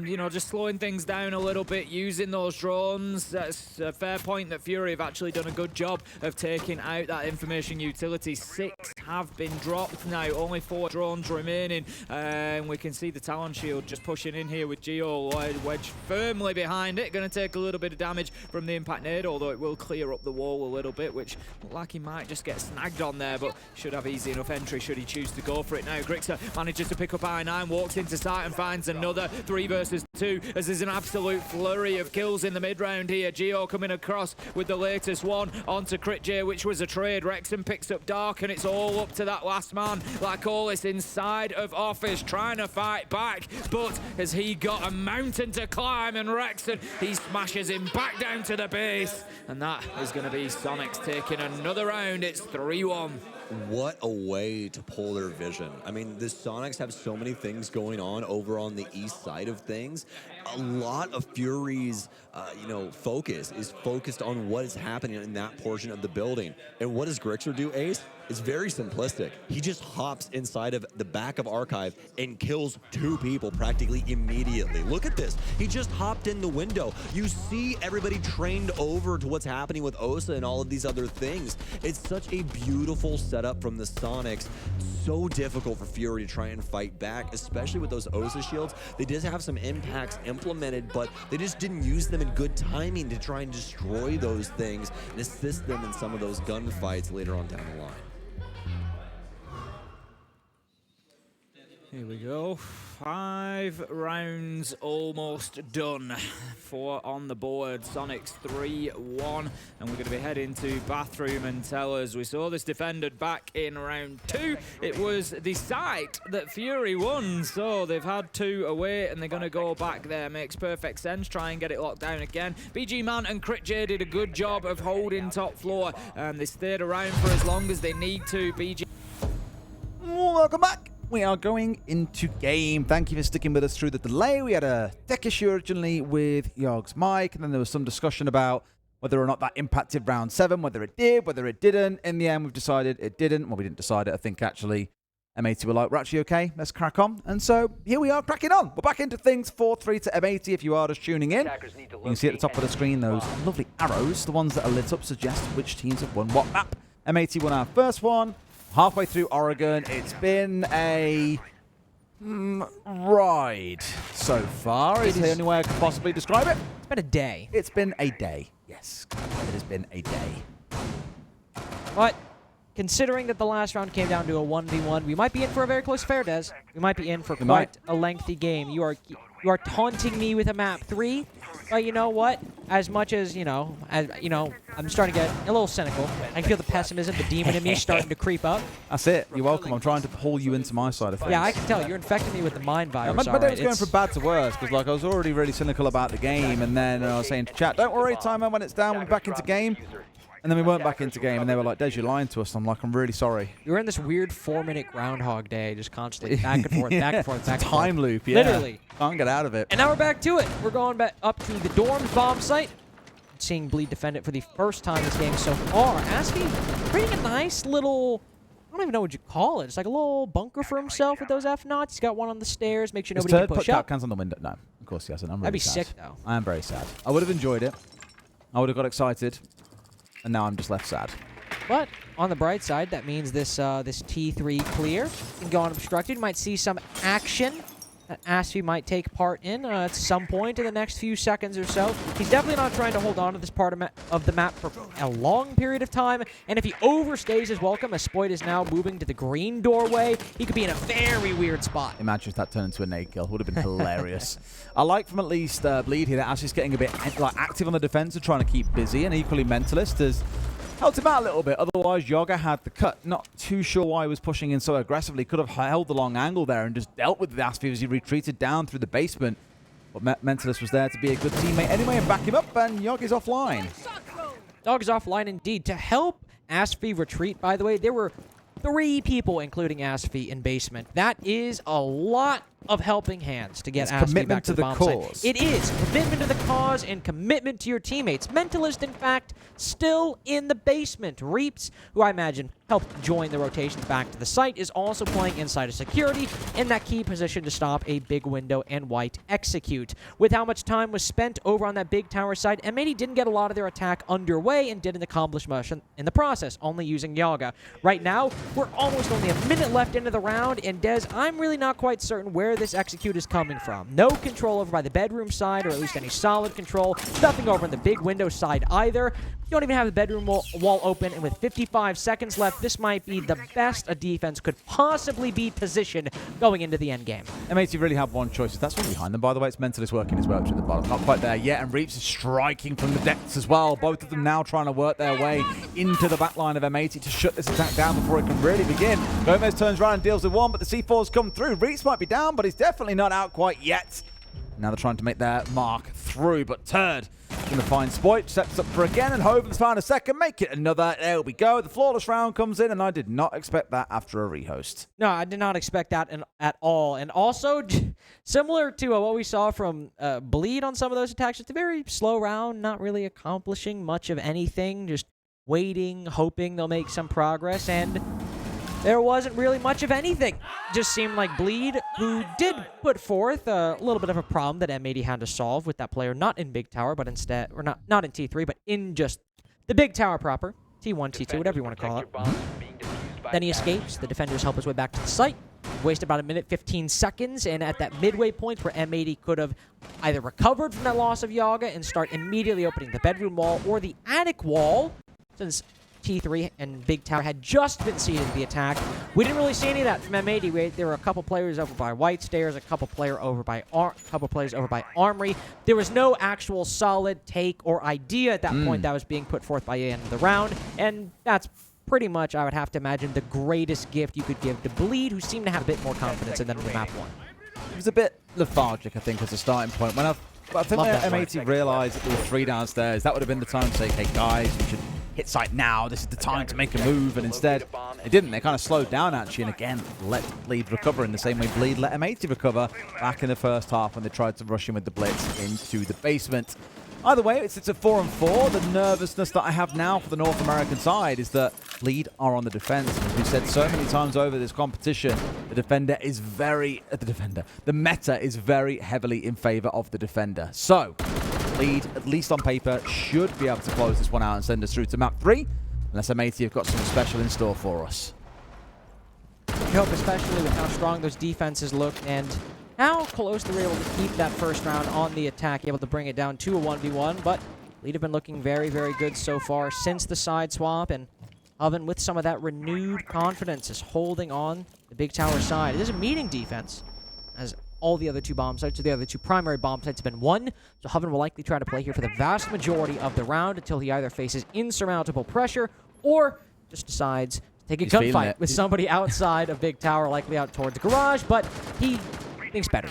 you know, just slowing things down a little bit, using those drones. That's a fair point that Fury have actually done a good job of taking out that information utility. 6 have been dropped now, only 4 drones remaining. And we can see the Talon Shield just pushing in here with Geo wedged firmly behind it. Going to take a little bit of damage from the impact nade, although it will clear up the wall a little bit, which look like he might just get snagged on there, but should have easy enough entry should he choose to go for it now. Grixer manages to pick up I9, walks into sight and finds another 3 versus 2 as there's an absolute flurry of kills in the mid round here. Geo coming across with the latest one onto Crit J, which was a trade. Wrexham picks up Dark, and it's all up to that last man. Lycolis inside of Office trying to fight back, but has he got a mountain to climb, and Wrexham, he smashes him back down to the base, and that is going to be Sonics taking another round. It's 3-1. What a way to pull their vision. I mean, the Sonics have so many things going on over on the east side of things. A lot of Fury's, you know, focus is focused on what is happening in that portion of the building. And what does Grixer do, Ace? It's very simplistic. He just hops inside of the back of Archive and kills 2 people practically immediately. Look at this. He just hopped in the window. You see everybody trained over to what's happening with Osa and all of these other things. It's such a beautiful setup from the Sonics. So difficult for Fury to try and fight back, especially with those Osa shields. They did have some impacts implemented, but they just didn't use them in good timing to try and destroy those things and assist them in some of those gunfights later on down the line. Here we go. 5 rounds almost done. 4 on the board. Sonics 3-1. And we're going to be heading to bathroom and tellers. We saw this defended back in round 2. It was the site that Fury won. So they've had 2 away and they're going to go back there. Makes perfect sense. Try and get it locked down again. BG Man and Crit J did a good job of holding top floor. And they stayed around for as long as they need to. BG. Welcome back. We are going into game. Thank you for sticking with us through the delay. We had a tech issue originally with Yog's mic, and then there was some discussion about whether or not that impacted round 7, whether it did, whether it didn't. In the end, we've decided it didn't. Well, we didn't decide it. I think actually M80 were like, we're actually okay, let's crack on. And so here we are cracking on. We're back into things, 4-3 to M80 if you are just tuning in. You can see at the top of the screen those lovely arrows, the ones that are lit up, suggest which teams have won what map. M80 won our first one, halfway through Oregon. It's been a ride so far, is the only way I could possibly describe it. It's been a day. It's been a day, yes. It has been a day. But considering that the last round came down to a 1v1, we might be in for a very close affair, Des. We might be in for quite a lengthy game. You are taunting me with a map 3, but you know what? As much as, I'm starting to get a little cynical. I feel the pessimism, the demon in me starting to creep up. That's it. You're welcome. I'm trying to pull you into my side of things. Yeah, I can tell. You're infecting me with the mind virus. My day was going from bad to worse because like I was already really cynical about the game, and then I was saying to chat, don't worry, timer, when it's down, we'll be back into game. And then we weren't back into game, and they were like, Des, you're lying to us. I'm like, I'm really sorry. You were in this weird 4-minute Groundhog Day, just constantly back and forth, back and forth, back and forth. Time loop, yeah. Literally. Can't get out of it. And now we're back to it. We're going back up to the dorm bomb site. Seeing Bleed defend it for the first time this game so far. Aspie creating a nice little, I don't even know what you call it. It's like a little bunker for himself with those F-knots. He's got one on the stairs, make sure nobody can push up. Put cans on the window. No, of course he hasn't. I'm really That'd be sad. sick, though. I am very sad. I would have enjoyed it. I would have got excited. And now I'm just left sad. But on the bright side, that means this this T3 clear can go unobstructed. You might see some action that Aspie might take part in at some point in the next few seconds or so. He's definitely not trying to hold on to this part of the map for a long period of time. And if he overstays his welcome, as Spoit is now moving to the green doorway, he could be in a very weird spot. Imagine if that turned into a nade kill. Would have been hilarious. I like from at least Bleed here that Aspie's getting a bit active on the defense and trying to keep busy, and equally Mentalist has helped him out a little bit. Otherwise, Yoga had the cut. Not too sure why he was pushing in so aggressively. Could have held the long angle there and just dealt with the Aspie as he retreated down through the basement. But Mentalist was there to be a good teammate anyway and back him up, and Yoga's offline. Dog is offline indeed. To help Aspie retreat, by the way, there were 3 people, including Aspie, in basement. That is a lot of helping hands to get Aspie back to the bomb site. It is. Commitment to the cause and commitment to your teammates. Mentalist, in fact, still in the basement. Reaps, who I imagine helped join the rotations back to the site, is also playing inside of security in that key position to stop a big window and white execute. With how much time was spent over on that big tower side, M80 didn't get a lot of their attack underway and didn't accomplish much in the process, only using Yaga. Right now, we're almost only a minute left into the round, and Des, I'm really not quite certain where this execute is coming from. No control over by the bedroom side, or at least any solid control. Nothing over on the big window side either. You don't even have the bedroom wall open, and with 55 seconds left, this might be the best a defense could possibly be positioned going into the end game. M80 really have one choice. That's one behind them, by the way. It's Mentalist working his way up to the bottom. Not quite there yet, and Reaps is striking from the depths as well. Both of them now trying to work their way into the back line of M80 to shut this attack down before it can really begin. Gomez turns around and deals with one, but the C4's come through. Reaps might be down, but he's definitely not out quite yet. Now they're trying to make their mark through, but Turd going to find Spoit, steps up for again, and Hoven's found a second, make it another. There we go. The flawless round comes in, and I did not expect that after a rehost. No, I did not expect that at all. And also, similar to what we saw from Bleed on some of those attacks, it's a very slow round, not really accomplishing much of anything, just waiting, hoping they'll make some progress, and there wasn't really much of anything. Just seemed like Bleed, who did put forth a little bit of a problem that M80 had to solve with that player, not in Big Tower, but instead, or not in T3, but in just the Big Tower proper, T1, T2, whatever you want to call it. Then he escapes. The defenders help his way back to the site. Wasted about a minute, 15 seconds, and at that midway point where M80 could have either recovered from that loss of Yaga and start immediately opening the bedroom wall or the attic wall, since T3 and Big Tower had just been seeded to the attack. We didn't really see any of that from M80. There were a couple players over by White Stairs, a couple players over by Armory. There was no actual solid take or idea at that point that was being put forth by the end of the round, and that's pretty much, I would have to imagine, the greatest gift you could give to Bleed, who seemed to have a bit more confidence in them in the map one. It was a bit lethargic, I think, as a starting point. When I think when M80 realized that there were 3 downstairs, that would have been the time to say, hey guys, we should hit site now. This is the time to make a move. And instead, they didn't. They kind of slowed down, actually. And again, let Bleed recover in the same way Bleed let M80 recover back in the first half when they tried to rush in with the blitz into the basement. Either way, it's a 4-4. The nervousness that I have now for the North American side is that Bleed are on the defense. As we've said so many times over this competition, the defender is the meta is very heavily in favor of the defender. So, Bleed, at least on paper, should be able to close this one out and send us through to map 3, unless M80 have got something special in store for us. I hope, especially with how strong those defenses look and how close they were able to keep that first round on the attack, able to bring it down to a 1v1, but Bleed have been looking very, very good so far since the side swap, and Oven with some of that renewed confidence is holding on the big tower side. It is a meeting defense, as all the other two bomb sites, or the other two primary bomb sites, have been won, so Oven will likely try to play here for the vast majority of the round until he either faces insurmountable pressure or just decides to take a gunfight with somebody outside of big tower, likely out towards the garage, but he thinks better.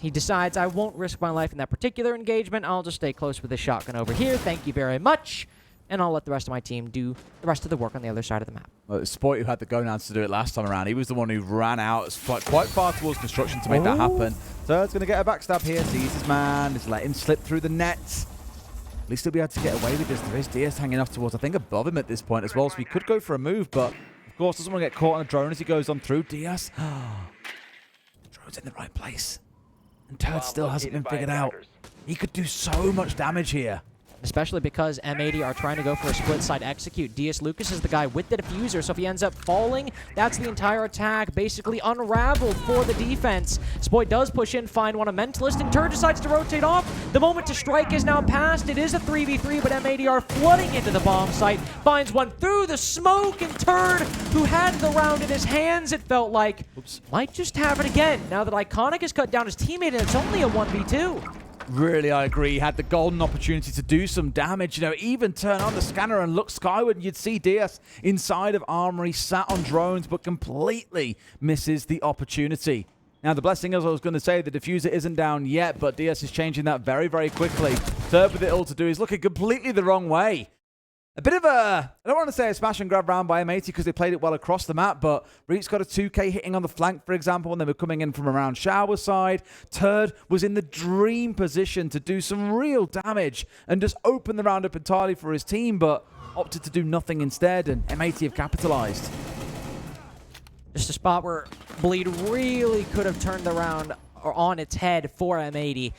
He decides, I won't risk my life in that particular engagement. I'll just stay close with this shotgun over here. Thank you very much. And I'll let the rest of my team do the rest of the work on the other side of the map. Well, it was Spoit who had the go-nouns to do it last time around. He was the one who ran out quite far towards construction to make that happen. So it's going to get a backstab here. Sees his man. Just let him slip through the net. At least he'll be able to get away with this. There is Diaz hanging off towards, I think, above him at this point as well. So he could go for a move, but of course doesn't want to get caught on a drone as he goes on through. Diaz. Drone's in the right place. And Turd still hasn't been figured out. He could do so much damage here. Especially because M80 are trying to go for a split side execute. DS Lucas is the guy with the diffuser, so if he ends up falling, that's the entire attack basically unraveled for the defense. Spoit does push in, find one, a Mentalist, and Turd decides to rotate off. The moment to strike is now passed. It is a 3v3, but M80 are flooding into the bomb site. Finds one through the smoke, and Turd, who had the round in his hands, it felt like, might just have it again. Now that Iconic has cut down his teammate, and it's only a 1v2. Really, I agree. He had the golden opportunity to do some damage. You know, even turn on the scanner and look skyward, and you'd see Diaz inside of Armory, sat on drones, but completely misses the opportunity. Now, the blessing, as I was going to say, the diffuser isn't down yet, but Diaz is changing that very, very quickly. Third with it all to do is looking completely the wrong way. A bit of a, I don't want to say a smash and grab round by M80 because they played it well across the map, but Reek's got a 2K hitting on the flank, for example, when they were coming in from around Shower side. Turd was in the dream position to do some real damage and just open the round up entirely for his team, but opted to do nothing instead, and M80 have capitalized. Just a spot where Bleed really could have turned the round on its head for M80.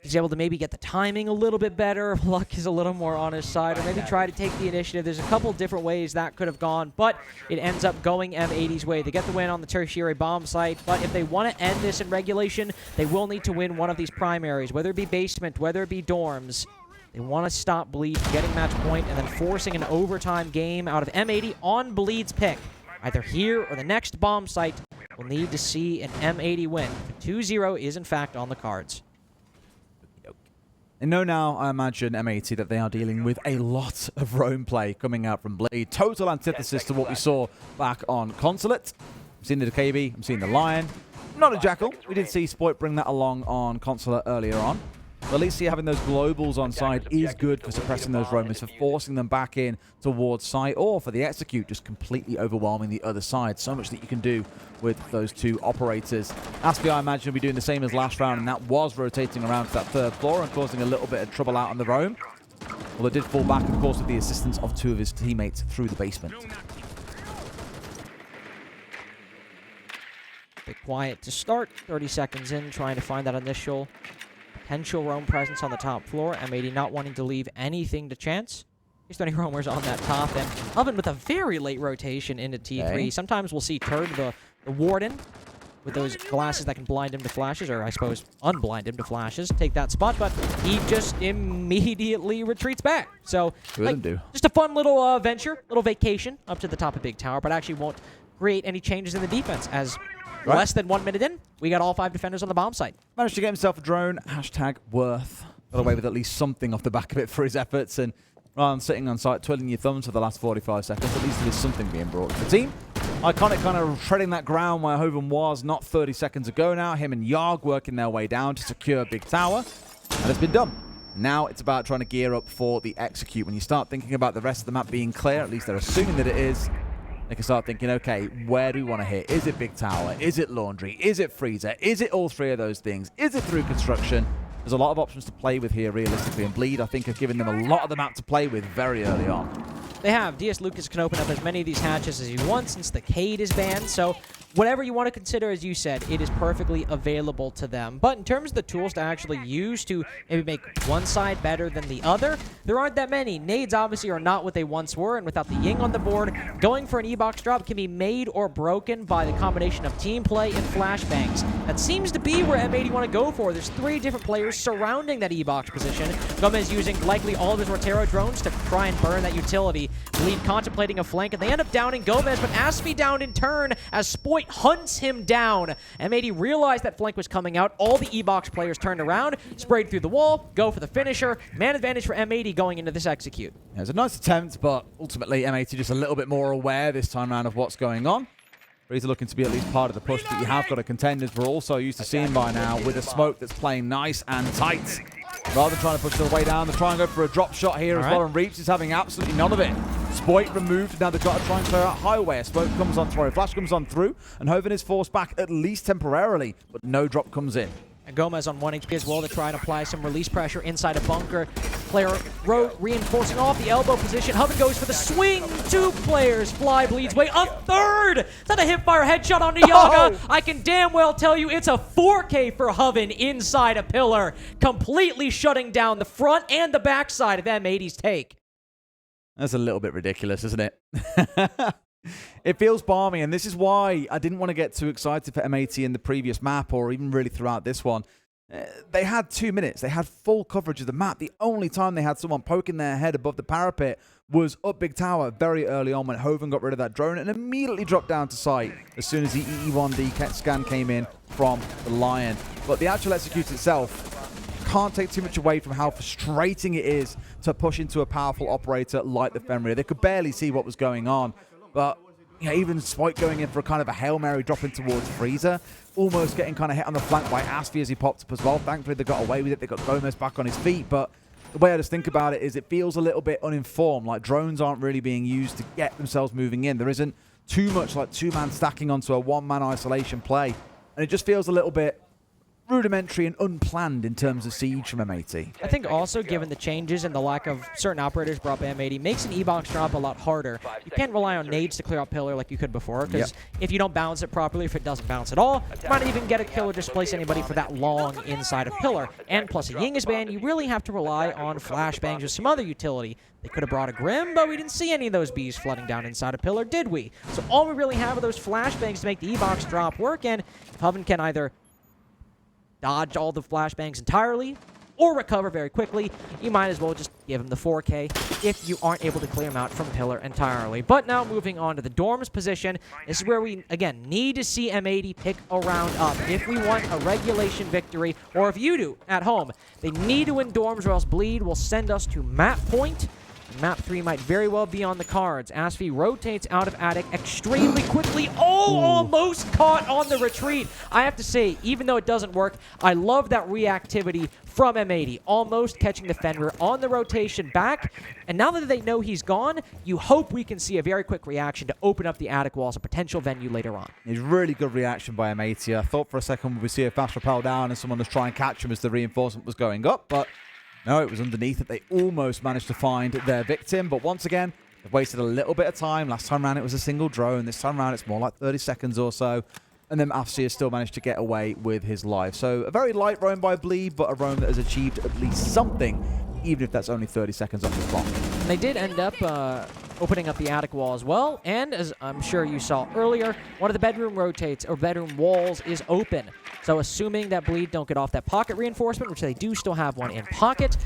He's able to maybe get the timing a little bit better. Luck is a little more on his side, or maybe try to take the initiative. There's a couple different ways that could have gone, but it ends up going M80's way. They get the win on the tertiary bomb site, but if they want to end this in regulation, they will need to win one of these primaries, whether it be basement, whether it be dorms. They want to stop Bleed from getting match point and then forcing an overtime game out of M80 on Bleed's pick. Either here or the next bomb site, we'll need to see an M80 win. 2-0 is in fact on the cards. And know now, I imagine, M80, that they are dealing with a lot of roam play coming out from Bleed. Total antithesis to what we saw back on Consulate. I'm seeing the KB, I'm seeing the Lion. Not a Jackal. We did see Spoit bring that along on Consulate earlier on. But at least having those globals on side is good for suppressing those roamers, for forcing them back in towards site, or for the execute, just completely overwhelming the other side. So much that you can do with those two operators. Aspie, I imagine, will be doing the same as last round, and that was rotating around to that third floor and causing a little bit of trouble out on the roam. Although it did fall back, of course, with the assistance of two of his teammates through the basement. Bit quiet to start. 30 seconds in, trying to find that initial potential roam presence on the top floor. M80 not wanting to leave anything to chance. There's 20 roamers on that top, and Oven with a very late rotation into T3. Okay. Sometimes we'll see Turd, the Warden, with those glasses that can blind him to flashes, or I suppose unblind him to flashes, take that spot, but he just immediately retreats back. So, like, just a fun little venture, little vacation up to the top of Big Tower, but actually won't create any changes in the defense, as less than 1 minute in, we got all 5 defenders on the bomb site. Managed to get himself a drone, #worth. Got away with at least something off the back of it for his efforts, and rather than sitting on site twiddling your thumbs for the last 45 seconds, at least there is something being brought to the team. Iconic kind of treading that ground where Hoven was not 30 seconds ago now. Him and Yarg working their way down to secure Big Tower, and it's been done. Now it's about trying to gear up for the execute. When you start thinking about the rest of the map being clear, at least they're assuming that it is, they can start thinking, okay, where do we want to hit? Is it Big Tower? Is it Laundry? Is it Freezer? Is it all three of those things? Is it through construction? There's a lot of options to play with here, realistically, and Bleed, I think, have given them a lot of the map to play with very early on. They have. DS Lucas can open up as many of these hatches as he wants since the Cade is banned, so whatever you want to consider, as you said, it is perfectly available to them. But in terms of the tools to actually use to maybe make one side better than the other, there aren't that many. Nades obviously are not what they once were, and without the Ying on the board, going for an E-Box drop can be made or broken by the combination of team play and flashbangs. That seems to be where M80 want to go for. There's 3 different players surrounding that E-Box position. Gomez using likely all of his Rotero drones to try and burn that utility. Bleed contemplating a flank, and they end up downing Gomez, but Asfi down in turn as Spoit hunts him down. M80 realized that flank was coming out. All the E-Box players turned around, sprayed through the wall, go for the finisher. Man advantage for M80 going into this execute. Yeah, it was a nice attempt, but ultimately M80 just a little bit more aware this time around of what's going on. Breeze are looking to be at least part of the push that you have got a contenders we're also used to seeing by now, with a smoke that's playing nice and tight. Rather than trying to push their way down, they're trying to go for a drop shot here as well, and Reaps is having absolutely none of it. Spoit removed, now they've got to try and clear out highway. A smoke comes on through, flash comes on through, and Hoven is forced back at least temporarily, but no drop comes in. And Gomez on 1 HP as well to try and apply some release pressure inside a bunker. Player reinforcing off the elbow position. Hoven goes for the swing. 2 players fly Bleed's way. A third! Is that a hipfire headshot onto Yaga? I can damn well tell you it's a 4K for Hoven inside a pillar, completely shutting down the front and the back side of M80's take. That's a little bit ridiculous, isn't it? It feels balmy, and this is why I didn't want to get too excited for M80 in the previous map, or even really throughout this one. They had 2 minutes. They had full coverage of the map. The only time they had someone poking their head above the parapet was up Big Tower very early on when Hoven got rid of that drone and immediately dropped down to sight as soon as the EE1D scan came in from the Lion. But the actual execute itself can't take too much away from how frustrating it is to push into a powerful operator like the Fenrir. They could barely see what was going on. But you know, even Spoit going in for a kind of a Hail Mary dropping towards Freezer, almost getting kind of hit on the flank by Asfi as he popped up as well. Thankfully, they got away with it. They got Gomez back on his feet. But the way I just think about it is it feels a little bit uninformed, like drones aren't really being used to get themselves moving in. There isn't too much like 2-man stacking onto a 1-man isolation play. And it just feels a little bit rudimentary and unplanned in terms of siege from M80. I think also, given the changes and the lack of certain operators brought by M80, makes an E-Box drop a lot harder. You can't rely on nades to clear out pillar like you could before, because if you don't balance it properly, if it doesn't bounce at all, you might not even get a kill or displace anybody for that long inside of pillar. And plus a Ying is banned, you really have to rely on flashbangs or some other utility. They could have brought a Grim, but we didn't see any of those bees flooding down inside a pillar, did we? So all we really have are those flashbangs to make the E-Box drop work, and if Hoven can either dodge all the flashbangs entirely or recover very quickly, you might as well just give him the 4K if you aren't able to clear him out from pillar entirely. But now moving on to the Dorms position, this is where we, again, need to see M80 pick a round up. If we want a regulation victory, or if you do at home, they need to win Dorms or else Bleed will send us to map point. Map 3 might very well be on the cards. Asfi rotates out of attic extremely quickly. Oh, almost caught on the retreat. I have to say, even though it doesn't work, I love that reactivity from M80. Almost catching the Fenrir on the rotation back. And now that they know he's gone, you hope we can see a very quick reaction to open up the attic wall as a potential venue later on. It's really good reaction by M80. I thought for a second we'd see a fast rappel down and someone was trying to catch him as the reinforcement was going up, but no, it was underneath it. They almost managed to find their victim, but once again, they've wasted a little bit of time. Last time around, it was a single drone. This time around, it's more like 30 seconds or so. And then Afsi has still managed to get away with his life. So a very light roam by Bleed, but a roam that has achieved at least something, even if that's only 30 seconds off the clock. They did end up opening up the attic wall as well, and as I'm sure you saw earlier, one of the bedroom rotates or bedroom walls is open. So assuming that Bleed don't get off that pocket reinforcement, which they do still have one in pocket,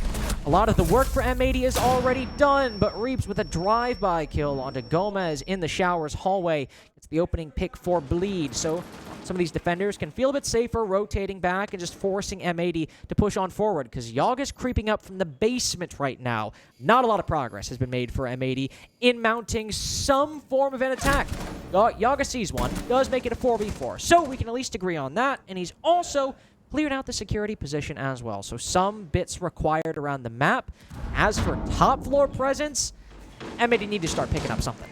a lot of the work for M80 is already done, but Reaps with a drive-by kill onto Gomez in the showers hallway. It's the opening pick for Bleed, so some of these defenders can feel a bit safer rotating back and just forcing M80 to push on forward, because Yaga's creeping up from the basement right now. Not a lot of progress has been made for M80 in mounting some form of an attack. Yaga sees one, does make it a 4v4, so we can at least agree on that, and he's also cleared out the security position as well. So some bits required around the map. As for top floor presence, M80 need to start picking up something.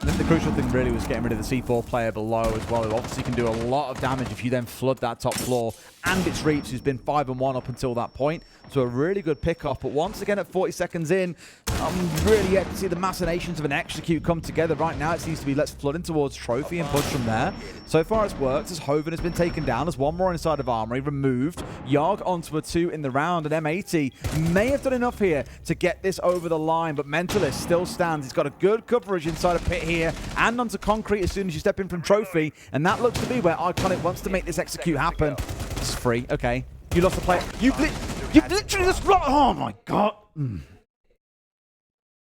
The crucial thing really was getting rid of the C4 player below as well, who obviously can do a lot of damage if you then flood that top floor. And it's Reaps, who's been 5-1 up until that point. So a really good pick-off. But once again, at 40 seconds in, I'm really yet to see the machinations of an execute come together. Right now, it seems to be let's flood in towards Trophy and push from there. So far, it's worked as Hoven has been taken down. There's one more inside of Armory, removed. Yarg onto a 2 in the round, and M80 may have done enough here to get this over the line, but Mentalist still stands. He's got a good coverage inside of Pit here and onto Concrete as soon as you step in from Trophy, and that looks to be where Iconic wants to make this execute happen. This is free. Okay. You lost the play. You've literally just lost. Oh, my God.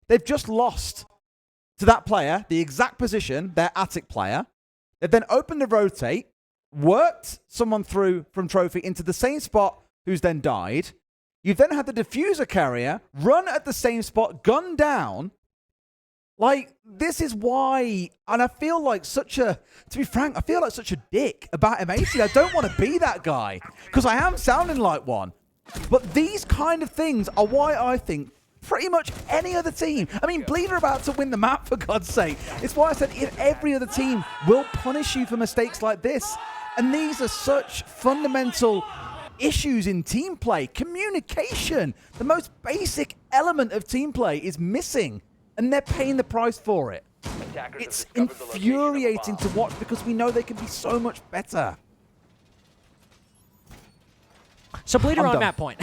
They've just lost to that player, the exact position, their Attic player. They've then opened the rotate, worked someone through from Trophy into the same spot who's then died. You've then had the diffuser carrier run at the same spot, gun down. Like, this is why, and I feel like such a, to be frank, I feel like such a dick about M80. I don't want to be that guy, because I am sounding like one. But these kind of things are why I think pretty much any other team, I mean, Bleed are about to win the map, for God's sake. It's why I said if every other team will punish you for mistakes like this. And these are such fundamental issues in team play. Communication, the most basic element of team play, is missing. And they're paying the price for it. It's infuriating to watch because we know they can be so much better. So Bleeder on map point.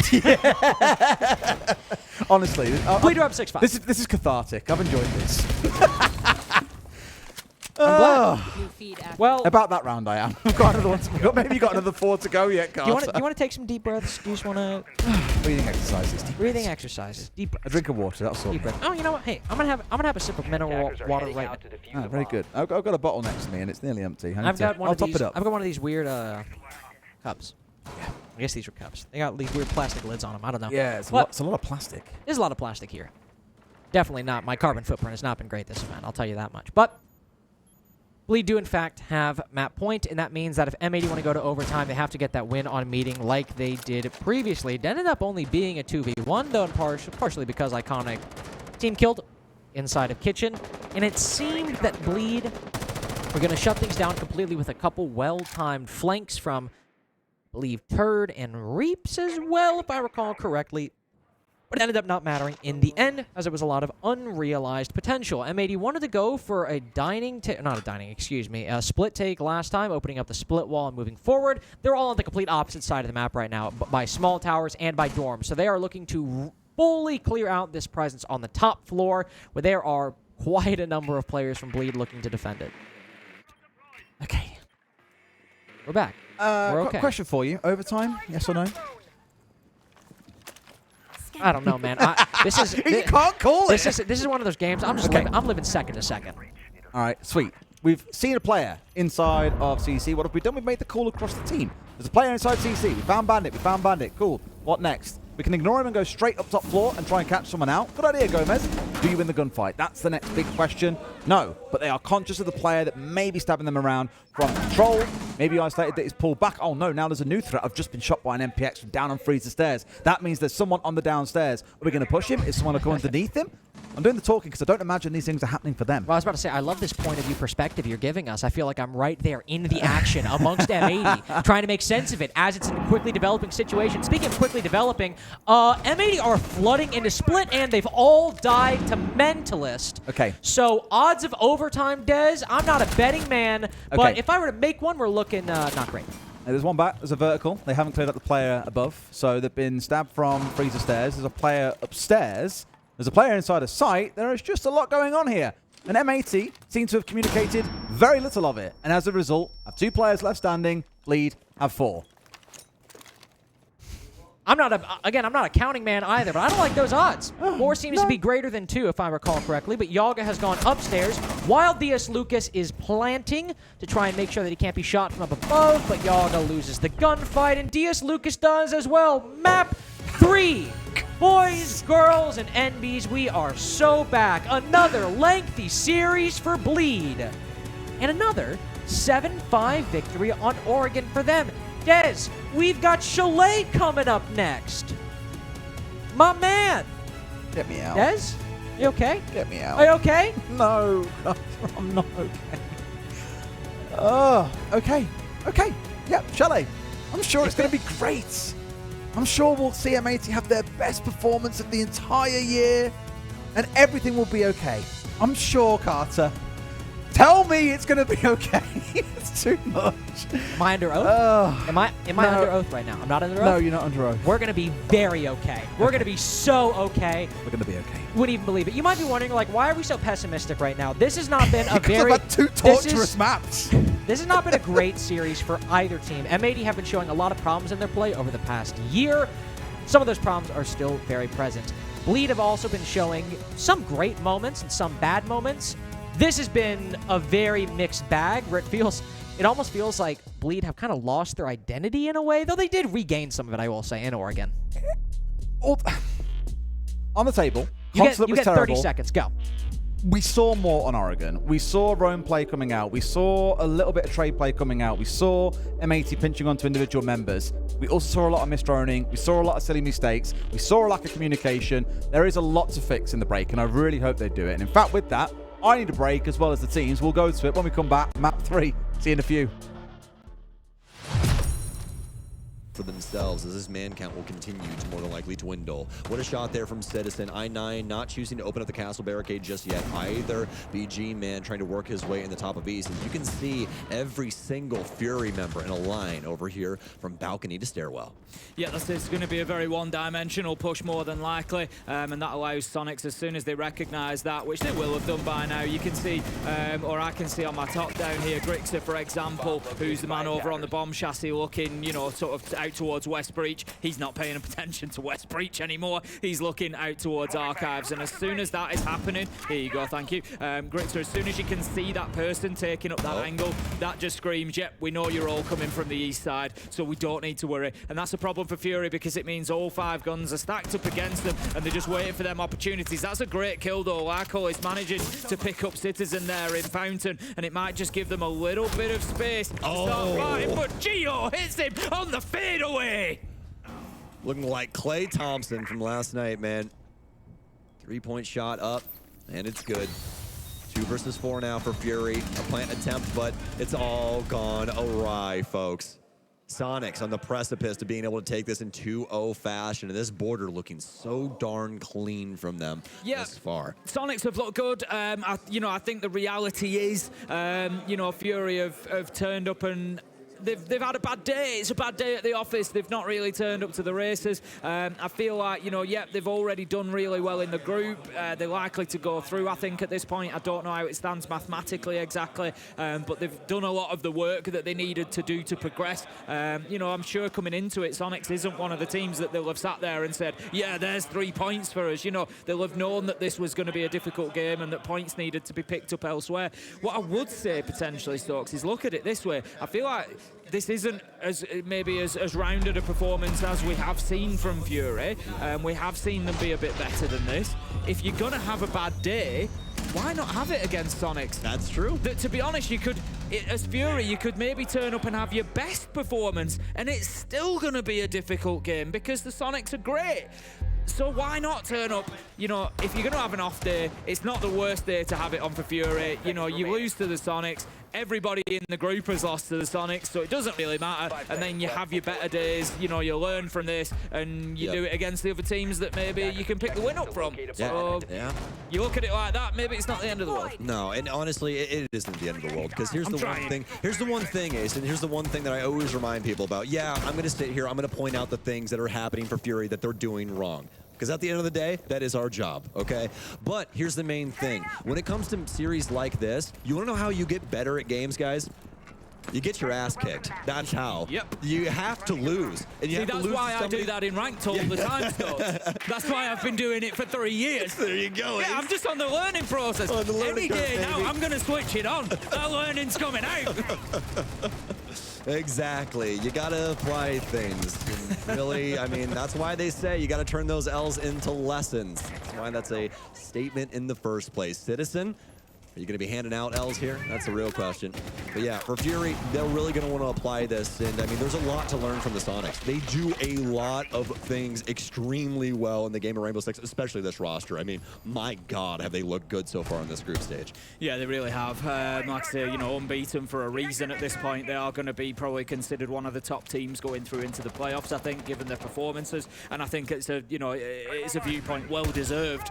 Honestly. Bleeder up 6-5. This is cathartic. I've enjoyed this. I'm glad. Well, about that round I am. I've got another one. Maybe you've got another 4 to go yet, Carter. You want to take some deep breaths? Do you just want to... Breathing exercises. Breathing exercises. Deep breaths. A drink of water, that's all. Deep breath. Oh, you know what? Hey, I'm gonna have a sip of mineral water right now. Oh, very good. I've got a bottle next to me and it's nearly empty. I've got one top it up. I've got one of these weird cups. Yeah. I guess these are cups. They got these weird plastic lids on them. I don't know. Yeah, it's a lot of plastic. There's a lot of plastic here. Definitely not. My carbon footprint has not been great this event. I'll tell you that much. But Bleed do, in fact, have map point, and that means that if M80 want to go to overtime, they have to get that win on meeting like they did previously. It ended up only being a 2v1, though, partially because Iconic team killed inside of Kitchen, and it seemed that Bleed were going to shut things down completely with a couple well-timed flanks from, I believe, Turd and Reaps as well, if I recall correctly. But it ended up not mattering in the end, as it was a lot of unrealized potential. M80 wanted to go for a split take last time, opening up the split wall and moving forward. They're all on the complete opposite side of the map right now, by small towers and by dorms. So they are looking to fully clear out this presence on the top floor, where there are quite a number of players from Bleed looking to defend it. Okay. We're back. We're okay. Question for you. Overtime, yes or no? I don't know, man. You can't call it. This is one of those games. I'm living second to second. All right, sweet. We've seen a player inside of CC. What have we done? We've made the call across the team. There's a player inside CC. We found Bandit. Cool. What next? We can ignore him and go straight up top floor and try and catch someone out. Good idea, Gomez. Do you win the gunfight? That's the next big question. No, but they are conscious of the player that may be stabbing them around from control. Maybe isolated that he's pulled back. Oh no, now there's a new threat. I've just been shot by an MPX from down on freezer stairs. That means there's someone on the downstairs. Are we going to push him? Is someone going to go underneath him? I'm doing the talking because I don't imagine these things are happening for them. Well, I was about to say, I love this point of view perspective you're giving us. I feel like I'm right there in the action amongst M80, trying to make sense of it as it's in a quickly developing situation. Speaking of quickly developing, M80 are flooding into split, and they've all died to Mentalist. Okay. So odds of overtime, Dez, I'm not a betting man, but if I were to make one, we're looking not great. There's one back. There's a vertical. They haven't cleared up the player above, so they've been stabbed from freezer stairs. There's a player upstairs. There's a player inside a site. There is just a lot going on here. And M80 seem to have communicated very little of it. And as a result, have 2 players left standing. Bleed have 4. I'm not a counting man either, but I don't like those odds. 4 seems to be greater than 2, if I recall correctly, but Yaga has gone upstairs, while Diaz Lucas is planting to try and make sure that he can't be shot from up above, but Yaga loses the gunfight, and Diaz Lucas does as well. Map 3. Boys, girls, and NBs, we are so back. Another lengthy series for Bleed. And another 7-5 victory on Oregon for them. Dez, we've got Chalet coming up next. My man. Get me out. Dez? You okay? Get me out. Are you okay? No, I'm not okay. Oh, okay. Okay. Yeah, Chalet. I'm sure it's going to be great. I'm sure we'll see M80 have their best performance of the entire year, and everything will be okay. I'm sure, Carter. Tell me it's going to be okay. It's too much. Am I under oath? Am I under oath right now? I'm not under oath? No, you're not under oath. We're going to be very okay. We're going to be so okay. We're going to be okay. Wouldn't even believe it. You might be wondering, like, why are we so pessimistic right now? This has not been a Because very... I've had 2 torturous maps. This has not been a great series for either team. M80 have been showing a lot of problems in their play over the past year. Some of those problems are still very present. Bleed have also been showing some great moments and some bad moments. This has been a very mixed bag where it almost feels like Bleed have kind of lost their identity in a way, though they did regain some of it, I will say, in Oregon. On the table, You get 30 seconds. Go. We saw more on Oregon. We saw Roam play coming out. We saw a little bit of trade play coming out. We saw M80 pinching onto individual members. We also saw a lot of misdroning. We saw a lot of silly mistakes. We saw a lack of communication. There is a lot to fix in the break, and I really hope they do it. And in fact, with that, I need a break as well as the teams. We'll go to it when we come back. Map 3. See you in a few. For themselves as this man count will continue to more than likely dwindle. What a shot there from Citizen. I9 not choosing to open up the castle barricade just yet either. BG man trying to work his way in the top of East. And you can see every single Fury member in a line over here from balcony to stairwell. Yeah, it's going to be a very one-dimensional push more than likely, and that allows Sonics, as soon as they recognize that, which they will have done by now, you can see, or I can see on my top down here, Grixer, for example, who's the man over on the bomb chassis looking, you know, sort of out towards West Breach. He's not paying attention to West Breach anymore. He's looking out towards Archives, and as soon as that is happening, here you go, thank you. Grixer, as soon as you can see that person taking up that angle, that just screams, yep, we know you're all coming from the east side, so we don't need to worry. And that's a problem for Fury because it means all 5 guns are stacked up against them and they're just waiting for them opportunities. That's a great kill though. Lyco is managing to pick up Citizen there in Fountain, and it might just give them a little bit of space to start fighting, but Gio hits him on the fadeaway. Looking like Klay Thompson from last night, man. 3-point shot up, and it's good. 2 versus 4 now for Fury. A plant attempt, but it's all gone awry, folks. Sonics on the precipice to being able to take this in 2-0 fashion, and this border looking so darn clean from them thus far. Sonics have looked good. I think the reality is, Fury have turned up and they've had a bad day. It's a bad day at the office. They've not really turned up to the races. I feel like, they've already done really well in the group. They're likely to go through, I think, at this point. I don't know how it stands mathematically exactly, but they've done a lot of the work that they needed to do to progress. I'm sure coming into it, Sonics isn't one of the teams that they'll have sat there and said, yeah, there's 3 points for us. They'll have known that this was going to be a difficult game and that points needed to be picked up elsewhere. What I would say, potentially, Stokes, is look at it this way. I feel like this isn't as rounded a performance as we have seen from Fury. We have seen them be a bit better than this. If you're going to have a bad day, why not have it against Sonics? That's true. To be honest, as Fury, you could maybe turn up and have your best performance, and it's still going to be a difficult game because the Sonics are great. So why not turn up? If you're going to have an off day, it's not the worst day to have it on for Fury. You lose to the Sonics. Everybody in the group has lost to the Sonics, so it doesn't really matter. And then you have your better days. You learn from this, and you do it against the other teams that maybe you can pick the win up from. So you look at it like that, maybe it's not the end of the world. No, and honestly, it isn't the end of the world, because here's the one thing. Here's the one thing, Ace, and here's the one thing that I always remind people about. Yeah, I'm going to sit here. I'm going to point out the things that are happening for Fury that they're doing wrong. Because at the end of the day, that is our job, okay? But here's the main thing. When it comes to series like this, you want to know how you get better at games, guys? You get your ass kicked. That's how. Yep. You have to lose. And you have to lose. That's why I do that in ranked all the time, Scott. That's why I've been doing it for 3 years. There you go. Yeah, I'm just on the learning process. Any day now, I'm going to switch it on. That learning's coming out. Exactly. You got to apply things. And really, that's why they say you got to turn those L's into lessons. That's why that's a statement in the first place. Citizen, Are you going to be handing out L's here? That's the real question. But yeah, for Fury, they're really going to want to apply this. And I mean, there's a lot to learn from the Sonics. They do a lot of things extremely well in the game of Rainbow Six, especially this roster. I mean, my God, have they looked good so far on this group stage. Yeah, they really have. Like I say, you know, unbeaten for a reason at this point. They are going to be probably considered one of the top teams going through into the playoffs, I think, given their performances. And I think it's a, you know, it's a viewpoint well deserved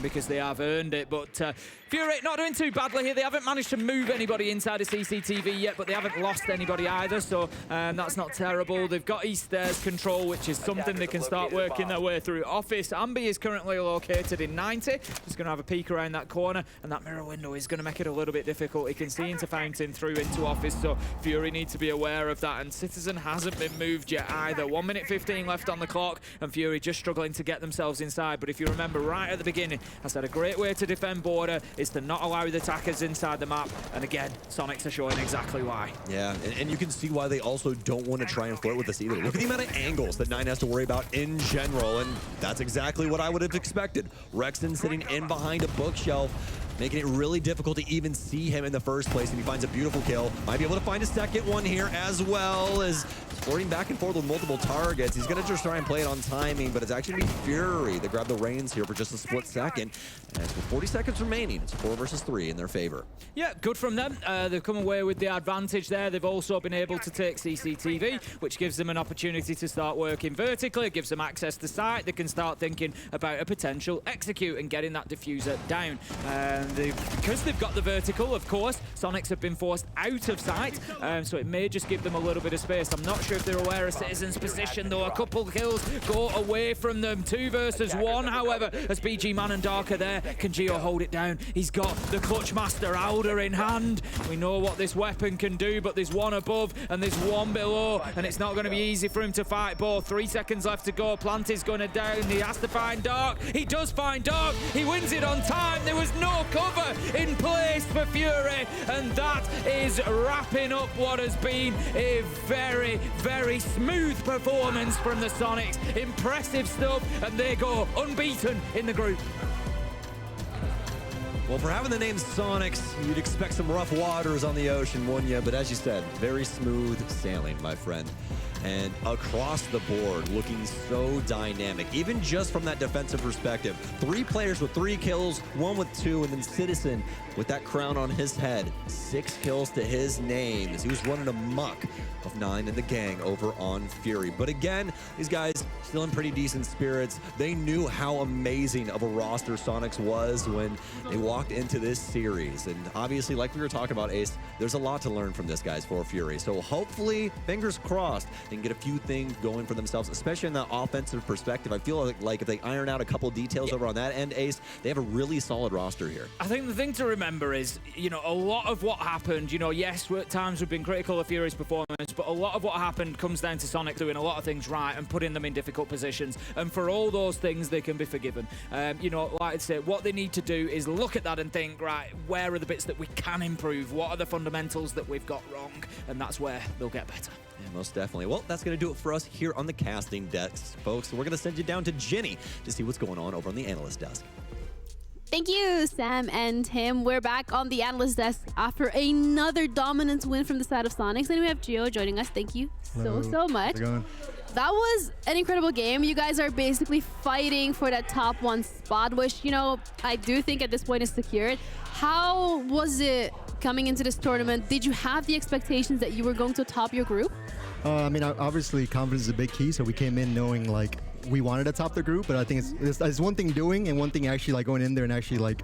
because they have earned it. But Fury not doing too badly here. They haven't managed to move anybody inside of CCTV yet, but they haven't lost anybody either, so that's not terrible. They've got East Stairs control, which is something they can start working their way through. Office, Ambi is currently located in 90. Just going to have a peek around that corner, and that mirror window is going to make it a little bit difficult. He can see into Fountain, through into Office, so Fury needs to be aware of that, and Citizen hasn't been moved yet either. 1 minute 15 left on the clock, and Fury just struggling to get themselves inside. But if you remember right at the beginning, I said a great way to defend border is to not allow the attackers inside the map, and again, Sonics are showing exactly why. Yeah, and you can see why they also don't want to try and flirt with this either. Look at the amount of angles that 9 has to worry about in general, and that's exactly what I would have expected. Rexton sitting in behind a bookshelf, making it really difficult to even see him in the first place, and he finds a beautiful kill. Might be able to find a second one here, as well as flirting back and forth with multiple targets. He's going to just try and play it on timing, but it's actually Fury that grabbed the reins here for just a split second. And with 40 seconds remaining, it's 4 versus 3 in their favor. Yeah, good from them. They've come away with the advantage there. They've also been able to take CCTV, which gives them an opportunity to start working vertically. It gives them access to site. They can start thinking about a potential execute and getting that diffuser down. Because they've got the vertical, of course, Sonics have been forced out of sight, so it may just give them a little bit of space. I'm not sure if they're aware of Citizen's position, though. A couple kills go away from them. 2 versus 1, however, as BG Man and Dark are there. Can Gio hold it down? He's got the Clutch Master Alder in hand. We know what this weapon can do, but there's one above and there's one below, and it's not going to be easy for him to fight both. 3 seconds left to go. Plant is going to down. He has to find Dark. He does find Dark. He wins it on time. There was no cover in place for Fury, and that is wrapping up what has been a very, very smooth performance from the Sonics. Impressive stuff, and they go unbeaten in the group. Well, for having the name Sonics, you'd expect some rough waters on the ocean, wouldn't you? But as you said, very smooth sailing, my friend. And across the board, looking so dynamic, even just from that defensive perspective. 3 players with 3 kills, 1 with 2, and then Citizen with that crown on his head. 6 kills to his name as he was running amok of 9 and the gang over on Fury. But again, these guys still in pretty decent spirits. They knew how amazing of a roster Sonics was when they walked into this series. And obviously, like we were talking about, Ace, there's a lot to learn from this, guys, for Fury. So hopefully, fingers crossed, they can get a few things going for themselves, especially in the offensive perspective. I feel like if they iron out a couple details over on that end, Ace, they have a really solid roster here. I think the thing to remember is, you know, a lot of what happened, you know, yes, at times we've been critical of Fury's performance, but a lot of what happened comes down to Sonic doing a lot of things right and putting them in difficult positions. And for all those things, they can be forgiven. You know, like I say, what they need to do is look at that and think, right, where are the bits that we can improve? What are the fundamentals that we've got wrong? And that's where they'll get better. Yeah, most definitely. Well, that's going to do it for us here on the casting desk, folks. So we're going to send you down to Jenny to see what's going on over on the analyst desk. Thank you, Sam and Tim. We're back on the analyst desk after another dominant win from the side of Sonics. And we have Gio joining us. Thank you so much. How's it going? That was an incredible game. You guys are basically fighting for that top 1 spot, which, you know, I do think at this point is secured. How was it coming into this tournament? Did you have the expectations that you were going to top your group? I mean, obviously confidence is a big key, so we came in knowing like we wanted to top the group, but I think it's one thing doing and one thing actually like going in there and actually like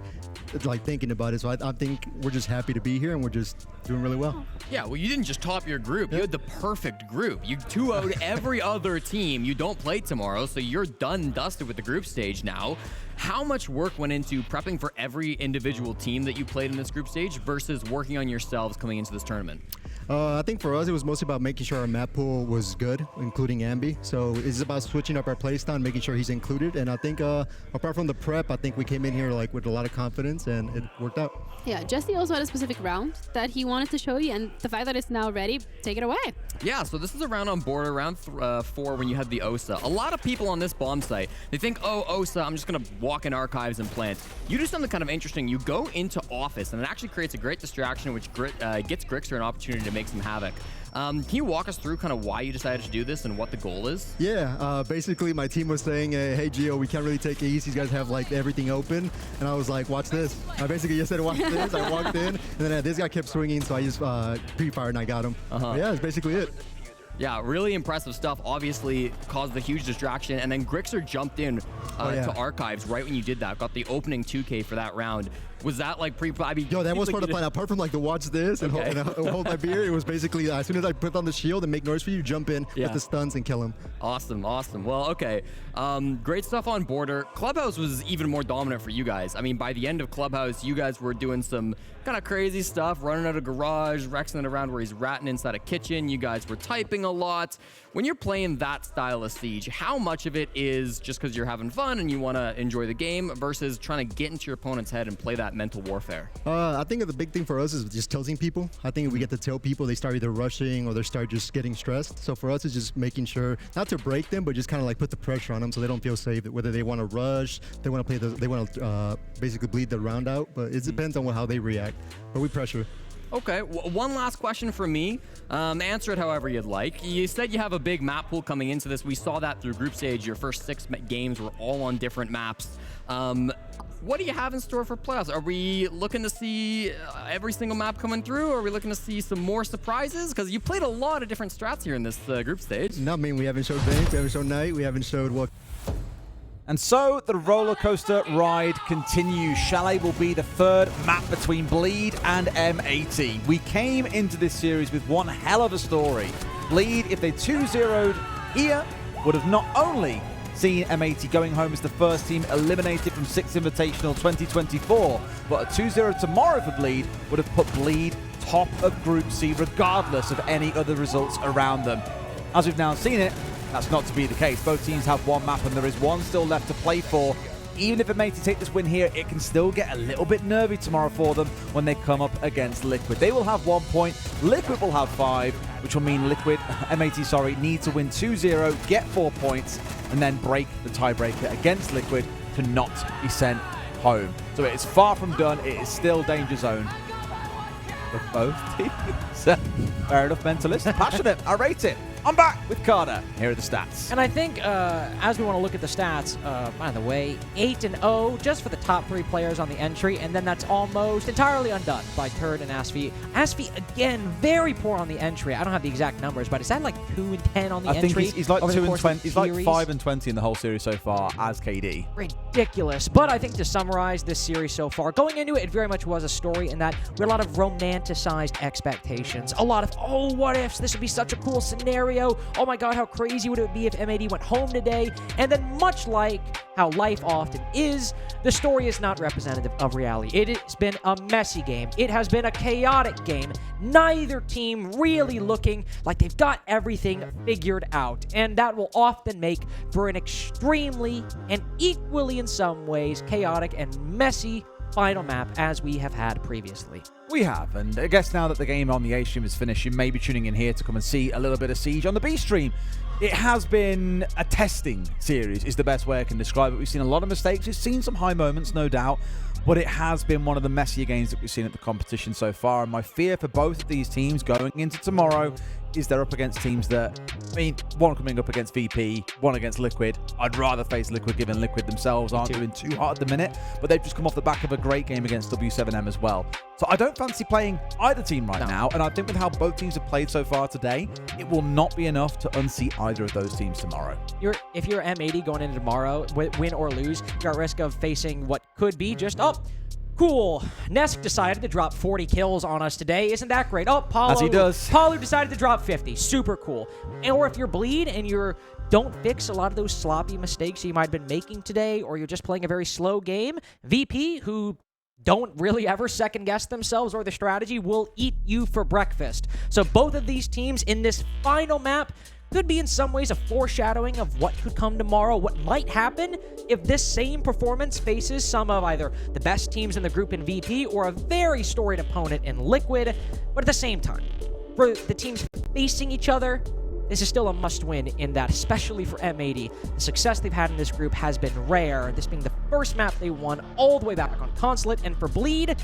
thinking about it. So I think we're just happy to be here and we're just doing really well. Yeah, well, you didn't just top your group. You had the perfect group. You 2-0'd every other team. You don't play tomorrow, so you're done and dusted with the group stage now. How much work went into prepping for every individual team that you played in this group stage versus working on yourselves coming into this tournament? I think for us, it was mostly about making sure our map pool was good, including Ambi. So it's about switching up our playstyle, making sure he's included. And I think apart from the prep, I think we came in here like with a lot of confidence, and it worked out. Yeah, Jesse also had a specific round that he wanted to show you, and the fact that it's now ready, take it away. Yeah, so this is a round on border, round 4 when you had the OSA. A lot of people on this bomb site, they think, oh, OSA, I'm just going to walk in archives and plant. You do something kind of interesting. You go into office, and it actually creates a great distraction, which gets Grixer an opportunity to make some havoc. Can you walk us through kind of why you decided to do this and what the goal is? Yeah, basically my team was saying, hey, Gio, we can't really take it easy. These guys have like everything open. And I was like, watch this. I basically just said, watch this. I walked in, and then this guy kept swinging, so I just pre-fired and I got him. But yeah, that's basically it. Yeah, really impressive stuff. Obviously caused a huge distraction, and then Grixer jumped in to archives right when you did that. Got the opening 2K for that round. Was that like I mean, yo, that was part of the plan. Apart from like the watch this and hold my beer, it was basically as soon as I put on the shield and make noise for you, jump in with the stuns and kill him. Awesome, awesome. Well, okay. Great stuff on border. Clubhouse was even more dominant for you guys. I mean, by the end of Clubhouse, you guys were doing some kind of crazy stuff, running out of garage, Rexing it around where he's ratting inside a kitchen. You guys were typing a lot. When you're playing that style of Siege, how much of it is just because you're having fun and you want to enjoy the game versus trying to get into your opponent's head and play that mental warfare? I think the big thing for us is just tilting people. I think if we get to tilt people, they start either rushing or they start just getting stressed. So for us, it's just making sure not to break them, but just kind of like put the pressure on them so they don't feel safe. Whether they want to rush, they want to play, they want to basically bleed the round out. But it depends on how they react. But we pressure. Okay, one last question from me. Answer it however you'd like. You said you have a big map pool coming into this. We saw that through group stage. Your first 6 games were all on different maps. What do you have in store for playoffs? Are we looking to see every single map coming through? Or are we looking to see some more surprises? Because you played a lot of different strats here in this group stage. No, I mean, we haven't showed Bank, we haven't showed Knight, we haven't showed what. And so the roller coaster ride continues. Chalet will be the third map between Bleed and M80. We came into this series with one hell of a story. Bleed, if they 2-0'd here, would have not only seen M80 going home as the first team eliminated from Six Invitational 2024, but a 2-0 tomorrow for Bleed would have put Bleed top of Group C regardless of any other results around them. As we've now seen it, that's not to be the case. Both teams have one map and there is one still left to play for. Even if M80 take this win here, it can still get a little bit nervy tomorrow for them when they come up against Liquid. They will have 1 point, Liquid will have 5, which will mean M80 need to win 2-0, get 4 points, and then break the tiebreaker against Liquid to not be sent home. So it is far from done, it is still danger zone for both teams. Fair enough, Mentalist. Passionate, I rate it. I'm back with Carter. Here are the stats. And I think as we want to look at the stats, by the way, 8-0 just for the top 3 players on the entry, and then that's almost entirely undone by Turd and Asfi. Asfi, again, very poor on the entry. I don't have the exact numbers, but is that like 2-10 on the entry? I think he's like 2 and 20. He's like series? 5 and 20 in the whole series so far as KD. Ridiculous. But I think to summarize this series so far, going into it, it very much was a story in that we had a lot of romanticized expectations. A lot of, oh, what ifs? This would be such a cool scenario. Oh my god, how crazy would it be if M80 went home today? And then much like how life often is, the story is not representative of reality. It has been a messy game. It has been a chaotic game. Neither team really looking like they've got everything figured out. And that will often make for an extremely and equally in some ways chaotic and messy final map as we have had previously. We have, and I guess now that the game on the A stream is finished, you may be tuning in here to come and see a little bit of Siege on the B stream. It has been a testing series, is the best way I can describe it. We've seen a lot of mistakes, we've seen some high moments, no doubt, but it has been one of the messier games that we've seen at the competition so far, and my fear for both of these teams going into tomorrow is they're up against teams that, I mean, one coming up against VP, one against Liquid. I'd rather face Liquid, given Liquid themselves aren't doing too hard at the minute, but they've just come off the back of a great game against W7M as well. So I don't fancy playing either team right now, and I think with how both teams have played so far today, it will not be enough to unseat either of those teams tomorrow. If you're M80 going into tomorrow, win or lose, you're at risk of facing what could be just, cool. Nesk decided to drop 40 kills on us today. Isn't that great? Oh, Paulo. As he does. Paulo decided to drop 50. Super cool. Or if you're Bleed and don't fix a lot of those sloppy mistakes you might have been making today, or you're just playing a very slow game, VP, who don't really ever second guess themselves or the strategy, will eat you for breakfast. So both of these teams in this final map could be in some ways a foreshadowing of what could come tomorrow, what might happen if this same performance faces some of either the best teams in the group in VP or a very storied opponent in Liquid. But at the same time, for the teams facing each other, this is still a must-win in that, especially for M80. The success they've had in this group has been rare, this being the first map they won all the way back on Consulate. And for Bleed,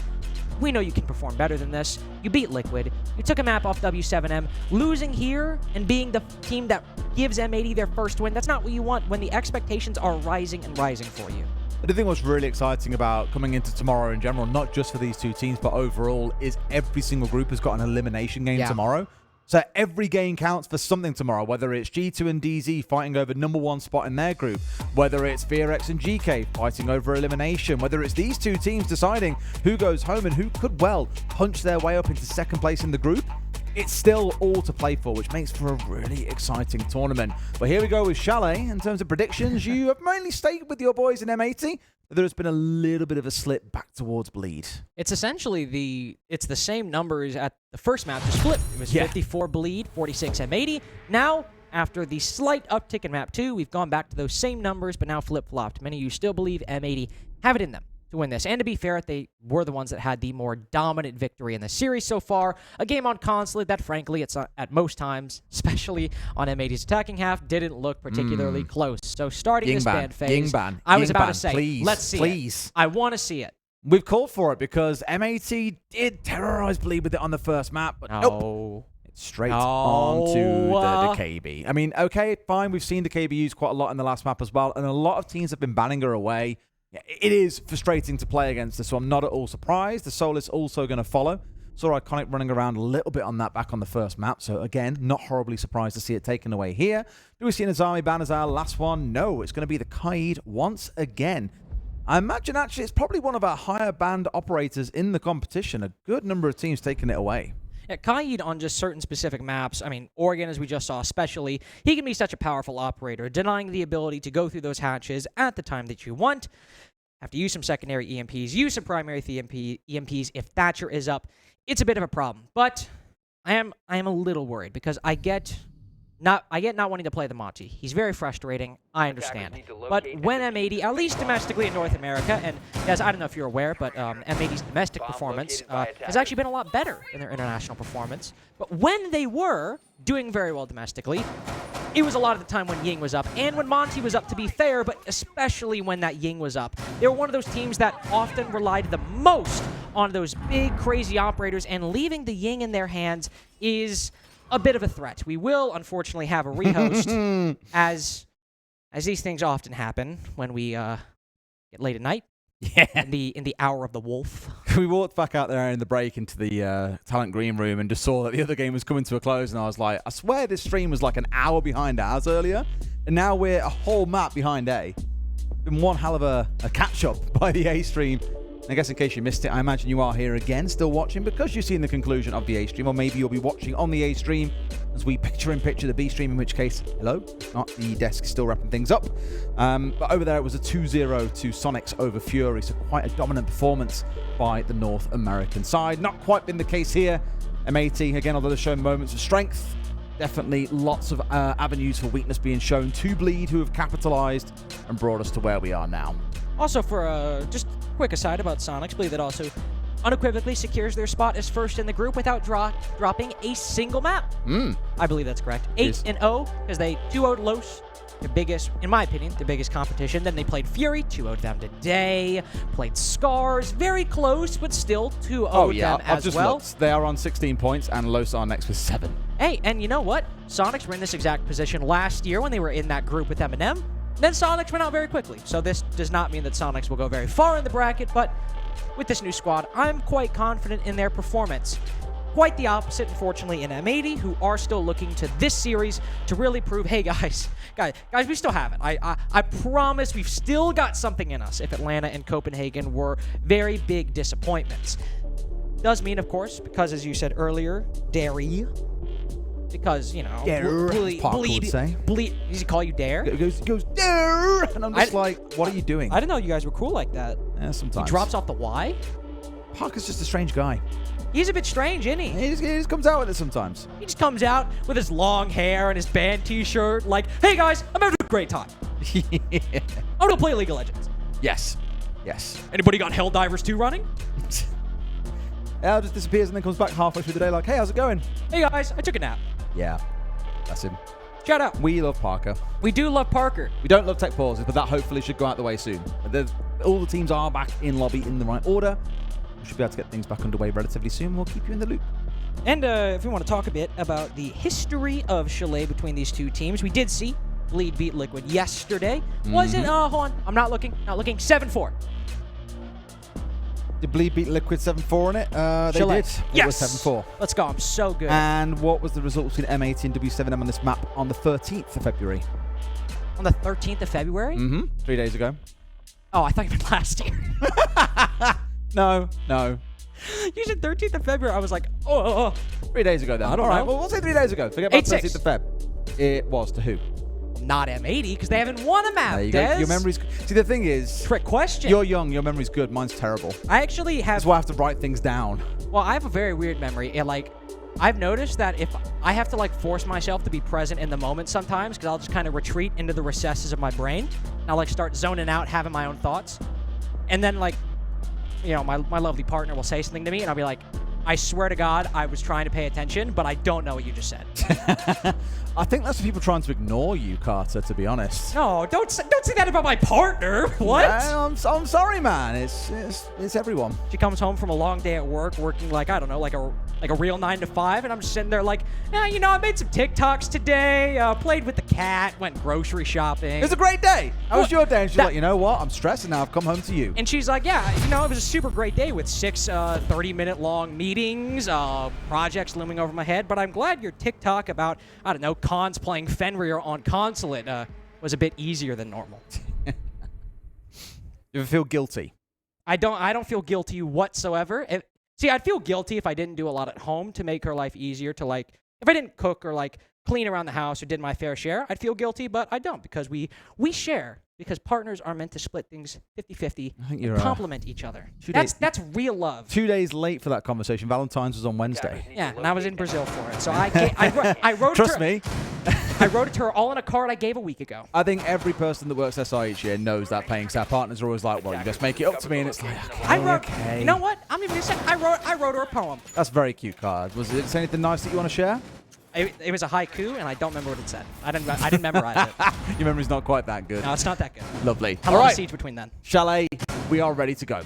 we know you can perform better than this. You beat Liquid. You took a map off W7M. Losing here and being the team that gives M80 their first win, that's not what you want when the expectations are rising and rising for you. I think what's really exciting about coming into tomorrow in general, not just for these two teams, but overall, is every single group has got an elimination game tomorrow. So every game counts for something tomorrow, whether it's G2 and DZ fighting over #1 spot in their group, whether it's FearX and GK fighting over elimination, whether it's these two teams deciding who goes home and who could well punch their way up into second place in the group. It's still all to play for, which makes for a really exciting tournament. But here we go with Chalet. In terms of predictions, you have mainly stayed with your boys in M80. There's been a little bit of a slip back towards Bleed. It's essentially the same numbers at the first map, just flipped. It was 54 Bleed, 46 M80. Now, after the slight uptick in map 2, we've gone back to those same numbers, but now flip-flopped. Many of you still believe M80 have it in them to win this. And to be fair, they were the ones that had the more dominant victory in the series so far. A game on Consulate that, frankly, it's at most times, especially on M80's attacking half, didn't look particularly close. So starting this ban phase, I was about to say, please, let's see it. I want to see it. We've called for it because M80 did terrorize Bleed with it on the first map, but nope. It's straight onto the KB. I mean, okay, fine. We've seen the KB used quite a lot in the last map as well, and a lot of teams have been banning her away. It is frustrating to play against her, so I'm not at all surprised. The Soul is also going to follow. Saw Iconic running around a little bit on that back on the first map, so again, not horribly surprised to see it taken away here. Do we see an Azami ban as our last one? No, it's going to be the Kaid once again. I imagine actually it's probably one of our higher band operators in the competition. A good number of teams taking it away. Yeah, Kaid on just certain specific maps, I mean, Oregon, as we just saw especially, he can be such a powerful operator, denying the ability to go through those hatches at the time that you want. Have to use some secondary EMPs, use some primary EMPs if Thatcher is up. It's a bit of a problem, but I am a little worried because I get not wanting to play the Monty. He's very frustrating. I understand. But when M80, at least domestically in North America, and guys, I don't know if you're aware, but M80's domestic performance has actually been a lot better than their international performance. But when they were doing very well domestically, it was a lot of the time when Ying was up, and when Monty was up, to be fair, but especially when that Ying was up. They were one of those teams that often relied the most on those big, crazy operators, and leaving the Ying in their hands is a bit of a threat. We will, unfortunately, have a rehost, as these things often happen when we get late at night. Yeah. In the hour of the wolf. We walked back out there in the break into the talent green room and just saw that the other game was coming to a close, and I was like, I swear this stream was like an hour behind ours earlier, and now we're a whole map behind A. Been one hell of a catch-up by the A stream. I guess in case you missed it, I imagine you are here again, still watching, because you've seen the conclusion of the A stream, or maybe you'll be watching on the A stream as we picture-in-picture the B stream, in which case, hello, not the desk still wrapping things up. But over there, it was a 2-0 to Sonics over Fury, so quite a dominant performance by the North American side. Not quite been the case here. M80, again, although they've shown moments of strength, definitely lots of avenues for weakness being shown to Bleed, who have capitalized and brought us to where we are now. Also, for just quick aside about Sonics, Bleed that also unequivocally secures their spot as first in the group without dropping a single map. I believe that's correct. 8-0, because they 2-0'd Los, the biggest, in my opinion, the biggest competition. Then they played Fury, 2-0'd them today. Played Scars, very close, but still 2-0'd them as well. Looked. They are on 16 points, and Los are next with 7. Hey, and you know what? Sonics were in this exact position last year when they were in that group with M&M. Then Sonics went out very quickly, so this does not mean that Sonics will go very far in the bracket, but with this new squad, I'm quite confident in their performance. Quite the opposite, unfortunately, in M80, who are still looking to this series to really prove, hey, guys, we still have it. I promise we've still got something in us if Atlanta and Copenhagen were very big disappointments. Does mean, of course, because as you said earlier, Dairy, because, you know, Bleed, does he call you Dare? He goes, Dare! And I'm just like, what are you doing? I didn't know you guys were cool like that. Yeah, sometimes. He drops off the Y? Parker's just a strange guy. He's a bit strange, isn't he? He just comes out with it sometimes. He just comes out with his long hair and his band t-shirt like, hey guys, I'm having a great time. I'm gonna play League of Legends. Yes. Yes. Anybody got Helldivers 2 running? Al just disappears and then comes back halfway through the day like, hey, how's it going? Hey guys, I took a nap. Yeah. That's him. Shout out. We love Parker. We do love Parker. We don't love tech pauses, but that hopefully should go out the way soon. All the teams are back in lobby in the right order. We should be able to get things back underway relatively soon. We'll keep you in the loop. And if we want to talk a bit about the history of Chalet between these two teams, we did see Bleed beat Liquid yesterday. Was it? Hold on. I'm not looking. 7-4. Did Bleed beat Liquid 7-4 in it? They Chalet. did. Yes. It was 7-4. Let's go. I'm so good. And what was the result between M80 and W7M on this map on the 13th of February? On the 13th of February? 3 days ago. Oh, I thought you meant last year. No. You said 13th of February. I was like, oh. 3 days ago then. I don't All right, know. well, we'll say 3 days ago. Forget about 8-6. 13th of Feb. It was to who? Not M80 because they haven't won a map, There you Des. go. Your memory's... See, the thing is... Trick question. You're young. Your memory's good. Mine's terrible. I actually have... That's why I have to write things down. Well, I have a very weird memory. And, like, I've noticed that if I have to, like, force myself to be present in the moment sometimes because I'll just kind of retreat into the recesses of my brain. And I'll, like, start zoning out, having my own thoughts. And then, like, you know, my lovely partner will say something to me and I'll be like, I swear to God, I was trying to pay attention, but I don't know what you just said. I think that's for people trying to ignore you, Carter, to be honest. No, don't say that about my partner. What? Yeah, I'm sorry, man. It's everyone. She comes home from a long day at work, working like, I don't know, like a real 9 to 5, and I'm just sitting there like, yeah, you know, I made some TikToks today, played with the cat, went grocery shopping. It was a great day. How was your day? And she's that- like, you know what? I'm stressed and now I've come home to you. And she's like, yeah, you know, it was a super great day with 6 30-minute-long meetings, projects looming over my head, but I'm glad your TikTok about, I don't know, cons playing Fenrir on Consulate was a bit easier than normal. You ever feel guilty? I don't feel guilty whatsoever. See, I'd feel guilty if I didn't do a lot at home to make her life easier to, like, if I didn't cook or, like, clean around the house or did my fair share, I'd feel guilty, but I don't because we share. Because partners are meant to split things 50-50 and complement each other. That's real love. 2 days late for that conversation. Valentine's was on Wednesday. Yeah, and I was in Brazil for it. So I wrote Trust it to me. I wrote it to her all in a card I gave a week ago. I think every person that works SI each year knows that playing staff partners are always like, well, you just make it up to me, and it's like, okay, okay. You know what? I'm even gonna say I wrote her a poem. That's a very cute card. Was it anything nice that you want to share? It was a haiku, and I don't remember what it said. I didn't memorize it. Your memory's not quite that good. No, it's not that good. Lovely. How All long right, is siege between then? Chalet, we are ready to go.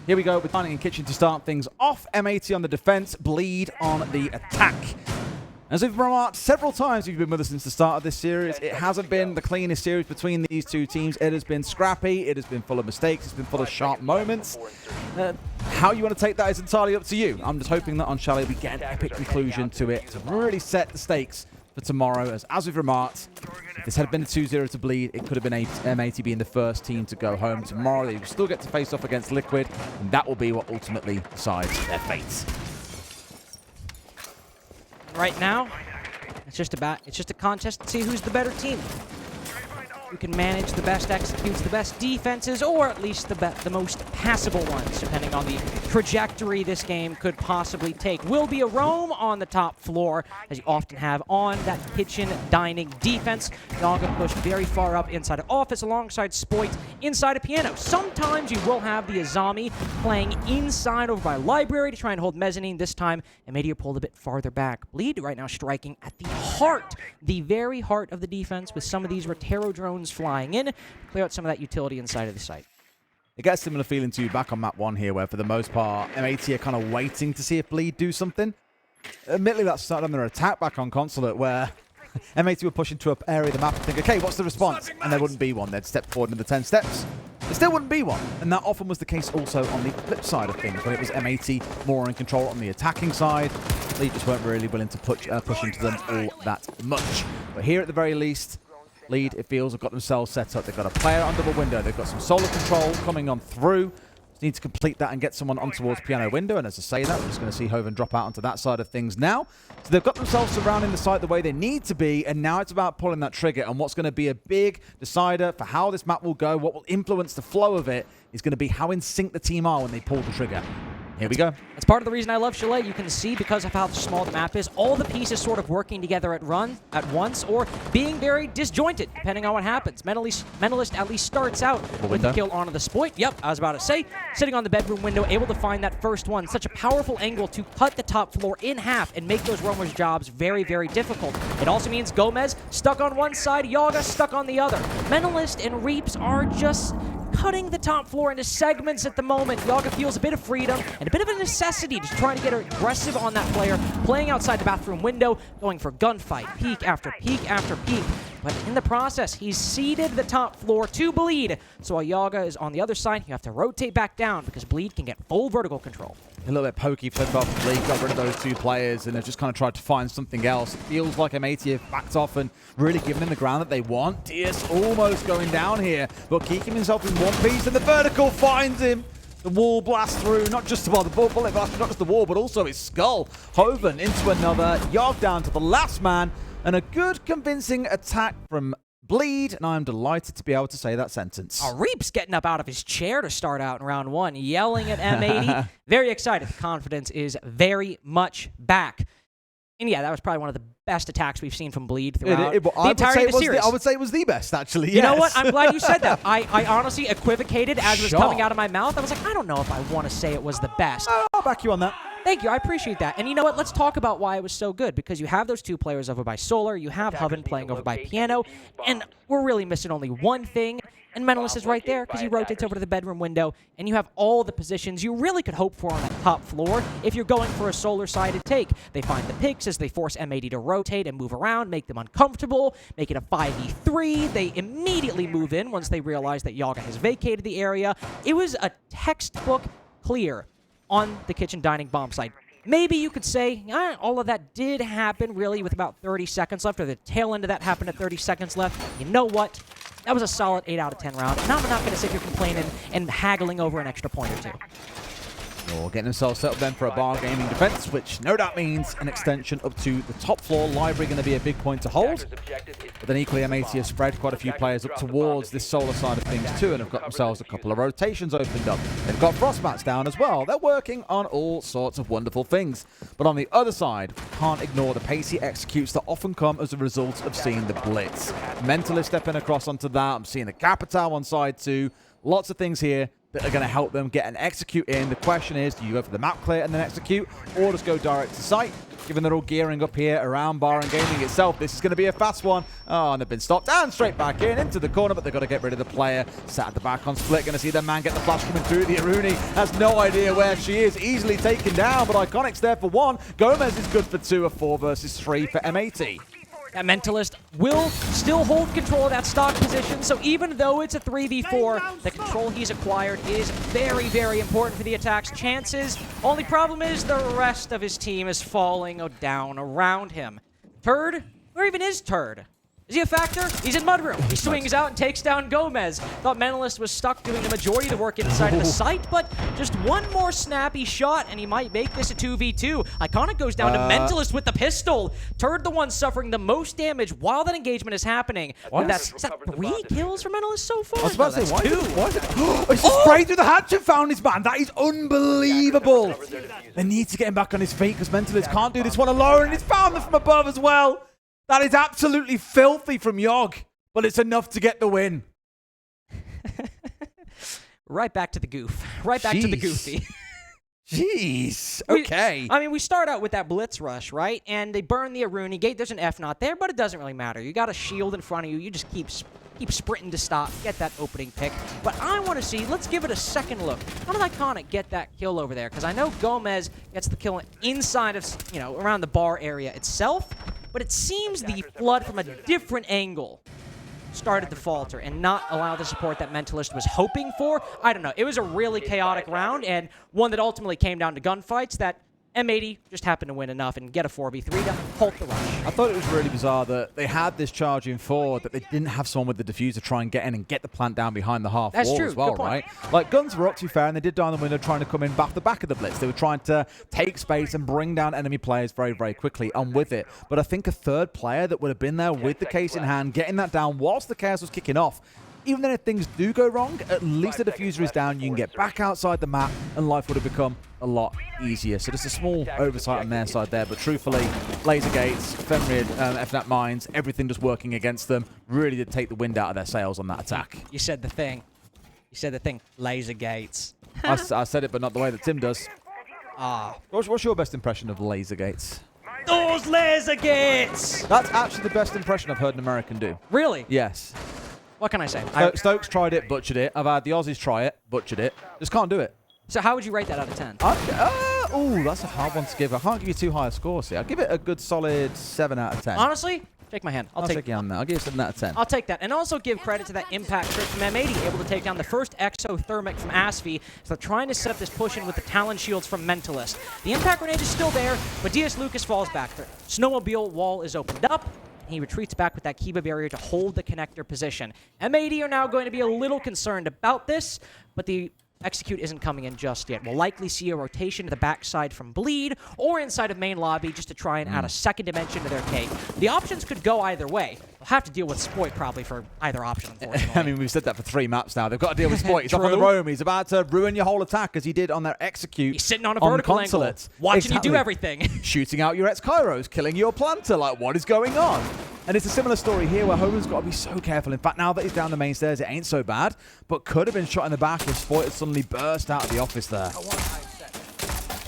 Here we go with Dining and Kitchen to start things off. M80 on the defense, Bleed on the attack. As we've remarked several times, if you've been with us since the start of this series, it hasn't been the cleanest series between these two teams. It has been scrappy, it has been full of mistakes, it's been full of sharp moments. How you want to take that is entirely up to you. I'm just hoping that on Chalet we get an epic conclusion to it to really set the stakes for tomorrow. As we've remarked, if this had been a 2-0 to Bleed, it could have been M80 being the first team to go home. Tomorrow they will still get to face off against Liquid, and that will be what ultimately decides their fates. Right now, it's just a contest to see who's the better team. Who can manage the best, executes the best defenses, or at least the most passable ones, depending on the trajectory this game could possibly take. Will be a roam on the top floor, as you often have on that kitchen dining defense. Yaga pushed very far up inside of office, alongside Spoit inside of piano. Sometimes you will have the Azami playing inside over by library to try and hold mezzanine. This time, M80 pulled a bit farther back. Bleed right now striking at the heart, the very heart of the defense, with some of these Rotero drones flying in to clear out some of that utility inside of the site. It gets a similar feeling to back on map 1 here, where for the most part, M80 are kind of waiting to see if Bleed do something. Admittedly, that started on their attack back on Consulate, where M80 were pushing to an area of the map and think, okay, what's the response? And there wouldn't be one. They'd step forward into the 10 steps. There still wouldn't be one. And that often was the case also on the flip side of things, when it was M80 more in control on the attacking side. They just weren't really willing to push into them all that much. But here at the very least, Lead, it feels, have got themselves set up. They've got a player on double window. They've got some solar control coming on through. Just need to complete that and get someone on towards piano window. And as I say that, we're just going to see Hoven drop out onto that side of things now. So they've got themselves surrounding the site the way they need to be. And now it's about pulling that trigger. And what's going to be a big decider for how this map will go, what will influence the flow of it, is going to be how in sync the team are when they pull the trigger. Here we go. That's part of the reason I love Chalet. You can see, because of how small the map is, all the pieces sort of working together at once, or being very disjointed, depending on what happens. Mentalist at least starts out with the kill onto the Spoit. Yep, I was about to say, sitting on the bedroom window, able to find that first one. Such a powerful angle to cut the top floor in half and make those roamers' jobs very, very difficult. It also means Gomez stuck on one side, Yaga stuck on the other. Mentalist and Reaps are just cutting the top floor into segments at the moment. Yaga feels a bit of freedom and a bit of a necessity to try to get aggressive on that player, playing outside the bathroom window, going for gunfight, peek after peek after peek. But in the process, he's ceded the top floor to Bleed. So while Yaga is on the other side, you have to rotate back down because Bleed can get full vertical control. A little bit pokey so far from Bleed, got rid of those two players, and they've just kind of tried to find something else. It feels like M80 have backed off and really given them the ground that they want. Diaz almost going down here, but keeping himself in one piece, and the vertical finds him. The wall blasts through, not just the bullet blast, not just the wall, but also his skull. Hoven into another, Yog down to the last man, and a good convincing attack from Bleed, and I'm delighted to be able to say that sentence. Reap's getting up out of his chair to start out in round one, yelling at M80. Very excited. The confidence is very much back. And yeah, that was probably one of the best attacks we've seen from Bleed throughout the entirety of the series. I would say it was the best, actually. Yes. You know what? I'm glad you said that. I honestly equivocated as it was coming out of my mouth. I was like, I don't know if I want to say it was the best. I'll back you on that. Thank you. I appreciate that. And you know what? Let's talk about why it was so good. Because you have those two players over by Solar, you have Hoven playing over by Piano, and we're really missing only one thing. And Mentalist is right there because he rotates over to the bedroom window, and you have all the positions you really could hope for on that top floor if you're going for a Solar-sided take. They find the picks as they force M80 to rotate and move around, make them uncomfortable, make it a 5v3. They immediately move in once they realize that Yaga has vacated the area. It was a textbook clear on the kitchen dining bomb site. Maybe you could say all of that did happen really with about 30 seconds left, or the tail end of that happened at 30 seconds left. You know what? That was a solid 8 out of 10 round, and I'm not going to sit here complaining and haggling over an extra point or two. Or getting themselves set up then for a bar gaming defense, which no doubt means an extension up to the top floor. Library going to be a big point to hold. But then equally, M80 has spread quite a few players up towards this Solar side of things too, and have got themselves a couple of rotations opened up. They've got frost mats down as well. They're working on all sorts of wonderful things. But on the other side, can't ignore the pacey executes that often come as a result of seeing the blitz. Mentalist stepping across onto that. I'm seeing the Capital on side too. Lots of things here that are going to help them get an execute in. The question is, do you go for the map clear and then execute, or just go direct to site? Given they're all gearing up here around Bar and Gaming itself, this is going to be a fast one. Oh, and they've been stopped and straight back in into the corner, but they've got to get rid of the player. Sat at the back on split, going to see their man get the flash coming through. The Aruni has no idea where she is, easily taken down, but Iconic's there for one. Gomez is good for two, a 4 versus 3 for M80. That Mentalist will still hold control of that stock position, so even though it's a 3v4, the control he's acquired is very, very important for the attack's chances. Only problem is the rest of his team is falling down around him. Turd? Where even is Turd? Is he a factor? He's in Mudroom. He swings out and takes down Gomez. Thought Mentalist was stuck doing the majority of the work inside of the site, but just one more snappy shot, and he might make this a 2v2. Iconic goes down to Mentalist with the pistol. Turd the one suffering the most damage while that engagement is happening. Is that 3 kills for Mentalist so far? I was about to say, why 2. is it? It's just sprayed through the hatch and found his man. That is unbelievable. They need to get him back on his feet because Mentalist can't do this one alone, and he's found them from above as well. That is absolutely filthy from Yog, but it's enough to get the win. Right back to the goof. Right back to the goofy. Jeez. Okay. We start out with that blitz rush, right? And they burn the Aruni gate. There's an F not there, but it doesn't really matter. You got a shield in front of you. You just keep sprinting to stop, get that opening pick. But I want to see, let's give it a second look. How did Iconic get that kill over there? Because I know Gomez gets the kill inside of, around the bar area itself. But it seems the flood from a different angle started to falter and not allow the support that Mentalist was hoping for. I don't know. It was a really chaotic round, and one that ultimately came down to gunfights that M80 just happened to win enough and get a 4v3 to halt the rush. I thought it was really bizarre that they had this charging forward, that they didn't have someone with the diffuser try and get in and get the plant down behind the half wall as well, right? Like, guns were up too fair, and they did die on the window trying to come in back the back of the blitz. They were trying to take space and bring down enemy players very, very quickly. I'm with it. But I think a third player that would have been there with the case in hand, getting that down whilst the chaos was kicking off, even then if things do go wrong, at least the diffuser is down, you can get back outside the map, and life would have become a lot easier. So just a small oversight on their side there, but truthfully, Laser Gates, Fenrir, FNAT Mines, everything just working against them, really did take the wind out of their sails on that attack. You said the thing. You said the thing. Laser Gates. I said it, but not the way that Tim does. Ah. What's your best impression of Laser Gates? Those Laser Gates! That's actually the best impression I've heard an American do. Really? Yes. What can I say? Stokes tried it, butchered it. I've had the Aussies try it, butchered it. Just can't do it. So how would you rate that out of 10? Oh, that's a hard one to give. I can't give you too high a score, see. I'll give it a good solid 7 out of 10. Honestly, shake my hand. I'll take your hand now. I'll give you 7 out of 10. I'll take that. And also give credit to that impact trick from M80, able to take down the first exothermic from Asfi. So they're trying to set up this push in with the Talon shields from Mentalist. The impact grenade is still there, but DS Lucas falls back. The snowmobile wall is opened up. He retreats back with that Kiba barrier to hold the connector position. M80 are now going to be a little concerned about this, but the execute isn't coming in just yet. We'll likely see a rotation to the backside from Bleed or inside of main lobby just to try and add a second dimension to their cake. The options could go either way. We'll have to deal with Spoit probably for either option, unfortunately. I mean, we've said that for 3 maps now. They've got to deal with Spoit. He's up on the roam. He's about to ruin your whole attack as he did on their execute. He's sitting on a vertical angle, watching you do everything. Shooting out your ex-Kairos, killing your planter. Like, what is going on? And it's a similar story here where Hogan's got to be so careful. In fact, now that he's down the main stairs, it ain't so bad, but could have been shot in the back if Spoit had suddenly burst out of the office there.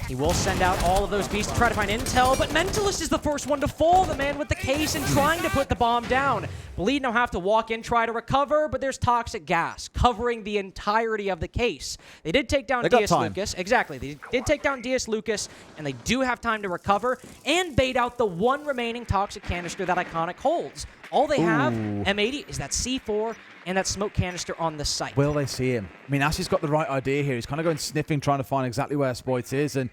He will send out all of those beasts to try to find intel, but Mentalist is the first one to fall, the man with the case and trying to put the bomb down. Bleed now have to walk in, try to recover, but there's toxic gas covering the entirety of the case. They did take down DS Lucas. Exactly. They did take down DS Lucas, and they do have time to recover and bait out the one remaining toxic canister that Iconic holds. All they have, M80, is that C4 and that smoke canister on the site. Will they see him? I mean, Ashley's got the right idea here. He's kind of going sniffing, trying to find exactly where Spoit is, and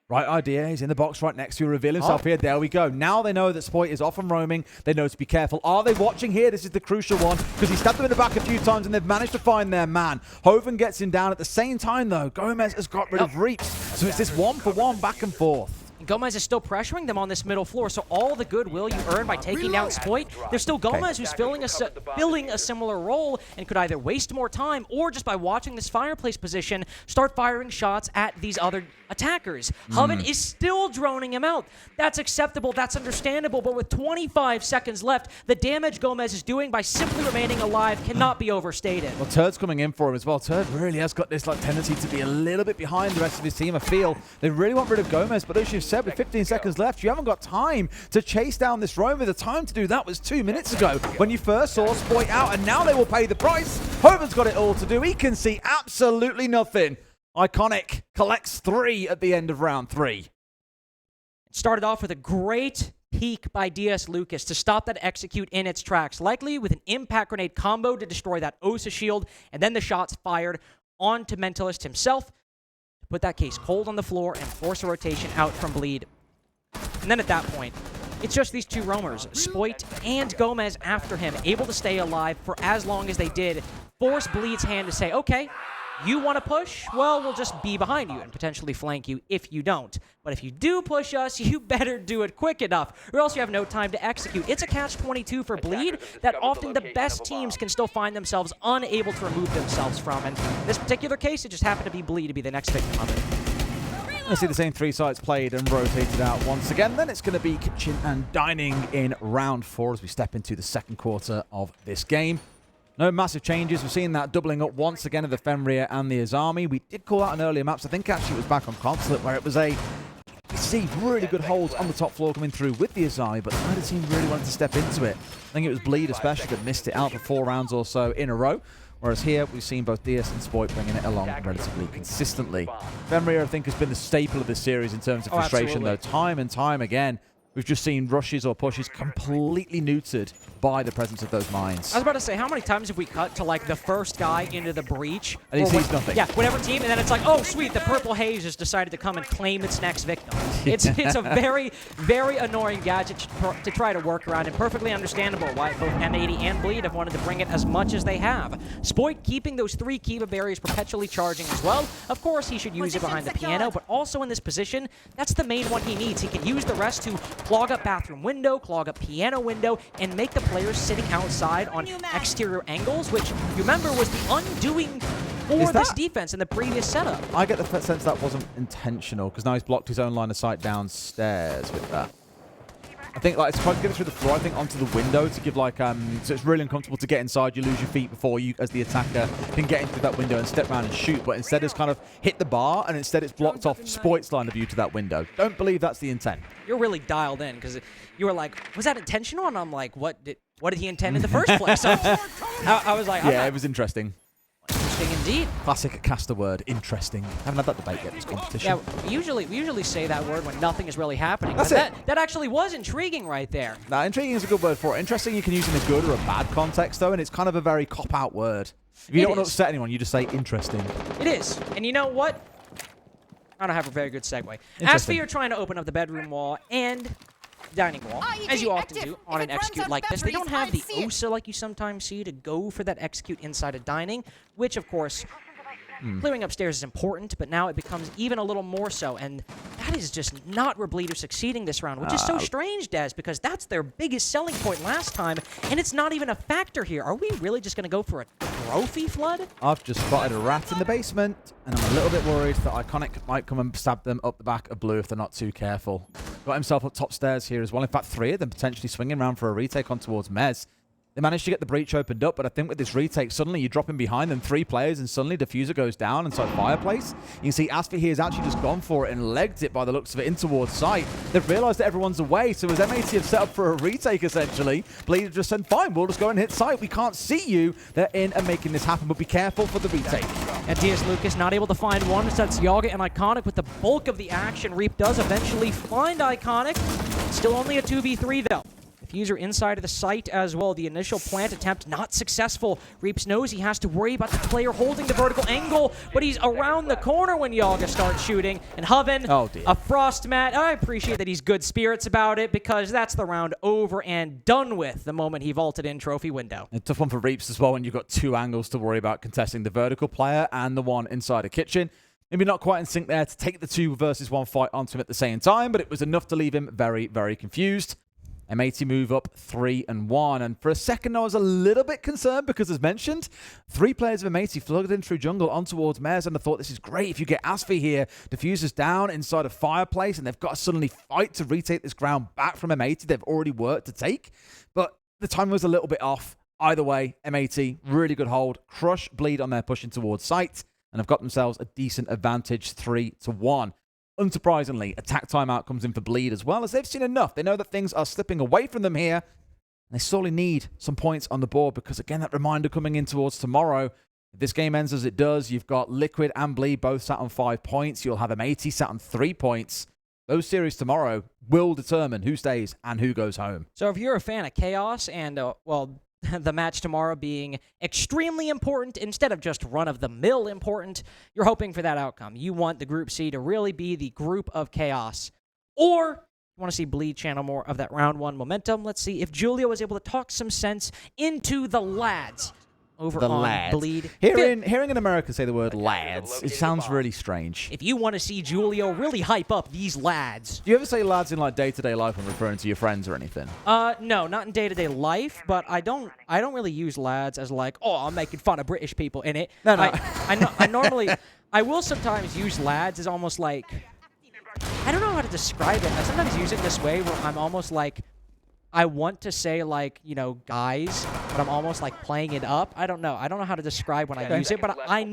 right idea. He's in the box right next to you. Reveal himself here. There we go. Now they know that Spoit is off and roaming. They know to be careful. Are they watching here? This is the crucial one because he stabbed them in the back a few times and they've managed to find their man. Hoven gets him down. At the same time, though, Gomez has got rid of Reaps. So it's this 1-for-1 back and forth. Gomez is still pressuring them on this middle floor, so all the goodwill you earn by taking down Spoit, there's still Gomez who's filling a similar role and could either waste more time or just by watching this fireplace position, start firing shots at these other attackers. Hoven is still droning him out. That's acceptable, that's understandable, but with 25 seconds left, the damage Gomez is doing by simply remaining alive cannot be overstated. Well, Turd's coming in for him as well. Turd really has got this tendency to be a little bit behind the rest of his team. I feel they really want rid of Gomez, but as you've said, with 15 seconds left, you haven't got time to chase down this roamer. The time to do that was 2 minutes ago when you first saw Spoit out, and now they will pay the price. Hoven's got it all to do. He can see absolutely nothing. Iconic collects 3 at the end of round 3. It started off with a great peek by DS Lucas to stop that execute in its tracks, likely with an impact grenade combo to destroy that Osa shield, and then the shots fired onto Mentalist himself to put that case cold on the floor and force a rotation out from Bleed. And then at that point, it's just these two roamers, Spoit and Gomez after him, able to stay alive for as long as they did, force Bleed's hand to say, okay, you want to push? Well, we'll just be behind you and potentially flank you if you don't. But if you do push us, you better do it quick enough, or else you have no time to execute. It's a catch-22 for Bleed that often the best teams can still find themselves unable to remove themselves from. And in this particular case, it just happened to be Bleed to be the next victim of it. I see the same 3 sites played and rotated out once again. Then it's going to be kitchen and dining in round 4 as we step into the second quarter of this game. No massive changes. We've seen that doubling up once again of the Fenrir and the Azami. We did call out an earlier maps. I think actually it was back on Consulate where it was you see really good holds on the top floor coming through with the Azami, but neither team really wanted to step into it. I think it was Bleed especially that missed it out for 4 rounds or so in a row. Whereas here, we've seen both DS and Spoit bringing it along relatively consistently. Fenrir, I think, has been the staple of this series in terms of frustration, though. Time and time again, we've just seen rushes or pushes completely neutered by the presence of those mines. I was about to say, how many times have we cut to, like, the first guy into the breach? And he sees nothing. Yeah, whatever team, and then it's like, oh, sweet, the purple haze has decided to come and claim its next victim. It's a very, very annoying gadget to try to work around, and perfectly understandable why both M80 and Bleed have wanted to bring it as much as they have. Spoit keeping those 3 Kiva barriers perpetually charging as well. Of course, he should use it behind the piano, but also in this position, that's the main one he needs. He can use the rest to clog up bathroom window, clog up piano window, and make the players sitting outside on exterior angles, which, you remember, was the undoing for Is this that- defense in the previous setup. I get the sense that wasn't intentional because now he's blocked his own line of sight downstairs with that. I think like it's quite to get it through the floor, I think onto the window to give like, so it's really uncomfortable to get inside, you lose your feet before you, as the attacker, can get into that window and step around and shoot, but instead it's kind of hit the bar and instead it's blocked off Spoit's line of view to that window. Don't believe that's the intent. You're really dialed in because you were like, was that intentional? And I'm like, what did he intend in the first place? I was like, Yeah, it was interesting. Interesting indeed. Classic caster word, interesting. Haven't had that debate yet in this competition. Yeah, we usually say that word when nothing is really happening. That's but it. That actually was intriguing right there. Now, intriguing is a good word for it. Interesting you can use in a good or a bad context, though, and it's kind of a very cop-out word. If you don't want to upset anyone, you just say interesting. It is. And you know what? I don't have a very good segue. As for you're trying to open up the bedroom wall and dining wall, as you often do on an execute like this, they don't have the OSA like you sometimes see to go for that execute inside of dining, which, of course, clearing upstairs is important, but now it becomes even a little more so, and that is just not where Bleed are succeeding this round, which is so strange, Des, because that's their biggest selling point last time, and it's not even a factor here. Are we really just going to go for a trophy flood? I've just spotted a rat in the basement, and I'm a little bit worried that Iconic might come and stab them up the back of Blue if they're not too careful. Got himself up top stairs here as well. In fact, 3 of them potentially swinging around for a retake on towards Mez. They managed to get the breach opened up, but I think with this retake, suddenly you drop in behind them 3 players, and suddenly Diffuser goes down inside Fireplace. You can see Asfi here has actually just gone for it and legged it by the looks of it in towards site. They've realized that everyone's away, so as M80 have set up for a retake, essentially, Bleed have just said, fine, we'll just go and hit site. We can't see you. They're in and making this happen, but be careful for the retake. And DS Lucas not able to find one. That's Yaga and Iconic with the bulk of the action. Reap does eventually find Iconic. Still only a 2v3, though. Diffuser inside of the site as well. The initial plant attempt not successful. Reaps knows he has to worry about the player holding the vertical angle, but he's around the corner when Yaga starts shooting. And Hoven, a frost mat. I appreciate that he's good spirits about it because that's the round over and done with the moment he vaulted in trophy window. A tough one for Reaps as well when you've got 2 angles to worry about contesting the vertical player and the one inside a kitchen. Maybe not quite in sync there to take the 2 versus 1 fight onto him at the same time, but it was enough to leave him very, very confused. M80 move up 3-1, and for a second I was a little bit concerned because, as mentioned, 3 players of M80 flooded in through jungle on towards Mez, and I thought this is great if you get Asfi here. Diffuser's down inside a Fireplace, and they've got to suddenly fight to retake this ground back from M80. They've already worked to take, but the time was a little bit off. Either way, M80, really good hold. Crush Bleed on their pushing towards site, and have got themselves a decent advantage 3-1. Unsurprisingly, attack timeout comes in for Bleed as well, as they've seen enough. They know that things are slipping away from them here, and they sorely need some points on the board because, again, that reminder coming in towards tomorrow. If this game ends as it does, you've got Liquid and Bleed both sat on 5 points. You'll have M80 sat on 3 points. Those series tomorrow will determine who stays and who goes home. So if you're a fan of Chaos and, the match tomorrow being extremely important instead of just run-of-the-mill important, you're hoping for that outcome. You want the Group C to really be the group of Chaos. Or you want to see Bleed channel more of that round 1 momentum. Let's see if Julio is able to talk some sense into the lads over on Bleed. Hearing in America say the word lads, it sounds really strange. If you want to see Julio really hype up these lads. Do you ever say lads in like day-to-day life when referring to your friends or anything? No, not in day-to-day life, but I don't really use lads as like, oh, I'm making fun of British people in it. No. I normally, I will sometimes use lads as almost like, I don't know how to describe it. I sometimes use it this way where I'm almost like, I want to say, like, you know, guys, but I'm almost like playing it up. I don't know how to describe when I use it, but I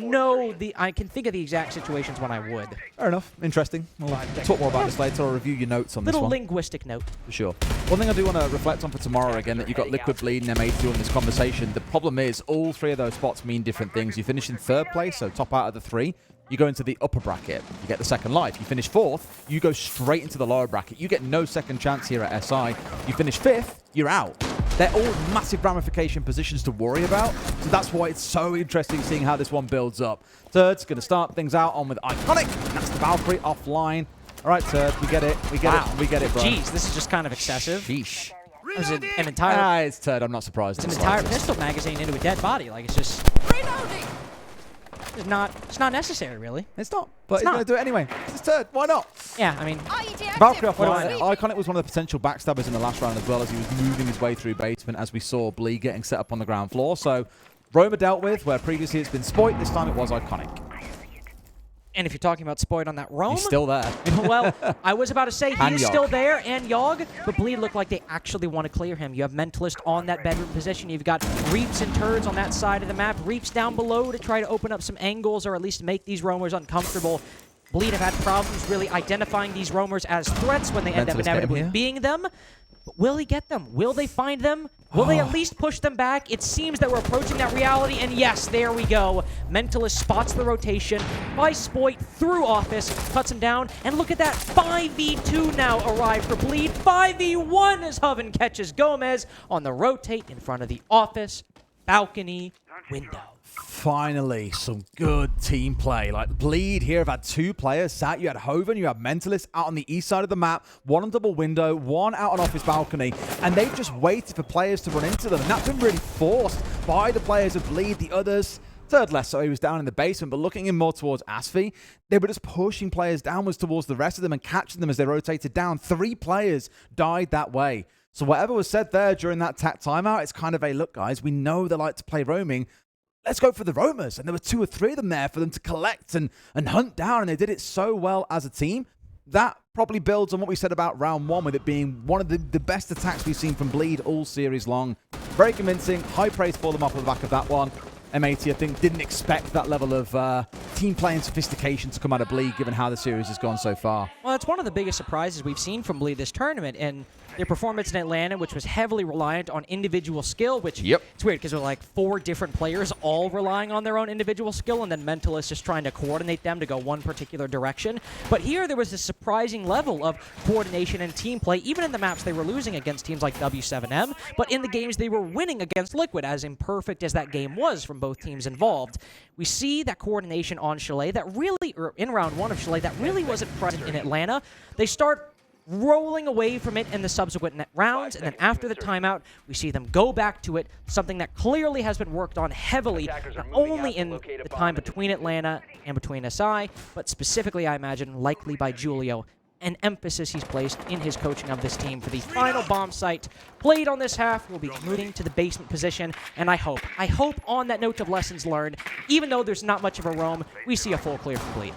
can think of the exact situations when I would. Fair enough. Interesting. We'll talk more about this later. I'll review your notes on this one. Little linguistic note. For sure. One thing I do want to reflect on for tomorrow, again, that you've got Liquid, Bleed, and M80 in this conversation. The problem is all 3 of those spots mean different things. You finish in 3rd place, so top out of the 3. You go into the upper bracket, you get the 2nd life. You finish 4th, you go straight into the lower bracket. You get no second chance here at SI. You finish 5th, you're out. They're all massive ramification positions to worry about, so that's why it's so interesting seeing how this one builds up. Third's going to start things out on with Iconic. That's the Valkyrie offline. All right, Third, we get it. We get it. We get it, bro. Jeez, this is just kind of excessive. Sheesh. It was an entire... it's Third. I'm not surprised. It's an entire pistol magazine into a dead body. Like, it's just... is not, it's not necessary, really. It's not, but It's he's not. going to do it anyway. It's his turn. Why not? Yeah, I mean, Valkyrie off What do line. I know? Iconic was one of the potential backstabbers in the last round as well, as he was moving his way through basement, as we saw Bleed getting set up on the ground floor. So Roma dealt with, where previously it's been Spoit, this time it was Iconic. and if you're talking about Spoit on that roam, He's still there. well, I was about to say he And is Yogg. still there, and Yogg, but Bleed look like they actually want to clear him. You have Mentalist on that bedroom position. You've got Reaps and Turds on that side of the map. Reaps down below to try to open up some angles or at least make these roamers uncomfortable. Bleed have had problems really identifying these roamers as threats when they end up Mentalist get him inevitably here. being them. But will he get them? Will they find them? Will they at least push them back? It seems that we're approaching that reality, and yes, there we go. Mentalist spots the rotation by Spoit through Office, cuts him down, and look at that. 5v2 now arrived for Bleed. 5v1 as Hoven catches Gomez on the rotate in front of the Office balcony window. Finally, some good team play. Like Bleed here have had two players sat. You had Hoven, you had Mentalist out on the east side of the map, one on double window, one out on Office balcony, and they've just waited for players to run into them, and that's been really forced by the players of Bleed. The others, Third less so, he was down in the basement, but looking in more towards Asfi, they were just pushing players downwards towards the rest of them and catching them as they rotated down. 3 players died that way. So whatever was said there during that timeout, it's kind of a, look guys, we know they like to play roaming. Let's go for the roamers. And there were 2 or 3 of them there for them to collect and hunt down, and they did it so well as a team. That probably builds on what we said about round 1, with it being one of the best attacks we've seen from Bleed all series long. Very convincing. High praise for them off the back of that one. M80, I think, didn't expect that level of team play and sophistication to come out of Bleed, given how the series has gone so far. Well, it's one of the biggest surprises we've seen from Bleed this tournament, and their performance in Atlanta, which was heavily reliant on individual skill, which it's weird because there were like 4 different players all relying on their own individual skill, and then Mentalist just trying to coordinate them to go one particular direction. But here there was a surprising level of coordination and team play, even in the maps they were losing against teams like W7M, but in the games they were winning against Liquid, as imperfect as that game was from both teams involved. We see that coordination on Chalet that really, or in round 1 of Chalet, that really wasn't present in Atlanta. They start rolling away from it in the subsequent rounds, and then after the timeout, we see them go back to it, something that clearly has been worked on heavily, not only in the time between Atlanta and between SI, but specifically, I imagine, likely by Julio, an emphasis he's placed in his coaching of this team for the final bomb site. Played on this half, we'll be moving to the basement position, and I hope on that note of lessons learned, even though there's not much of a roam, we see a full clear from Bleed.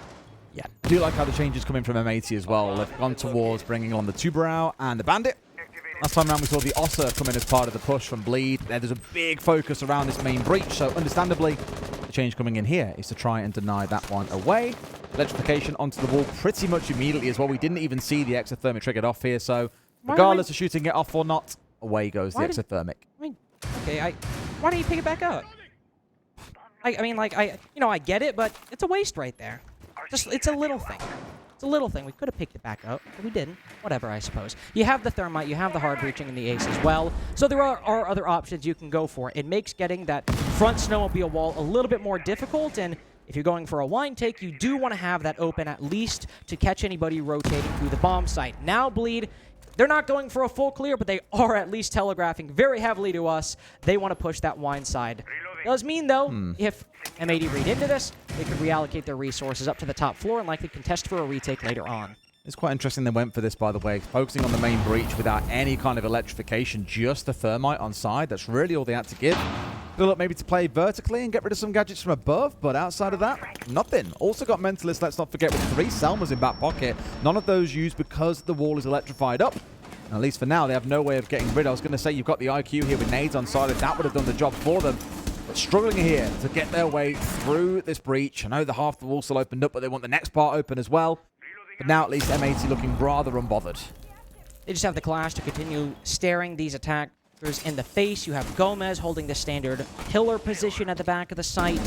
Yeah, I do like how the changes come in from M80 as well. They've gone towards bringing on the Tubarão and the Bandit. Last time around we saw the Ossa come in as part of the push from Bleed. There's a big focus around this main breach, so understandably, the change coming in here is to try and deny that one away. Electrification onto the wall pretty much immediately as well. We didn't even see the exothermic triggered off here, so regardless of shooting it off or not, away goes the exothermic. I mean, okay, why don't you pick it back up? I mean, like, I get it, but it's a waste right there. It's a little thing. It's a little thing. We could have picked it back up, but we didn't. Whatever, I suppose. You have the Thermite, you have the hard breaching and the Ace as well. So there are other options you can go for. It makes getting that front snowmobile wall a little bit more difficult, and if you're going for a wine take, you do want to have that open at least to catch anybody rotating through the bomb site. Now, Bleed, they're not going for a full clear, but they are at least telegraphing very heavily to us. They want to push that wine side. Does mean, though, if M80 read into this, they could reallocate their resources up to the top floor and likely contest for a retake later on. It's quite interesting they went for this, by the way, focusing on the main breach without any kind of electrification, just the thermite on side. That's really all they had to give. Good luck maybe to play vertically and get rid of some gadgets from above, but outside of that, nothing. Also got Mentalist, let's not forget, with 3 Selmas in back pocket. None of those used because the wall is electrified up. And at least for now, they have no way of getting rid. I was going to say you've got the IQ here with nades on side, and that would have done the job for them. But struggling here to get their way through this breach. I know the half the wall still opened up, but they want the next part open as well. But now at least M80 looking rather unbothered. They just have the Clash to continue staring these attackers in the face. You have Gomez holding the standard pillar position at the back of the site.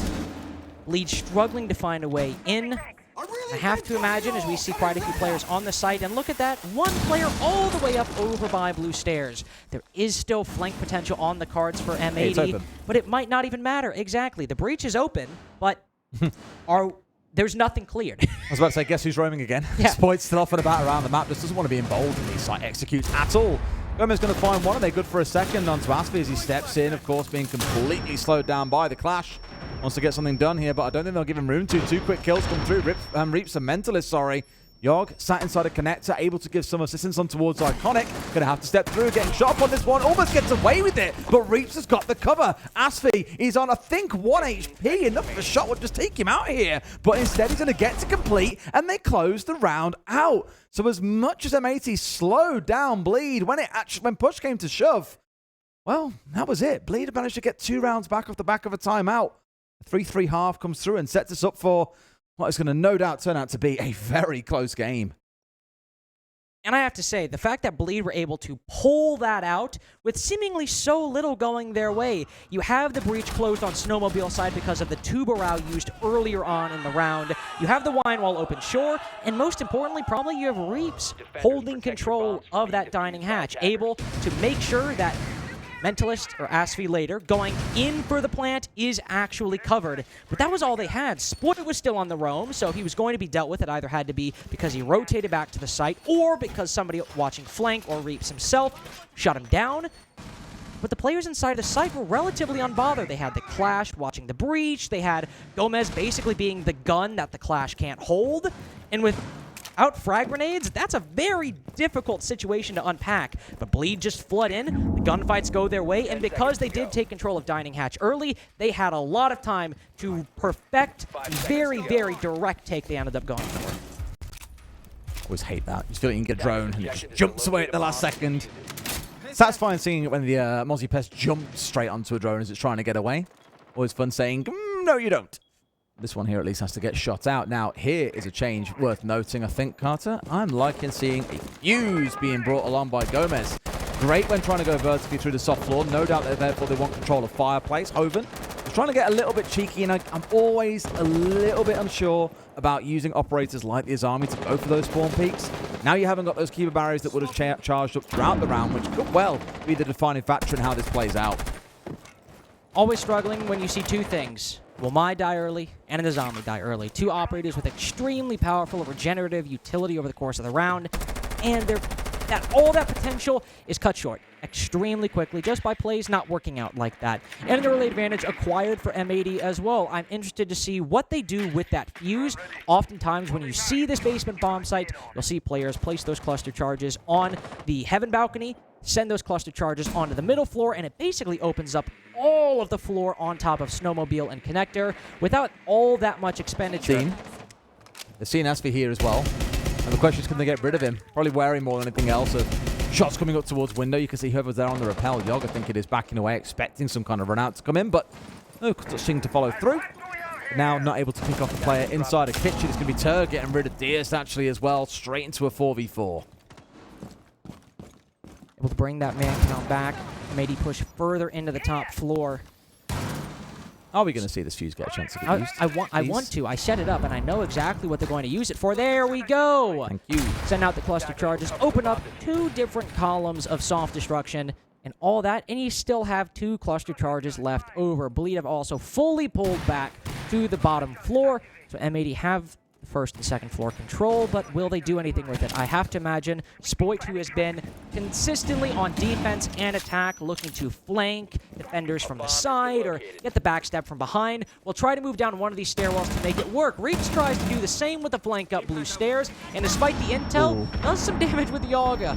Bleed struggling to find a way in. I have to imagine, as we see quite a few players on the site, and look at that, 1 player all the way up over by blue stairs. There is still flank potential on the cards for M80, but it might not even matter. Exactly. The breach is open, but there's nothing cleared. I was about to say, guess who's roaming again? Yeah. Spoit's still off and about around the map. Just doesn't want to be involved in these site executes at all. Gomez going to find one, and they're good for a second onto Asfi as he steps in, of course, being completely slowed down by the Clash. Wants to get something done here, but I don't think they'll give him room to. 2 quick kills come through. Reaps a Mentalist, sorry. Yogg sat inside a connector, able to give some assistance on towards Iconic. Gonna have to step through, getting shot up on this one. Almost gets away with it, but Reaps has got the cover. Asfi is on, I think, 1 HP. Enough of a shot would just take him out here. But instead, he's gonna get to complete, and they close the round out. So as much as M80 slowed down Bleed, when push came to shove, well, that was it. Bleed managed to get 2 rounds back off the back of a timeout. A 3-3 half comes through and sets us up for what is going to no doubt turn out to be a very close game. And I have to say, the fact that Bleed were able to pull that out with seemingly so little going their way. You have the breach closed on Snowmobile side because of the Tubarao used earlier on in the round. You have the Wine Wall open shore, and most importantly, probably you have Reaps holding control of that dining hatch, able to make sure that Mentalist, or Asfi later, going in for the plant is actually covered. But that was all they had. Split was still on the roam, so if he was going to be dealt with, it either had to be because he rotated back to the site or because somebody watching flank or Reaps himself shut him down. But the players inside the site were relatively unbothered. They had the Clash watching the breach. They had Gomez basically being the gun that the Clash can't hold. And without frag grenades, that's a very difficult situation to unpack. But Bleed just flood in, the gunfights go their way, and because they did take control of Dining Hatch early, they had a lot of time to perfect the very, very direct take they ended up going for. Always hate that. Just feel like you can get a drone and it just jumps away at the last second. Satisfying seeing it when the Mozzie Pest jumps straight onto a drone as it's trying to get away. Always fun saying, no you don't. This one here at least has to get shot out. Now, here is a change worth noting, I think, Carter. I'm liking seeing a fuse being brought along by Gomez. Great when trying to go vertically through the soft floor. No doubt that therefore they want control of Fireplace. Hoven is trying to get a little bit cheeky, and I'm always a little bit unsure about using operators like the Azami to go for those spawn peaks. Now you haven't got those keeper barriers that would have charged up throughout the round, which could well be the defining factor in how this plays out. Always struggling when you see 2 things. Will Mai die early, and an Azami die early. 2 operators with extremely powerful regenerative utility over the course of the round, and all that potential is cut short extremely quickly just by plays not working out like that. And an early advantage acquired for M80 as well. I'm interested to see what they do with that fuse. Oftentimes when you see this basement bomb site, you'll see players place those cluster charges on the heaven balcony, send those cluster charges onto the middle floor, and it basically opens up all of the floor on top of Snowmobile and Connector without all that much expenditure. They've seen Asfi here as well. And the question is, can they get rid of him? Probably wary more than anything else. Shots coming up towards window. You can see whoever's there on the rappel. Yogg, I think it is, backing away, expecting some kind of run out to come in, but no thing to follow through. Now not able to pick off the player inside a kitchen. It's going to be Turg getting rid of Diaz actually as well, straight into a 4v4. Able to bring that man count back. M80 push further into the top floor. Are we going to see this fuse get a chance to get used? I want to. I set it up, and I know exactly what they're going to use it for. There we go. Thank you. Send out the cluster charges. Open up 2 different columns of soft destruction and all that, and you still have 2 cluster charges left over. Bleed have also fully pulled back to the bottom floor, so M80 have first and second floor control, but will they do anything with it? I have to imagine Spoit, who has been consistently on defense and attack, looking to flank defenders from the side or get the backstab from behind, will try to move down one of these stairwells to make it work. Reaps tries to do the same with the flank up blue stairs, and despite the intel, does some damage with the Yaga,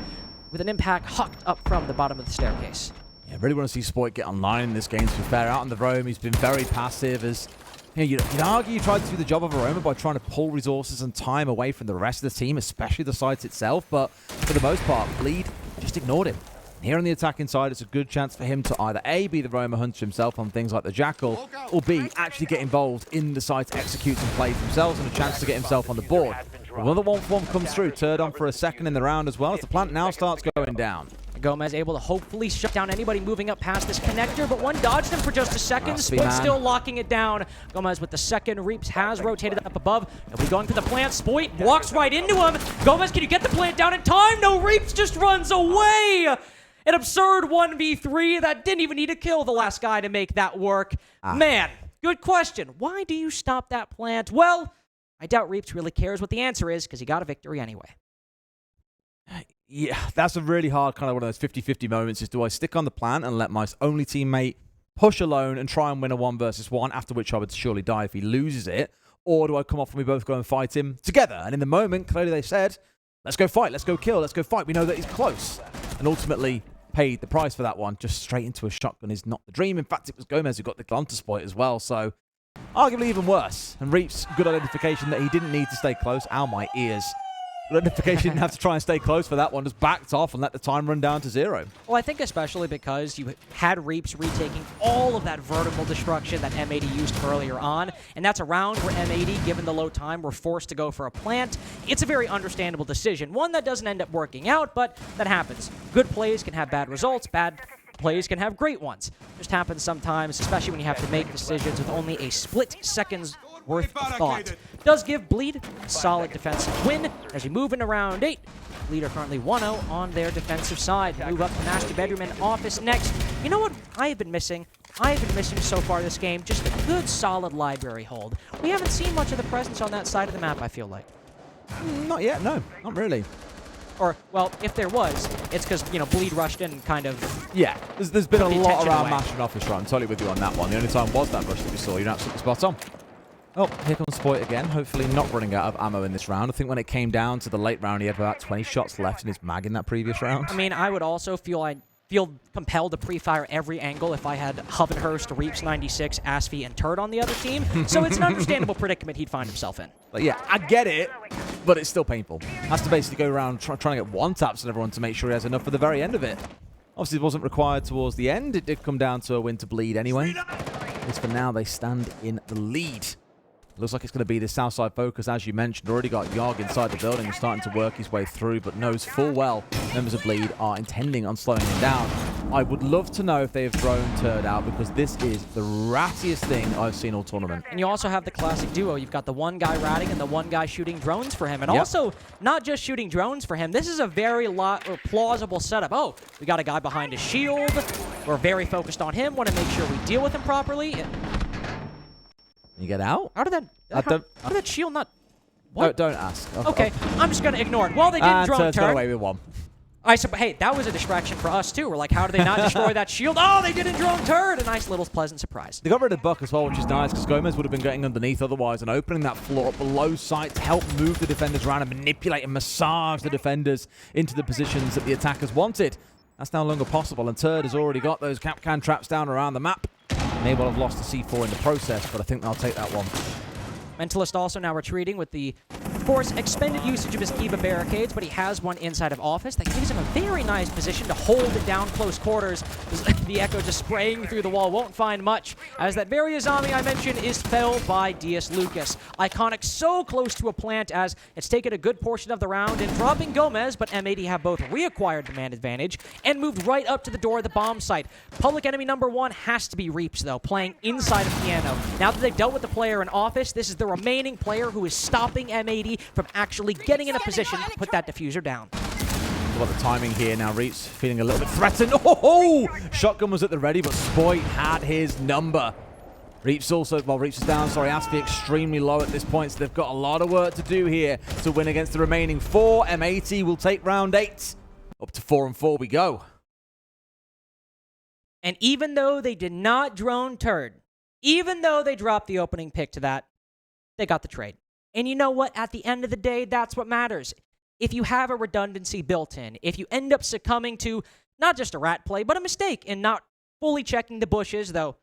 with an impact hucked up from the bottom of the staircase. Yeah, I really want to see Spoit get online in this game, to be fair. Out on the roam, he's been very passive as... You'd argue he tried to do the job of Aroma by trying to pull resources and time away from the rest of the team, especially the site itself, but for the most part, Bleed just ignored him. Here on the attacking side, it's a good chance for him to either A, be the Roma hunter himself on things like the Jackal, or B, actually get involved in the site, execute some plays themselves, and a chance to get himself on the board. Another 1-for-1 comes through, turned on for a second in the round as well, as the plant now starts going down. Gomez able to hopefully shut down anybody moving up past this connector, but one dodged him for just a second. Spoit still locking it down. Gomez with the second. Reaps has rotated up above. Nobody going for the plant. Spoit walks right into him. Gomez, can you get the plant down in time? No, Reaps just runs away. An absurd 1v3 that didn't even need to kill the last guy to make that work. Man, good question. Why do you stop that plant? Well, I doubt Reaps really cares what the answer is because he got a victory anyway. Yeah, that's a really hard kind of one of those 50-50 moments is, do I stick on the plant and let my only teammate push alone and try and win a 1 versus 1, after which I would surely die if he loses it? Or do I come off and we both go and fight him together? And in the moment, clearly they said, let's go fight, let's go kill, let's go fight. We know that he's close. And ultimately paid the price for that one. Just straight into a shotgun is not the dream. In fact, it was Gomez who got the counter spot as well. So arguably even worse. And Reap's good identification that he didn't need to stay close. Ow, my ears. Good identification, didn't have to try and stay close for that one. Just backed off and let the time run down to 0. Well, I think especially because you had Reaps retaking all of that vertical destruction that M80 used earlier on, and that's a round where M80, given the low time, were forced to go for a plant. It's a very understandable decision. One that doesn't end up working out, but that happens. Good plays can have bad results. Bad plays can have great ones. Just happens sometimes, especially when you have to make decisions with only a split second's worth of thought. Does give Bleed a solid defensive win as we move into round 8. Bleed are currently 1-0 on their defensive side. Move up to Master Bedroom and Office next. You know what I have been missing? I have been missing so far this game just a good solid library hold. We haven't seen much of the presence on that side of the map, I feel like. Not yet, no. Not really. Or, well, if there was, it's because, you know, Bleed rushed in and kind of... Yeah, there's been a Took the lot attention around away. Master and Office, right? I'm totally with you on that one. The only time was that rush that we saw. You're absolutely spot on. Oh, here comes Spoit again. Hopefully not running out of ammo in this round. I think when it came down to the late round, he had about 20 shots left in his mag in that previous round. I mean, I would also feel compelled to pre-fire every angle if I had Hovenhurst, Reaps 96, Asfi, and Turd on the other team. So it's an understandable predicament he'd find himself in. But yeah, I get it, but it's still painful. Has to basically go around trying to get one-taps on everyone to make sure he has enough for the very end of it. Obviously, it wasn't required towards the end. It did come down to a win to Bleed anyway. At least for now, they stand in the lead. Looks like it's going to be the Southside focus, as you mentioned. Already got Yogg inside the building and starting to work his way through, but knows full well members of Bleed are intending on slowing him down. I would love to know if they have thrown Turd out, because this is the rattiest thing I've seen all tournament. And you also have the classic duo. You've got the one guy ratting and the one guy shooting drones for him. And Yep. also, not just shooting drones for him. This is a very plausible setup. Oh, we got a guy behind his shield. We're very focused on him. Want to make sure we deal with him properly. You get out? How did that... How did that shield not... What? Don't ask. Okay, I'm just going to ignore it. Well, they didn't And drone Turd's got turn. away with one. Hey, that was a distraction for us, too. We're like, how did they not destroy that shield? Oh, they didn't drone Turd. A nice little pleasant surprise. They got rid of Buck as well, which is nice, because Gomez would have been getting underneath otherwise and opening that floor up below sight to help move the defenders around and manipulate and massage the defenders into the positions that the attackers wanted. That's no longer possible, and Turd has already got those Capcan traps down around the map. May well have lost the C4 in the process, but I think they'll take that one. Mentalist also now retreating with the, of course, expended usage of his Kiva barricades, but he has one inside of Office that gives him a very nice position to hold it down close quarters. The Echo just spraying through the wall won't find much, as that very Azami I mentioned is felled by DS Lucas. Iconic so close to a plant as it's taken a good portion of the round and dropping Gomez, but M80 have both reacquired the man advantage and moved right up to the door of the bomb site. Public enemy number 1 has to be Reaps, though, playing inside of Piano. Now that they've dealt with the player in Office, this is the remaining player who is stopping M80 from actually getting in a position to put that diffuser down. What about the timing here now? Reaps feeling a little bit threatened. Oh! Shotgun was at the ready, but Spoit had his number. Reaps also, well, Reaps is down. Sorry, Asfi extremely low at this point, so they've got a lot of work to do here to win against the remaining 4. M80 will take round 8. Up to 4-4 we go. And even though they did not drone Turd, even though they dropped the opening pick to that, they got the trade. And you know what? At the end of the day, that's what matters. If you have a redundancy built in, if you end up succumbing to not just a rat play, but a mistake in not fully checking the bushes, though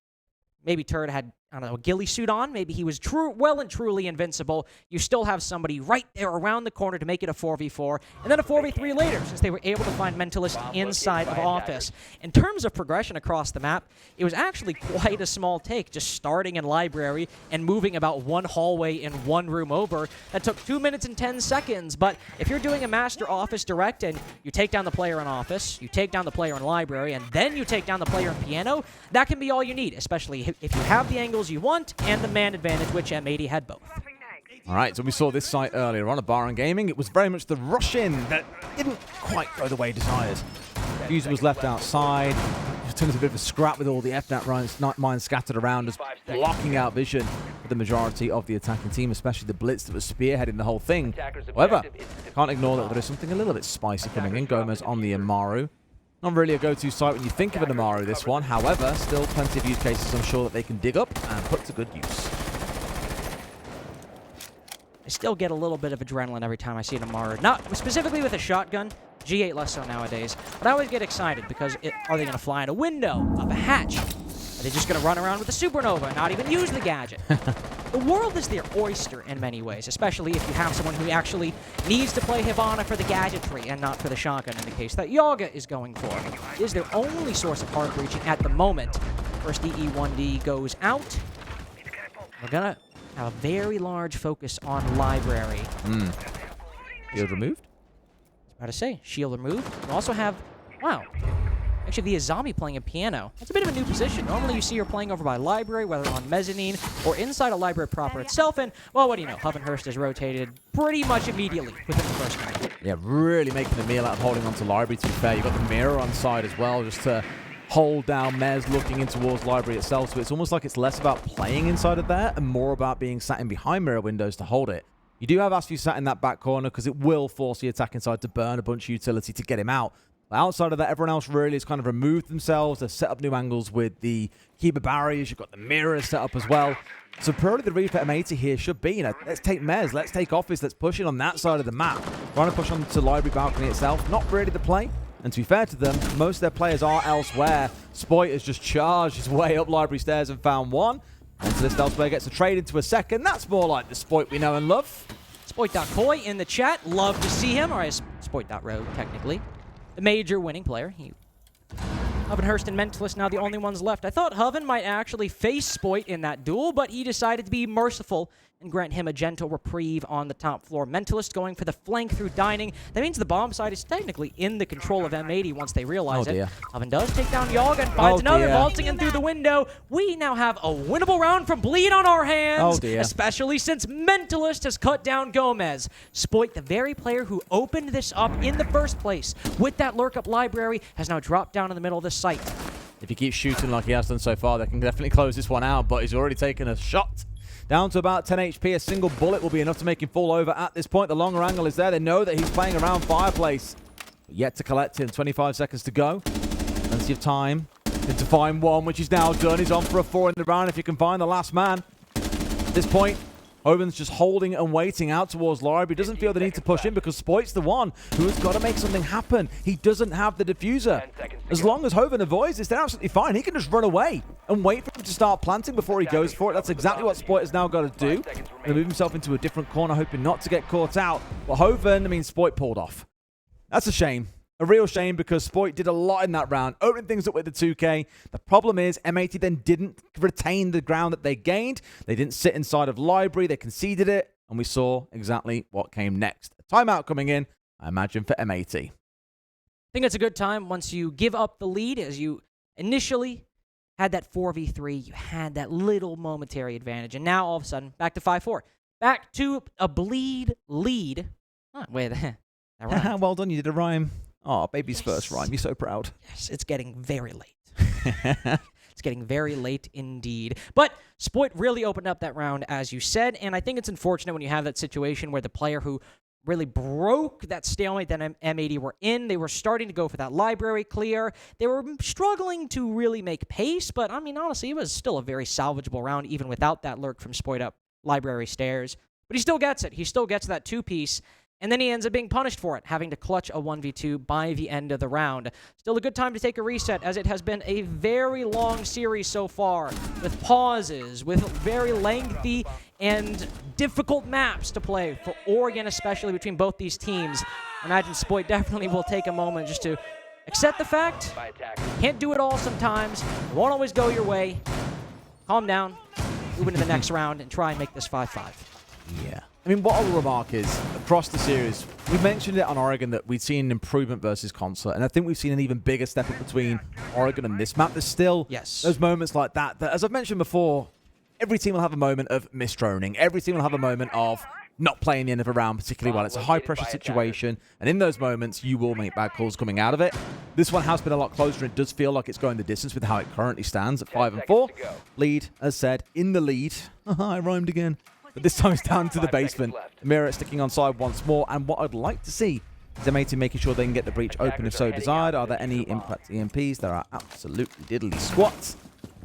maybe Turd had, I don't know, a ghillie suit on. Maybe he was well and truly invincible. You still have somebody right there around the corner to make it a 4v4, and then a 4v3 later, since they were able to find Mentalist inside of Office. In terms of progression across the map, it was actually quite a small take, just starting in Library and moving about one hallway in one room over. That took 2 minutes and 10 seconds, but if you're doing a Master Office Direct and you take down the player in Office, you take down the player in Library, and then you take down the player in Piano, that can be all you need, especially if you have the angles you want and the man advantage, which M80 had both. All right, so we saw this site earlier on at Baron Gaming. It was very much the rush-in that didn't quite go the way desired. Fuser was left outside. It turned into a bit of a scrap with all the FNAT mines scattered around, just blocking out vision for the majority of the attacking team, especially the Blitz that was spearheading the whole thing. However, can't ignore that there is something a little bit spicy coming in. Gomez on the Amaru. Not really a go-to site when you think of an Amaru, this one. However, still plenty of use cases I'm sure that they can dig up and put to good use. I still get a little bit of adrenaline every time I see an Amaru. Not specifically with a shotgun, G8 less so nowadays, but I always get excited because are they going to fly in a window, up a hatch? Are they just going to run around with a supernova and not even use the gadget? The world is their oyster in many ways, especially if you have someone who actually needs to play Hibana for the gadgetry and not for the shotgun in the case that Yaga is going for. It is their only source of hard breaching at the moment. First DE1D goes out. We're going to have a very large focus on library. Shield removed? I was about to say, shield removed. We also have, wow, actually the zombie playing a piano. That's a bit of a new position. Normally you see her playing over by library, whether on mezzanine or inside a library proper itself. And, well, what do you know? Hovenhurst is rotated pretty much immediately within the first minute. Yeah, really making a meal out of holding onto library, to be fair. You've got the mirror on side as well, just to hold down Mez looking in towards library itself. So it's almost like it's less about playing inside of there and more about being sat in behind mirror windows to hold it. You do have Asfu sat in that back corner because it will force the attack inside to burn a bunch of utility to get him out. But outside of that, everyone else really has kind of removed themselves. They've set up new angles with the Kiba barriers. You've got the mirrors set up as well. So probably the read for M80 here should be, let's take Mez, let's take Office, let's push it on that side of the map. Trying to push on to library balcony itself. Not really the play. And to be fair to them, most of their players are elsewhere. Spoit has just charged his way up library stairs and found one. And so this elsewhere gets a trade into a second. That's more like the Spoit we know and love. Spoit.koi in the chat. Love to see him. Or Spoit.road, technically. The major winning player. Hovenhurst and Mentalist now the only ones left. I thought Hoven might actually face Spoit in that duel, but he decided to be merciful and grant him a gentle reprieve on the top floor. Mentalist going for the flank through dining. That means the bomb side is technically in the control of M80 once they realize it. Hoven does take down Yaga and finds another, vaulting in through the window. We now have a winnable round for Bleed on our hands, especially since Mentalist has cut down Gomez. Spoit, the very player who opened this up in the first place with that lurk up library, has now dropped down in the middle of the site. If he keeps shooting like he has done so far, they can definitely close this one out, but he's already taken a shot. Down to about 10 HP. A single bullet will be enough to make him fall over at this point. The longer angle is there. They know that he's playing around Fireplace. But yet to collect him. 25 seconds to go. Plenty of time to find one, which is now done. He's on for a 4 in the round if you can find the last man. At this point, Hoven's just holding and waiting out towards library. Doesn't feel the need to push in because Spoit's the one who has got to make something happen. He doesn't have the diffuser. As long as Hoven avoids this, they're absolutely fine. He can just run away and wait for him to start planting before he goes for it. That's exactly what Spoit has now got to do. And move himself into a different corner, hoping not to get caught out. But Hoven, Spoit pulled off. That's a shame. A real shame because Spoit did a lot in that round, opening things up with the 2K. The problem is M80 then didn't retain the ground that they gained. They didn't sit inside of library. They conceded it, and we saw exactly what came next. A timeout coming in, I imagine, for M80. I think it's a good time once you give up the lead, as you initially had that 4v3. You had that little momentary advantage, and now all of a sudden, back to 5-4. Back to a Bleed lead. Oh, wait, that rhymed. Well done, you did a rhyme. Oh, baby's first rhyme. You're so proud. Yes, it's getting very late. It's getting very late indeed. But Spoit really opened up that round, as you said, and I think it's unfortunate when you have that situation where the player who really broke that stalemate that M80 were in, they were starting to go for that library clear. They were struggling to really make pace, but, honestly, it was still a very salvageable round, even without that lurk from Spoit up library stairs. But he still gets it. He still gets that two-piece. And then he ends up being punished for it, having to clutch a 1v2 by the end of the round. Still a good time to take a reset, as it has been a very long series so far, with pauses, with very lengthy and difficult maps to play for Oregon, especially between both these teams. I imagine Spoit definitely will take a moment just to accept the fact you can't do it all sometimes. It won't always go your way. Calm down, move into the next round, and try and make this 5-5. Yeah. What I'll remark is, across the series, we mentioned it on Oregon that we'd seen an improvement versus Concert, and I think we've seen an even bigger step up between Oregon and this map. There's still those moments like that, as I've mentioned before, every team will have a moment of misdroning. Every team will have a moment of not playing the end of a round particularly well. It's a high-pressure situation, and in those moments, you will make bad calls coming out of it. This one has been a lot closer, and it does feel like it's going the distance with how it currently stands at 5-4. Lead, as said, in the lead. I rhymed again. But this time it's down to the basement. Mirror sticking on side once more. And what I'd like to see Is M80 making sure they can get the breach open if so desired? Are there any impact EMPs? There are absolutely diddly squats.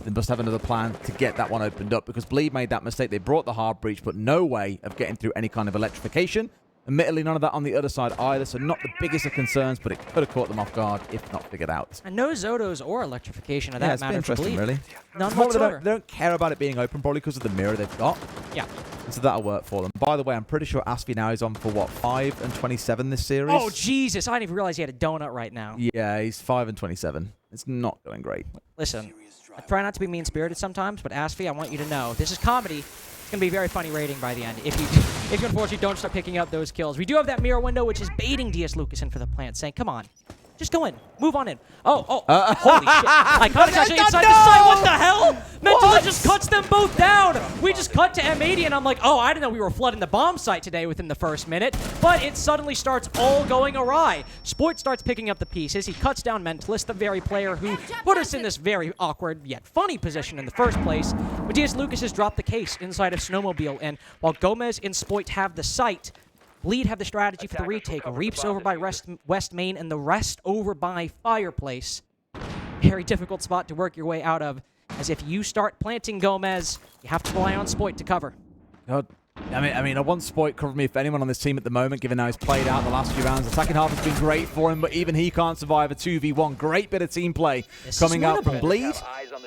They must have another plan to get that one opened up because Bleed made that mistake. They brought the hard breach, but no way of getting through any kind of electrification. Admittedly, none of that on the other side either, so not the biggest of concerns, but it could have caught them off guard if not figured out. And no Zotos or electrification of Yeah, that it's been matter interesting, for Bleed. really. None It's more that whatsoever. they don't care about it being open, probably because of the mirror they've got. Yeah. And so that'll work for them. By the way, I'm pretty sure Aspie now is on for, what, 5 and 27 this series? Oh, Jesus. I didn't even realize he had a donut right now. Yeah, he's 5 and 27. It's not going great. Listen, I try not to be mean-spirited sometimes, but Aspie, I want you to know, this is comedy. It's going to be a very funny rating by the end if you unfortunately don't start picking up those kills. We do have that mirror window, which is baiting DS Lucas in for the plant, saying, come on, just go in. Move on in. Oh, holy shit. I caught it actually inside the side. What the hell? Mentally just cuts them both down. We just cut to M80, and I'm like, oh, I didn't know we were flooding the bomb site today within the first minute. But it suddenly starts all going awry. Spoit starts picking up the pieces. He cuts down Mentalist, the very player who put us in this very awkward yet funny position in the first place. But DS Lucas has dropped the case inside of Snowmobile, and while Gomez and Spoit have the site, Bleed have the strategy for the retake. Reaps over by West Main and the rest over by Fireplace. Very difficult spot to work your way out of, as if you start planting Gomez, you have to rely on Spoit to cover. God. I mean, I want Spoit covering me for anyone on this team at the moment, given how he's played out the last few rounds. The second half has been great for him, but even he can't survive a 2v1. Great bit of team play coming out from Bleed.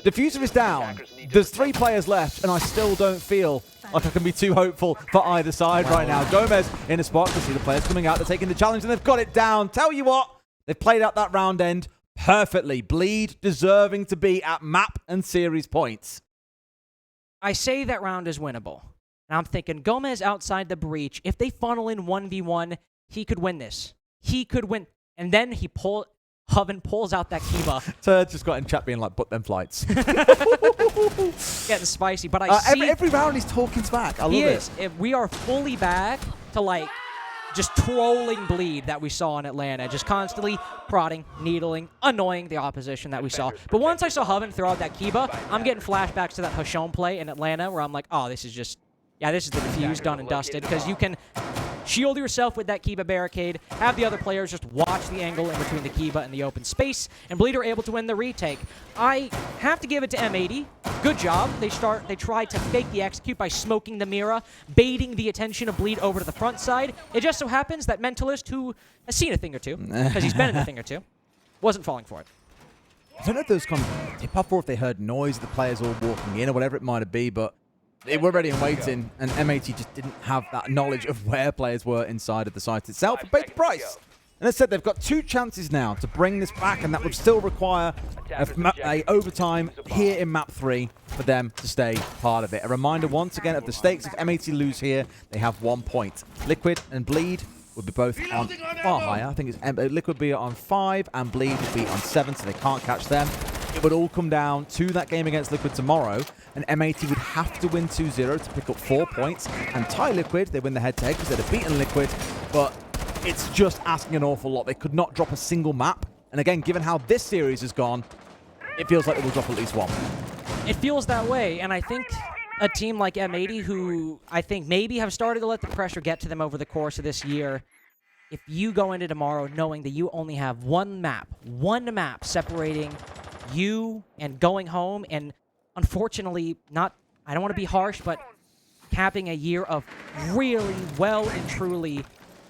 Diffuser is down. There's 3 players left, and I still don't feel like I can be too hopeful for either side right now. Gomez in a spot to see the players coming out. They're taking the challenge, and they've got it down. Tell you what, they've played out that round end perfectly. Bleed deserving to be at map and series points. I say that round is winnable. And I'm thinking Gomez outside the breach, if they funnel in 1v1, he could win this. He could win. And then Hoven pulls out that Kiba. Turd just got in chat being like, put them flights. Getting spicy. But I see... Every round he's talking smack. I love it. If we are fully back to, like, just trolling Bleed that we saw in Atlanta. Just constantly prodding, needling, annoying the opposition that we saw. But once I saw Hoven throw out that Kiba, I'm getting flashbacks to that Hashon play in Atlanta where I'm like, oh, this is just... Yeah, this is the defuse done and dusted, because you can shield yourself with that Kiba barricade, have the other players just watch the angle in between the Kiba and the open space, and Bleed are able to win the retake. I have to give it to M80. Good job. They try to fake the execute by smoking the Mira, baiting the attention of Bleed over to the front side. It just so happens that Mentalist, who has seen a thing or two, because he's been in a thing or two, wasn't falling for it. I don't know if there was kind of tip-off or if they heard noise of the players all walking in or whatever it might have been, but they were ready and waiting, and M80 just didn't have that knowledge of where players were inside of the site itself and paid the price. And as I said, they've got 2 chances now to bring this back, and that would still require a overtime here in map 3 for them to stay part of it. A reminder once again of the stakes. If M80 lose here, they have 1 point. Liquid and Bleed would be both on far higher. I think it's Liquid would be on 5 and Bleed would be on 7, so they can't catch them. It would all come down to that game against Liquid tomorrow, and M80 would have to win 2-0 to pick up 4 points and tie Liquid. They win the head-to-head because they'd have beaten Liquid, but it's just asking an awful lot. They could not drop a single map, and again, given how this series has gone, it feels like they will drop at least 1. It feels that way, and I think a team like M80, who I think maybe have started to let the pressure get to them over the course of this year, if you go into tomorrow knowing that you only have one map separating you and going home, and unfortunately, I don't want to be harsh, but capping a year of really well and truly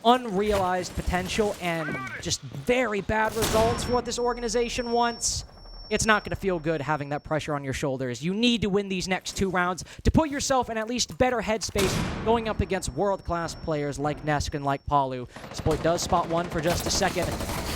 unrealized potential and just very bad results for what this organization wants, it's not going to feel good having that pressure on your shoulders. You need to win these next 2 rounds to put yourself in at least better headspace going up against world-class players like Nesk and like Palu. Spoit does spot 1 for just a second.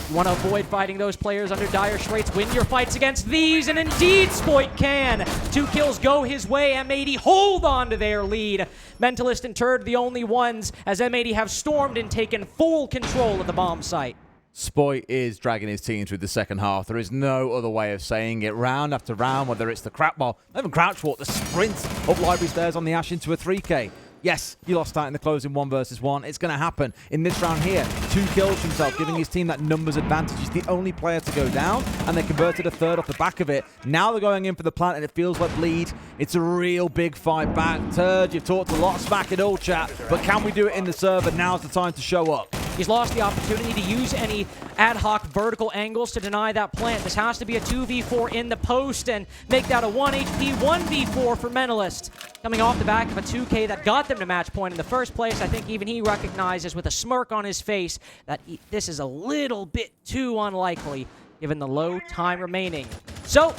You want to avoid fighting those players under dire straits. Win your fights against these, and indeed Spoit can. 2 kills go his way. M80 hold on to their lead. Mentalist and Turd the only ones, as M80 have stormed and taken full control of the bomb site. Spoit is dragging his team through the second half. There is no other way of saying it. Round after round, whether it's the not even crouch walk, the sprint up library stairs on the Ash into a 3K. Yes, he lost that in the closing 1 versus 1. It's going to happen in this round here. 2 kills himself, giving his team that numbers advantage. He's the only player to go down, and they converted a 3rd off the back of it. Now they're going in for the plant, and it feels like Bleed. It's a real big fight back. Turd, you've talked a lot of smack in all chat, but can we do it in the server? Now's the time to show up. He's lost the opportunity to use any ad hoc vertical angles to deny that plant. This has to be a 2v4 in the post and make that a 1 HP 1v4 for Mentalist. Coming off the back of a 2K that got them to match point in the first place, I think even he recognizes with a smirk on his face that this is a little bit too unlikely given the low time remaining. So,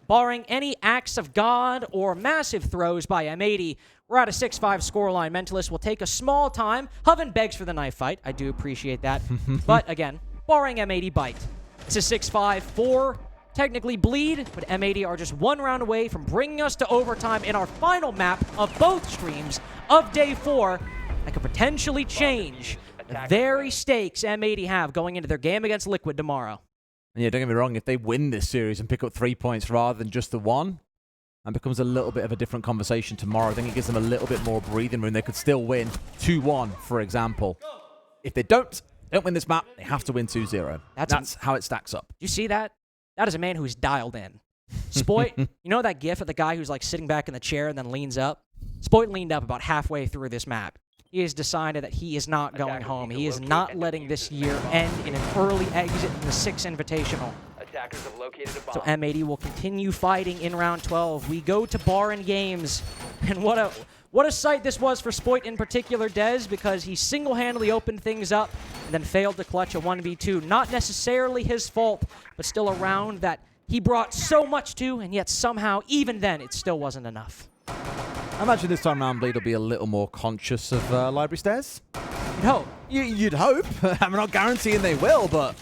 barring any acts of God or massive throws by M80, we're at a 6-5 scoreline. Mentalist will take a small time. Hoven begs for the knife fight. I do appreciate that. But again, barring M80 bite. It's a 6-5 for technically Bleed, but M80 are just one round away from bringing us to overtime in our final map of both streams of Day 4 that could potentially change the very stakes M80 have going into their game against Liquid tomorrow. And yeah, don't get me wrong, if they win this series and pick up 3 points rather than just the 1, and becomes a little bit of a different conversation tomorrow. I think it gives them a little bit more breathing room. They could still win 2-1, for example. If they don't win this map, they have to win 2-0. That's how it stacks up. You see that? That is a man who's dialed in. Spoit, you know that gif of the guy who's like sitting back in the chair and then leans up? Spoit leaned up about halfway through this map. He has decided that he is not going home. He is not letting this year end in an early exit in the Six Invitational. So M80 will continue fighting in round 12. We go to Baron Games. And what a sight this was for Spoit in particular, Dez, because he single-handedly opened things up and then failed to clutch a 1v2. Not necessarily his fault, but still a round that he brought so much to, and yet somehow, even then, it still wasn't enough. I imagine this time round Bleed will be a little more conscious of library stairs. You'd hope. You'd hope. I'm not guaranteeing they will, but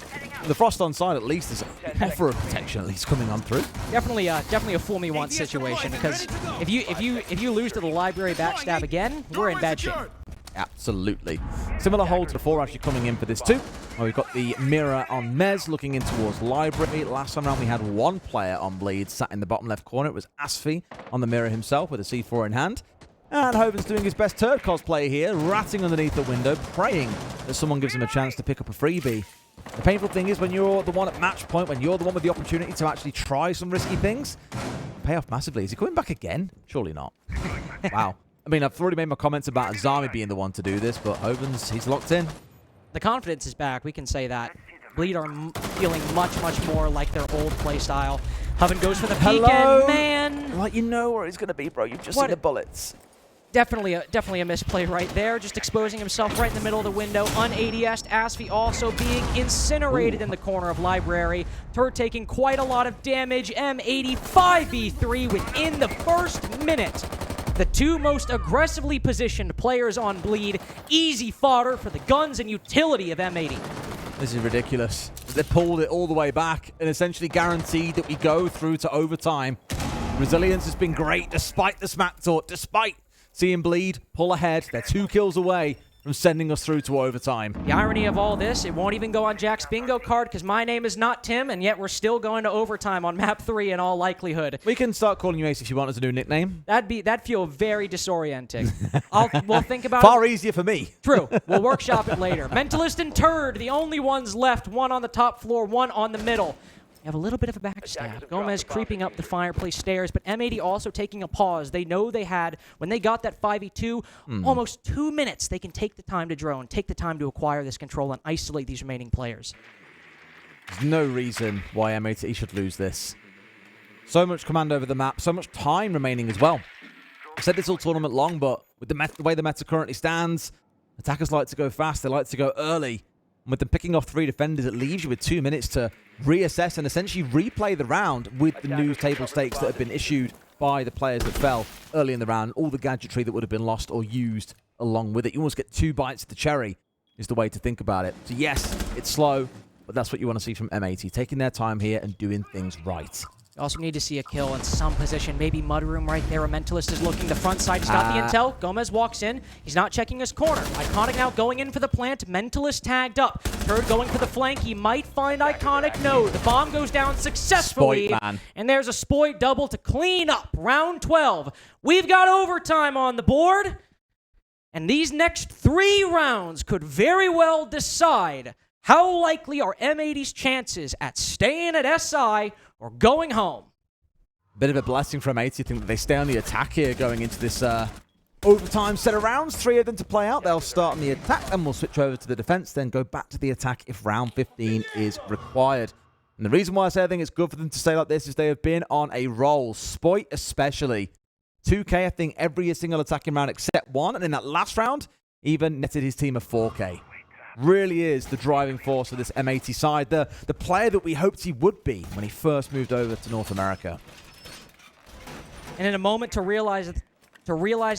the Frost on side at least is an offer of protection at least coming on through. Definitely a fool me once situation, because if you lose to the library backstab again, we're in bad shape. Absolutely. Similar hold to the 4 actually coming in for this too. Well, we've got the mirror on Mez looking in towards library. Last time around we had one player on Bleed sat in the bottom left corner. It was Asfi on the mirror himself with a C4 in hand. And Hoven's doing his best turd cosplay here, ratting underneath the window, praying that someone gives him a chance to pick up a freebie. The painful thing is when you're the one at match point, when you're the one with the opportunity to actually try some risky things, pay off massively. Is he coming back again? Surely not. Wow. I mean, I've already made my comments about Azami being the one to do this, but Hoven's, he's locked in. The confidence is back, we can say that. Bleed are feeling much, much more like their old play style. Hoven goes for the peek, and man! Like, you know where he's going to be, bro. You've just seen the bullets. Definitely a misplay right there, just exposing himself right in the middle of the window. Un-ADS'd, Asfi also being incinerated in the corner of Library. Turd taking quite a lot of damage. M80 5v3 within the first minute. The two most aggressively positioned players on Bleed. Easy fodder for the guns and utility of M80. This is ridiculous. They pulled it all the way back and essentially guaranteed that we go through to overtime. Resilience has been great despite the smack talk, despite seeing Bleed pull ahead. They're 2 kills away from sending us through to overtime. The irony of all this, it won't even go on Jack's bingo card because my name is not Tim, and yet we're still going to overtime on map 3 in all likelihood. We can start calling you Ace if you want as a new nickname. That'd feel very disorienting. We'll think about Far it. easier for me. True. We'll workshop it later. Mentalist and Turd, the only ones left. One on the top floor, one on the middle. We have a little bit of a backstab. Gomez creeping up the fireplace stairs, but M80 also taking a pause. They know they had, when they got that 5v2, almost 2 minutes. They can take the time to drone, take the time to acquire this control, and isolate these remaining players. There's no reason why M80 should lose this. So much command over the map, so much time remaining as well. I've said this all tournament long, but with the way the meta currently stands, attackers like to go fast, they like to go early. And with them picking off 3 defenders, it leaves you with 2 minutes to reassess and essentially replay the round with the new table stakes that have been issued by the players that fell early in the round, all the gadgetry that would have been lost or used along with it. You almost get 2 bites of the cherry is the way to think about it. So yes, it's slow, but that's what you want to see from M80, taking their time here and doing things right. You also need to see a kill in some position. Maybe Mudroom right there. A Mentalist is looking the front side to stop the intel. Gomez walks in. He's not checking his corner. Iconic now going in for the plant. Mentalist tagged up. Turd going for the flank. He might find Iconic. No, the bomb goes down successfully. Spoit, man. And there's a Spoit double to clean up. Round 12. We've got overtime on the board. And these next 3 rounds could very well decide how likely are M80's chances at staying at SI or going home. Bit of a blessing from M80. I think that they stay on the attack here going into this overtime set of rounds, 3 of them to play out. They'll start on the attack, and we'll switch over to the defense, then go back to the attack if round 15 is required. And the reason why I say I think it's good for them to stay like this is they have been on a roll. Spoit especially. 2K, I think, every single attacking round except one, and in that last round, even netted his team a 4K. Really is the driving force of this M80 side, the player that we hoped he would be when he first moved over to North America. And in a moment to realize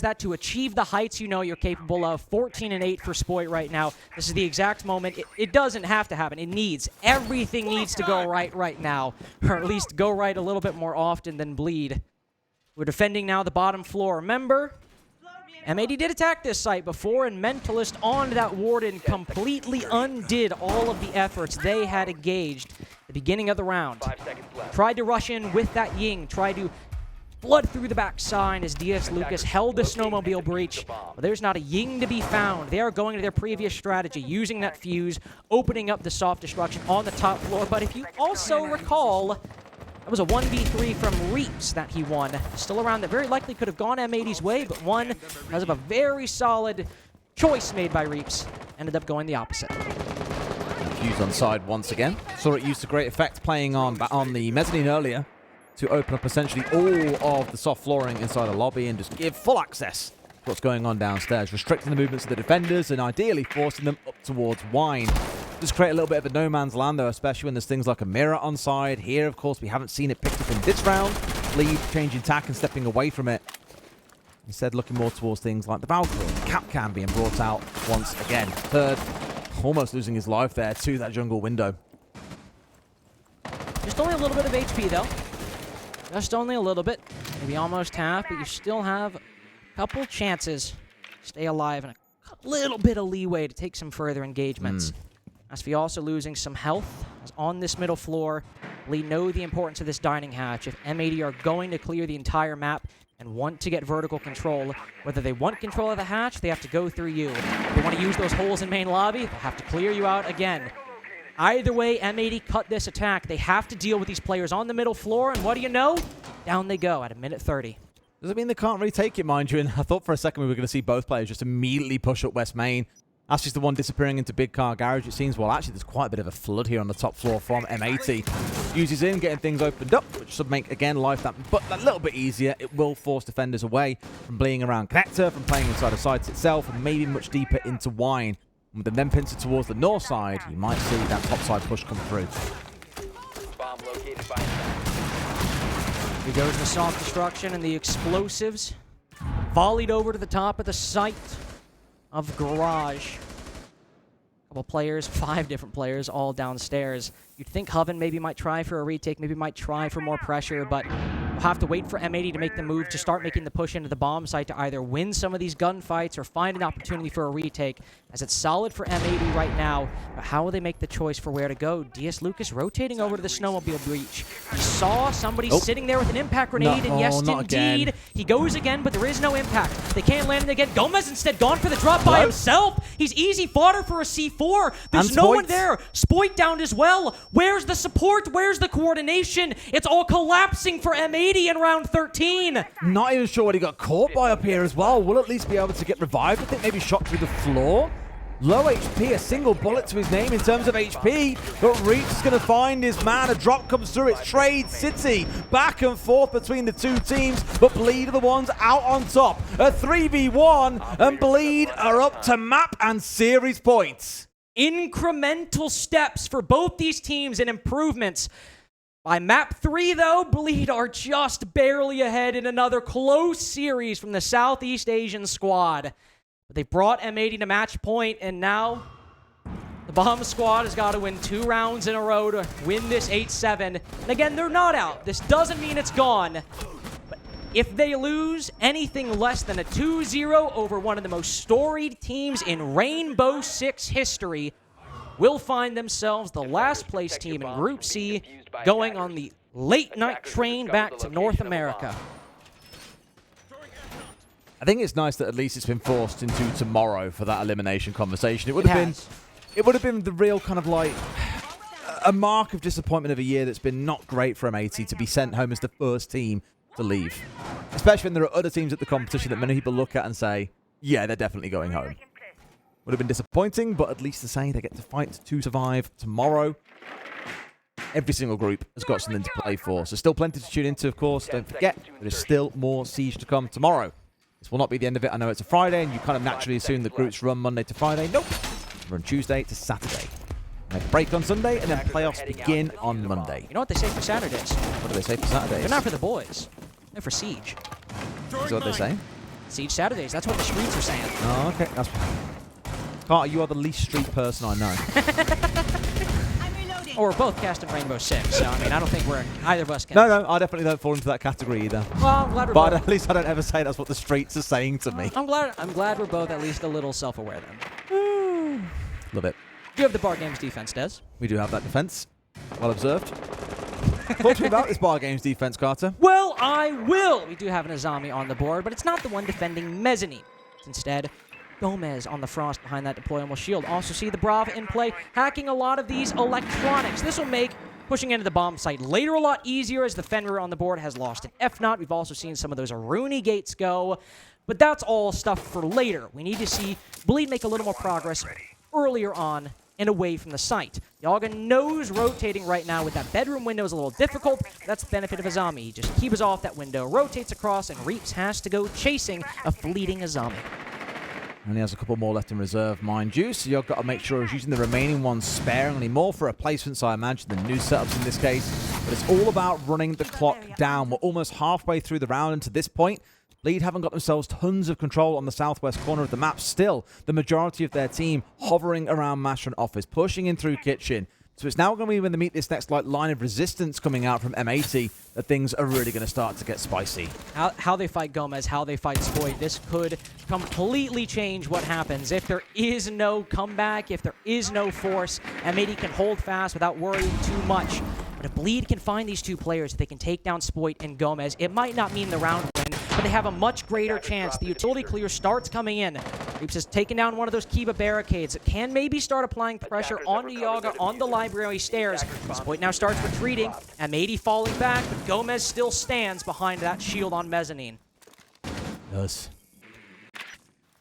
that, to achieve the heights you know you're capable of, 14-8 for Spoit right now. This is the exact moment. It doesn't have to happen. It needs. Everything needs to go right now, or at least go right a little bit more often than bleed. We're defending now the bottom floor. Remember, M80 did attack this site before, and Mentalist on that Warden completely undid all of the efforts they had engaged at the beginning of the round. Tried to rush in with that Ying, tried to flood through the backside as DS Lucas held the snowmobile breach. But there's not a Ying to be found. They are going to their previous strategy, using that fuse, opening up the soft destruction on the top floor. But if you also recall, that was a 1v3 from Reaps that he won. Still around that very likely could have gone M80's way, but won because of a very solid choice made by Reaps. Ended up going the opposite. Fuse on side once again. Saw it used to great effect playing on the mezzanine earlier to open up essentially all of the soft flooring inside the lobby and just give full access to what's going on downstairs, restricting the movements of the defenders and ideally forcing them up towards Wine. Just create a little bit of a no man's land, though, especially when there's things like a mirror on side. Here, of course, we haven't seen it picked up in this round. Lead changing tack and stepping away from it. Instead, looking more towards things like the Valkyrie. Cap can being brought out once again. Third, almost losing his life there to that jungle window. Just only a little bit of HP, though. Just only a little bit. Maybe almost half, but you still have a couple chances to stay alive and a little bit of leeway to take some further engagements. SV also losing some health on this middle floor. We know the importance of this dining hatch. If M80 are going to clear the entire map and want to get vertical control, whether they want control of the hatch, they have to go through you. If they want to use those holes in main lobby, they have to clear you out again. Either way, M80 cut this attack. They have to deal with these players on the middle floor, and what do you know? Down they go at a minute 30. Does it mean they can't really take it, mind you? And I thought for a second we were going to see both players just immediately push up West Main. That's just the one disappearing into Big Car Garage, it seems. Well, actually, there's quite a bit of a flood here on the top floor from M80. Uses in, getting things opened up, which should make, again, life that little bit easier. It will force defenders away from bleeding around Connector, from playing inside the sites itself, and maybe much deeper into Wine. With them then pincer towards the north side, you might see that top side push come through. Here goes the soft destruction and the explosives. Volleyed over to the top of the site of Garage. Couple players, 5 different players, all downstairs. You'd think Hoven maybe might try for a retake, maybe might try for more pressure, but we'll have to wait for M80 to make the move to start making the push into the bomb site to either win some of these gunfights or find an opportunity for a retake, as it's solid for M80 right now. But how will they make the choice for where to go? DS Lucas rotating over to the snowmobile breach. He saw somebody sitting there with an impact grenade, and yes, indeed, again. He goes again, but there is no impact. They can't land it again. Gomez instead gone for the drop by himself. He's easy fodder for a C4. There's And no Spoit. one there. Spoit downed as well. Where's the support? Where's the coordination? It's all collapsing for M80 in round 13. Not even sure what he got caught by up here as well. Will at least be able to get revived. I think maybe shot through the floor. Low HP, a single bullet to his name in terms of HP, but Reach is going to find his man. A drop comes through. It's Trade City. Back and forth between the two teams, but Bleed are the ones out on top. A 3v1, and Bleed are up to map and series points. Incremental steps for both these teams and improvements. By map 3, though, Bleed are just barely ahead in another close series from the Southeast Asian squad. But they brought M80 to match point, and now the Bomb Squad has got to win 2 rounds in a row to win this 8-7. And again, they're not out. This doesn't mean it's gone. But if they lose anything less than a 2-0 over one of the most storied teams in Rainbow Six history, will find themselves the last place team in Group C going on the late night train back to North America. I think it's nice that at least it's been forced into tomorrow for that elimination conversation. It would have been the real kind of like a mark of disappointment of a year that's been not great for M80 to be sent home as the first team to leave. Especially when there are other teams at the competition that many people look at and say, yeah, they're definitely going home. Would have been disappointing, but at least to say they get to fight to survive tomorrow. Every single group has got something to play for. So still plenty to tune into, of course. Don't forget, there is still more Siege to come tomorrow. This will not be the end of it. I know it's a Friday, and you kind of naturally assume the groups run Monday to Friday. Nope. Run Tuesday to Saturday. Make a break on Sunday, and then playoffs begin on Monday. You know what they say for Saturdays? What do they say for Saturdays? They're not for the boys. They're for Siege. Is that what they say? Siege Saturdays. That's what the streets are saying. Oh, okay. That's... Carter, you are the least street person I know. Or we're both casting Rainbow Six, so I mean, I don't think either of us can. No, I definitely don't fall into that category either. Well, I'm glad we're But both. at least I don't ever say that's what the streets are saying to me. I'm glad we're both at least a little self-aware then. Love it. You have the Bar Games defense, Des. We do have that defense. Well observed. Talk to me about this Bar Games defense, Carter. Well, I will. We do have an Azami on the board, but it's not the one defending Mezzanine. It's instead Gomez on the Frost behind that deployable shield. Also see the Brava in play, hacking a lot of these electronics. This will make pushing into the bomb site later a lot easier as the Fenrir on the board has lost an F-Naught. We've also seen some of those Aruni gates go, but that's all stuff for later. We need to see Bleed make a little more progress earlier on and away from the site. Yaga knows rotating right now with that bedroom window is a little difficult. That's the benefit of Azami. He just keeps off that window, rotates across, and Reaps has to go chasing a fleeting Azami. Only has a couple more left in reserve, mind you, so you've got to make sure he's using the remaining ones sparingly. More for replacements, I imagine, than new setups in this case. But it's all about running the clock down. We're almost halfway through the round, and to this point, Bleed haven't got themselves tons of control on the southwest corner of the map. Still, the majority of their team hovering around Master and Office, pushing in through Kitchen. So it's now going to be when they meet this next line of resistance coming out from M80 that things are really going to start to get spicy. How they fight Gomez, how they fight Spoit, this could completely change what happens. If there is no comeback, if there is no force, M80 can hold fast without worrying too much. But if Bleed can find these two players, if they can take down Spoit and Gomez, it might not mean the round win, but they have a much greater chance. The utility clear starts coming in. Reaps has taken down one of those Kiva barricades. It can maybe start applying pressure onto Yaga on the library stairs. Spoit now starts retreating. M80 falling back, but Gomez still stands behind that shield on Mezzanine. Does.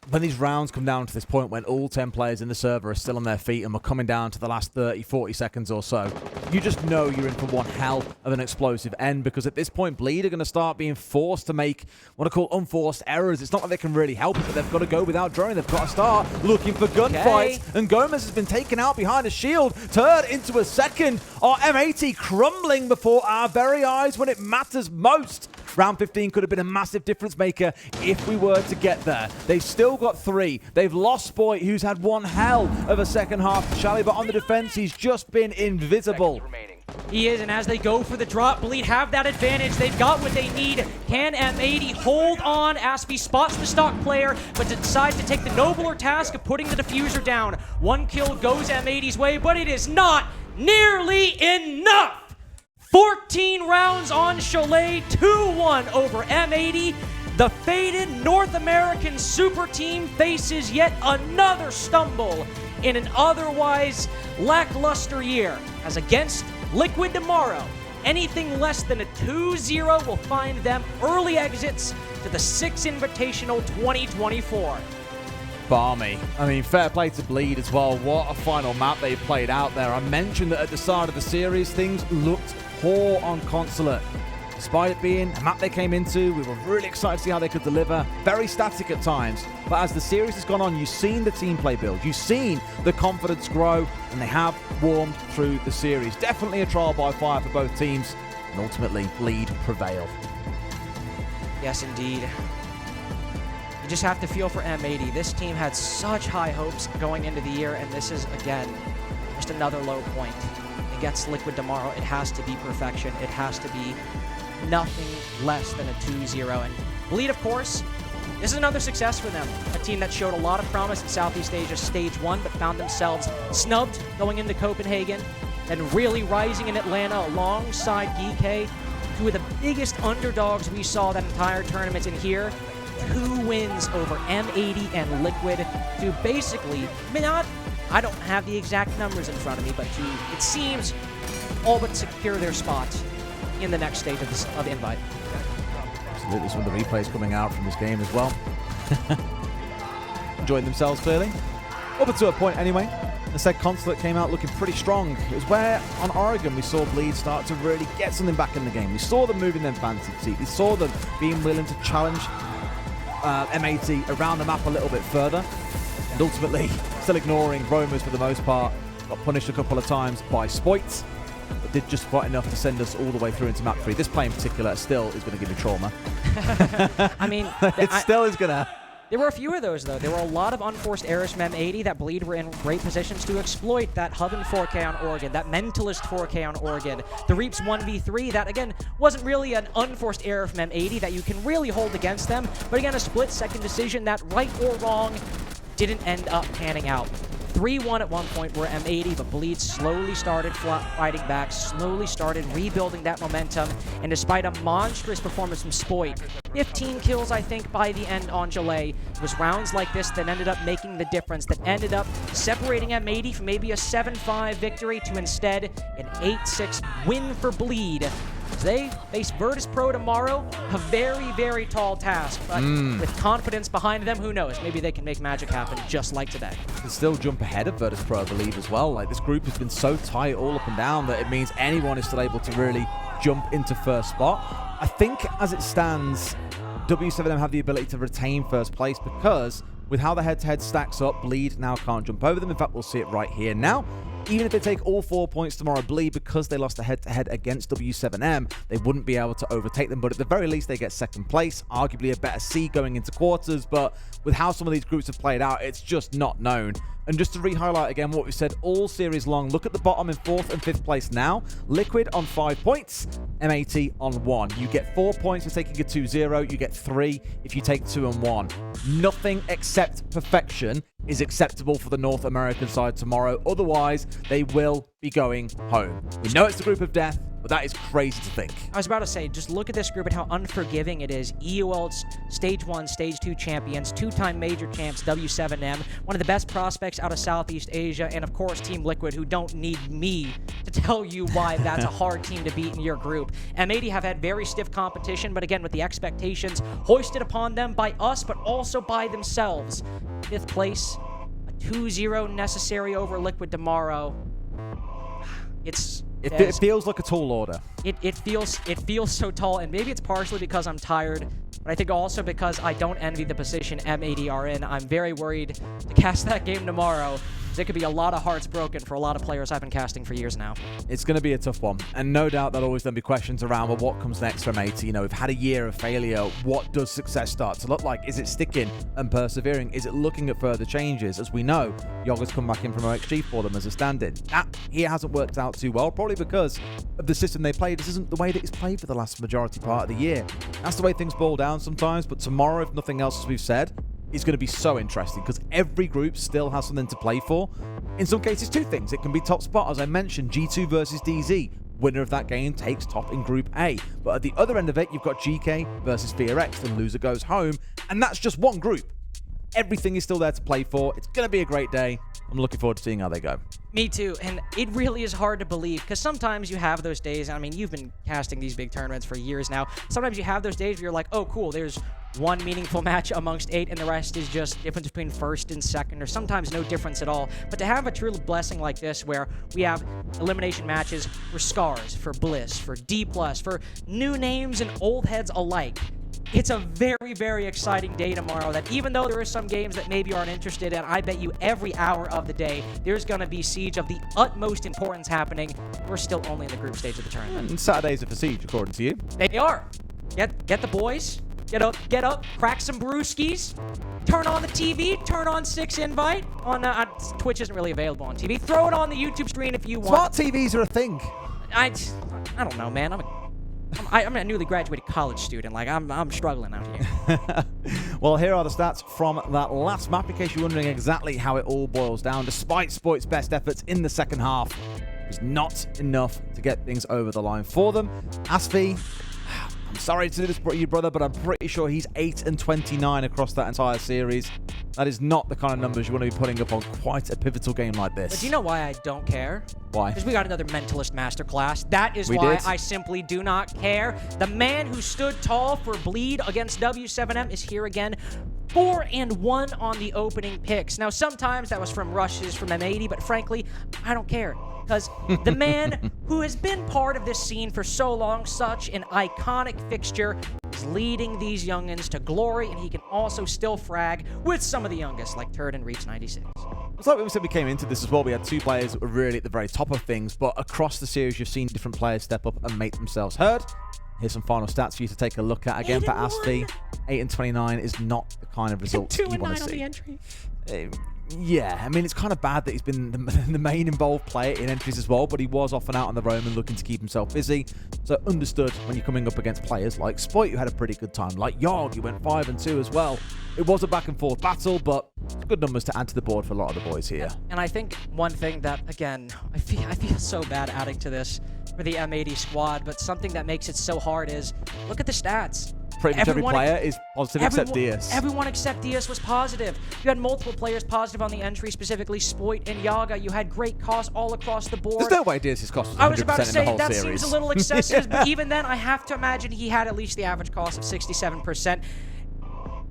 When these rounds come down to this point when all 10 players in the server are still on their feet and we're coming down to the last 30, 40 seconds or so, you just know you're in for one hell of an explosive end, because at this point, Bleed are going to start being forced to make what I call unforced errors. It's not like they can really help it, but they've got to go without drone. They've got to start looking for gunfights. And Gomez has been taken out behind a shield, turned into a second. Our M80 crumbling before our very eyes when it matters most. Round 15 could have been a massive difference maker if we were to get there. They've still got 3. They've lost Spoit, who's had one hell of a second half. Shally, but on the defense, he's just been invisible. He is, and as they go for the drop, Bleed have that advantage. They've got what they need. Can M80 hold on? Aspie spots the stock player, but decides to take the nobler task of putting the diffuser down. One kill goes M80's way, but it is not nearly enough. 14 rounds on Chalet, 2-1 over M80. The faded North American super team faces yet another stumble in an otherwise lackluster year, as against Liquid tomorrow, anything less than a 2-0 will find them early exits to the Six Invitational 2024. Balmy. I mean, fair play to Bleed as well. What a final map they played out there. I mentioned that at the start of the series, things looked poor on Consulate. Despite it being a map they came into, we were really excited to see how they could deliver. Very static at times. But as the series has gone on, you've seen the team play build. You've seen the confidence grow, and they have warmed through the series. Definitely a trial by fire for both teams, and ultimately, Bleed prevailed. Yes, indeed. You just have to feel for M80. This team had such high hopes going into the year, and this is, again, just another low point. Against Liquid tomorrow, it has to be perfection. It has to be nothing less than a 2-0. And Bleed, of course, this is another success for them. A team that showed a lot of promise in Southeast Asia Stage 1, but found themselves snubbed going into Copenhagen, then really rising in Atlanta alongside GK. Two of the biggest underdogs we saw that entire tournament in here. 2 wins over M80 and Liquid to basically, I don't have the exact numbers in front of me, but it seems all but secure their spot in the next stage of Invite. There's some of the replays coming out from this game as well. Enjoying themselves, clearly. Up to a point, anyway. The said Consulate came out looking pretty strong. It was where, on Oregon, we saw Bleed start to really get something back in the game. We saw them moving their fancy seat. We saw them being willing to challenge M80 around the map a little bit further. And ultimately, still ignoring Roamers for the most part. Got punished a couple of times by Spoit, but did just quite enough to send us all the way through into map 3. This play in particular still is going to give me trauma. I mean, it still is going to. There were a few of those, though. There were a lot of unforced errors from M80 that Bleed were in great positions to exploit. That Hoven 4K on Oregon, that Mentalist 4K on Oregon, the Reaps 1v3, that, again, wasn't really an unforced error from M80 that you can really hold against them. But again, a split-second decision that, right or wrong, didn't end up panning out. 3-1 at one point were M80, but Bleed slowly started fighting back, slowly started rebuilding that momentum, and despite a monstrous performance from Spoit, 15 kills, I think, by the end on Jalay, it was rounds like this that ended up making the difference, that ended up separating M80 from maybe a 7-5 victory to instead an 8-6 win for Bleed. They face Virtus Pro tomorrow, a very, very tall task, but with confidence behind them, who knows? Maybe they can make magic happen just like today. Can still jump ahead of Virtus Pro, I believe, as well. Like, this group has been so tight all up and down that it means anyone is still able to really jump into first spot. I think, as it stands, W7M have the ability to retain first place because with how the head-to-head stacks up, Bleed now can't jump over them. In fact, we'll see it right here now. Even if they take all 4 points tomorrow, Bleed, because they lost a head-to-head against W7M, they wouldn't be able to overtake them. But at the very least, they get second place, arguably a better seed going into quarters. But with how some of these groups have played out, it's just not known. And just to re-highlight again what we said all series long, look at the bottom in 4th and 5th place now. Liquid on 5 points, M80 on 1. You get 4 points for taking a 2-0. You get 3 if you take 2 and 1. Nothing except perfection is acceptable for the North American side tomorrow. Otherwise, they will be going home. We know it's the group of death, but that is crazy to think. I was about to say, just look at this group and how unforgiving it is. EUL's Stage 1, Stage 2 champions, 2-time major champs, W7M, one of the best prospects out of Southeast Asia, and of course, Team Liquid, who don't need me to tell you why that's a hard team to beat in your group. M80 have had very stiff competition, but again, with the expectations hoisted upon them by us, but also by themselves. 5th place, a 2-0 necessary over Liquid tomorrow. It feels like a tall order. It feels so tall, and maybe it's partially because I'm tired, but I think also because I don't envy the position M80 are in. I'm very worried to cast that game tomorrow. There could be a lot of hearts broken for a lot of players I've been casting for years now. It's going to be a tough one. And no doubt there'll always then be questions around, well, what comes next from M80? You know, we've had a year of failure. What does success start to look like? Is it sticking and persevering? Is it looking at further changes? As we know, Yoga's come back in from OXG for them as a stand-in. That here hasn't worked out too well, probably because of the system they play. This isn't the way that it's played for the last majority part of the year. That's the way things boil down sometimes. But tomorrow, if nothing else, as we've said, is going to be so interesting because every group still has something to play for. In some cases, 2 things. It can be top spot, as I mentioned, G2 versus DZ. Winner of that game takes top in Group A. But at the other end of it, you've got GK versus FearX, and loser goes home. And that's just one group. Everything is still there to play for. It's going to be a great day. I'm looking forward to seeing how they go. Me too, and it really is hard to believe because sometimes you have those days. I mean, you've been casting these big tournaments for years now. Sometimes you have those days where you're like, oh, cool, there's one meaningful match amongst 8 and the rest is just difference between 1st and 2nd, or sometimes no difference at all. But to have a true blessing like this where we have elimination matches for Scars, for Bliss, for D+, for new names and old heads alike, it's a very, very exciting day tomorrow that even though there are some games that maybe aren't interested in, I bet you every hour of the day there's going to be Siege of the utmost importance happening. We're still only in the group stage of the tournament. And Saturdays are for Siege, according to you. They are. Get the boys. Get up, crack some brewskis, turn on the TV, turn on 6 Invite. On Twitch isn't really available on TV. Throw it on the YouTube screen if you want. Smart TVs are a thing. I don't know, man. I'm a newly graduated college student. Like, I'm struggling out here. Well, here are the stats from that last map, in case you're wondering exactly how it all boils down. Despite Spoit's best efforts in the second half, it was not enough to get things over the line for them. Asfi, I'm sorry to do this to you, brother, but I'm pretty sure he's 8-29 across that entire series. That is not the kind of numbers you want to be putting up on quite a pivotal game like this. But do you know why I don't care? Why? Because we got another mentalist masterclass. That is why I simply do not care. The man who stood tall for Bleed against W7M is here again. 4-1 on the opening picks. Now, sometimes that was from rushes from M80, but frankly, I don't care. Because the man who has been part of this scene for so long, such an iconic fixture, is leading these youngins to glory, and he can also still frag with some of the youngest, like Turd and Reach 96. It's like we said, we came into this as well. We had two players that were really at the very top of things, but across the series, you've seen different players step up and make themselves heard. Here's some final stats for you to take a look at. Again, for Asfi, 8-29 is not the kind of result you want to see. 2-9 on the entry. Yeah, I mean, it's kind of bad that he's been the main involved player in entries as well, but he was off and out on the roam and looking to keep himself busy. So understood when you're coming up against players like Spoit, who had a pretty good time, like Yogg, who went 5-2 as well. It was a back and forth battle, but good numbers to add to the board for a lot of the boys here. And I think one thing that, again, I feel so bad adding to this for the M80 squad, but something that makes it so hard is, look at the stats. Pretty much every player is positive except Diaz. Everyone except Diaz was positive. You had multiple players positive on the entry, specifically Spoit and Yaga. You had great costs all across the board. There's no way Diaz's cost was 100% I was about to in the say, whole that series. seems a little excessive, but even then, I have to imagine he had at least the average cost of 67%.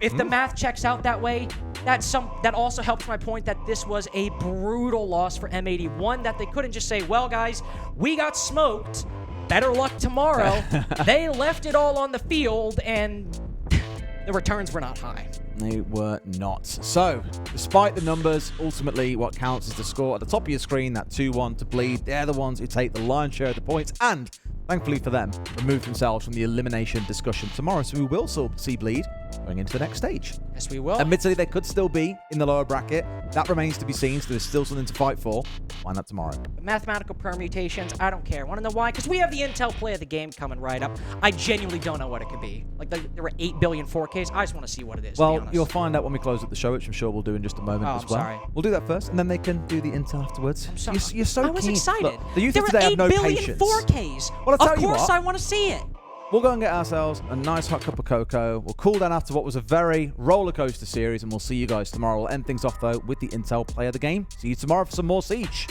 If the math checks out that way, that also helps my point that this was a brutal loss for M80. One that they couldn't just say, well, guys, we got smoked. Better luck tomorrow. They left it all on the field, and the returns were not high. They were not. So, despite the numbers, ultimately what counts is the score at the top of your screen, that 2-1 to Bleed. They're the ones who take the lion's share of the points, and thankfully for them, remove themselves from the elimination discussion tomorrow. So we will still see Bleed going into the next stage. Yes, we will. Admittedly, they could still be in the lower bracket. That remains to be seen, so there's still something to fight for. Find that tomorrow. Mathematical permutations, I don't care. Want to know why? Because we have the Intel play of the game coming right up. I genuinely don't know what it could be. Like, there were 8 billion 4Ks. I just want to see what it is, to be Well, honest. you'll find out when we close up the show, which I'm sure we'll do in just a moment as well. Sorry. We'll do that first, and then they can do the intel afterwards. I'm sorry. You're so I was keen. excited. Look, the youth there of were today 8 have no billion patience. 4Ks. Well, I'll tell of you course what. I want to see it. We'll go and get ourselves a nice hot cup of cocoa. We'll cool down after what was a very roller coaster series, and we'll see you guys tomorrow. We'll end things off, though, with the Intel play of the game. See you tomorrow for some more Siege.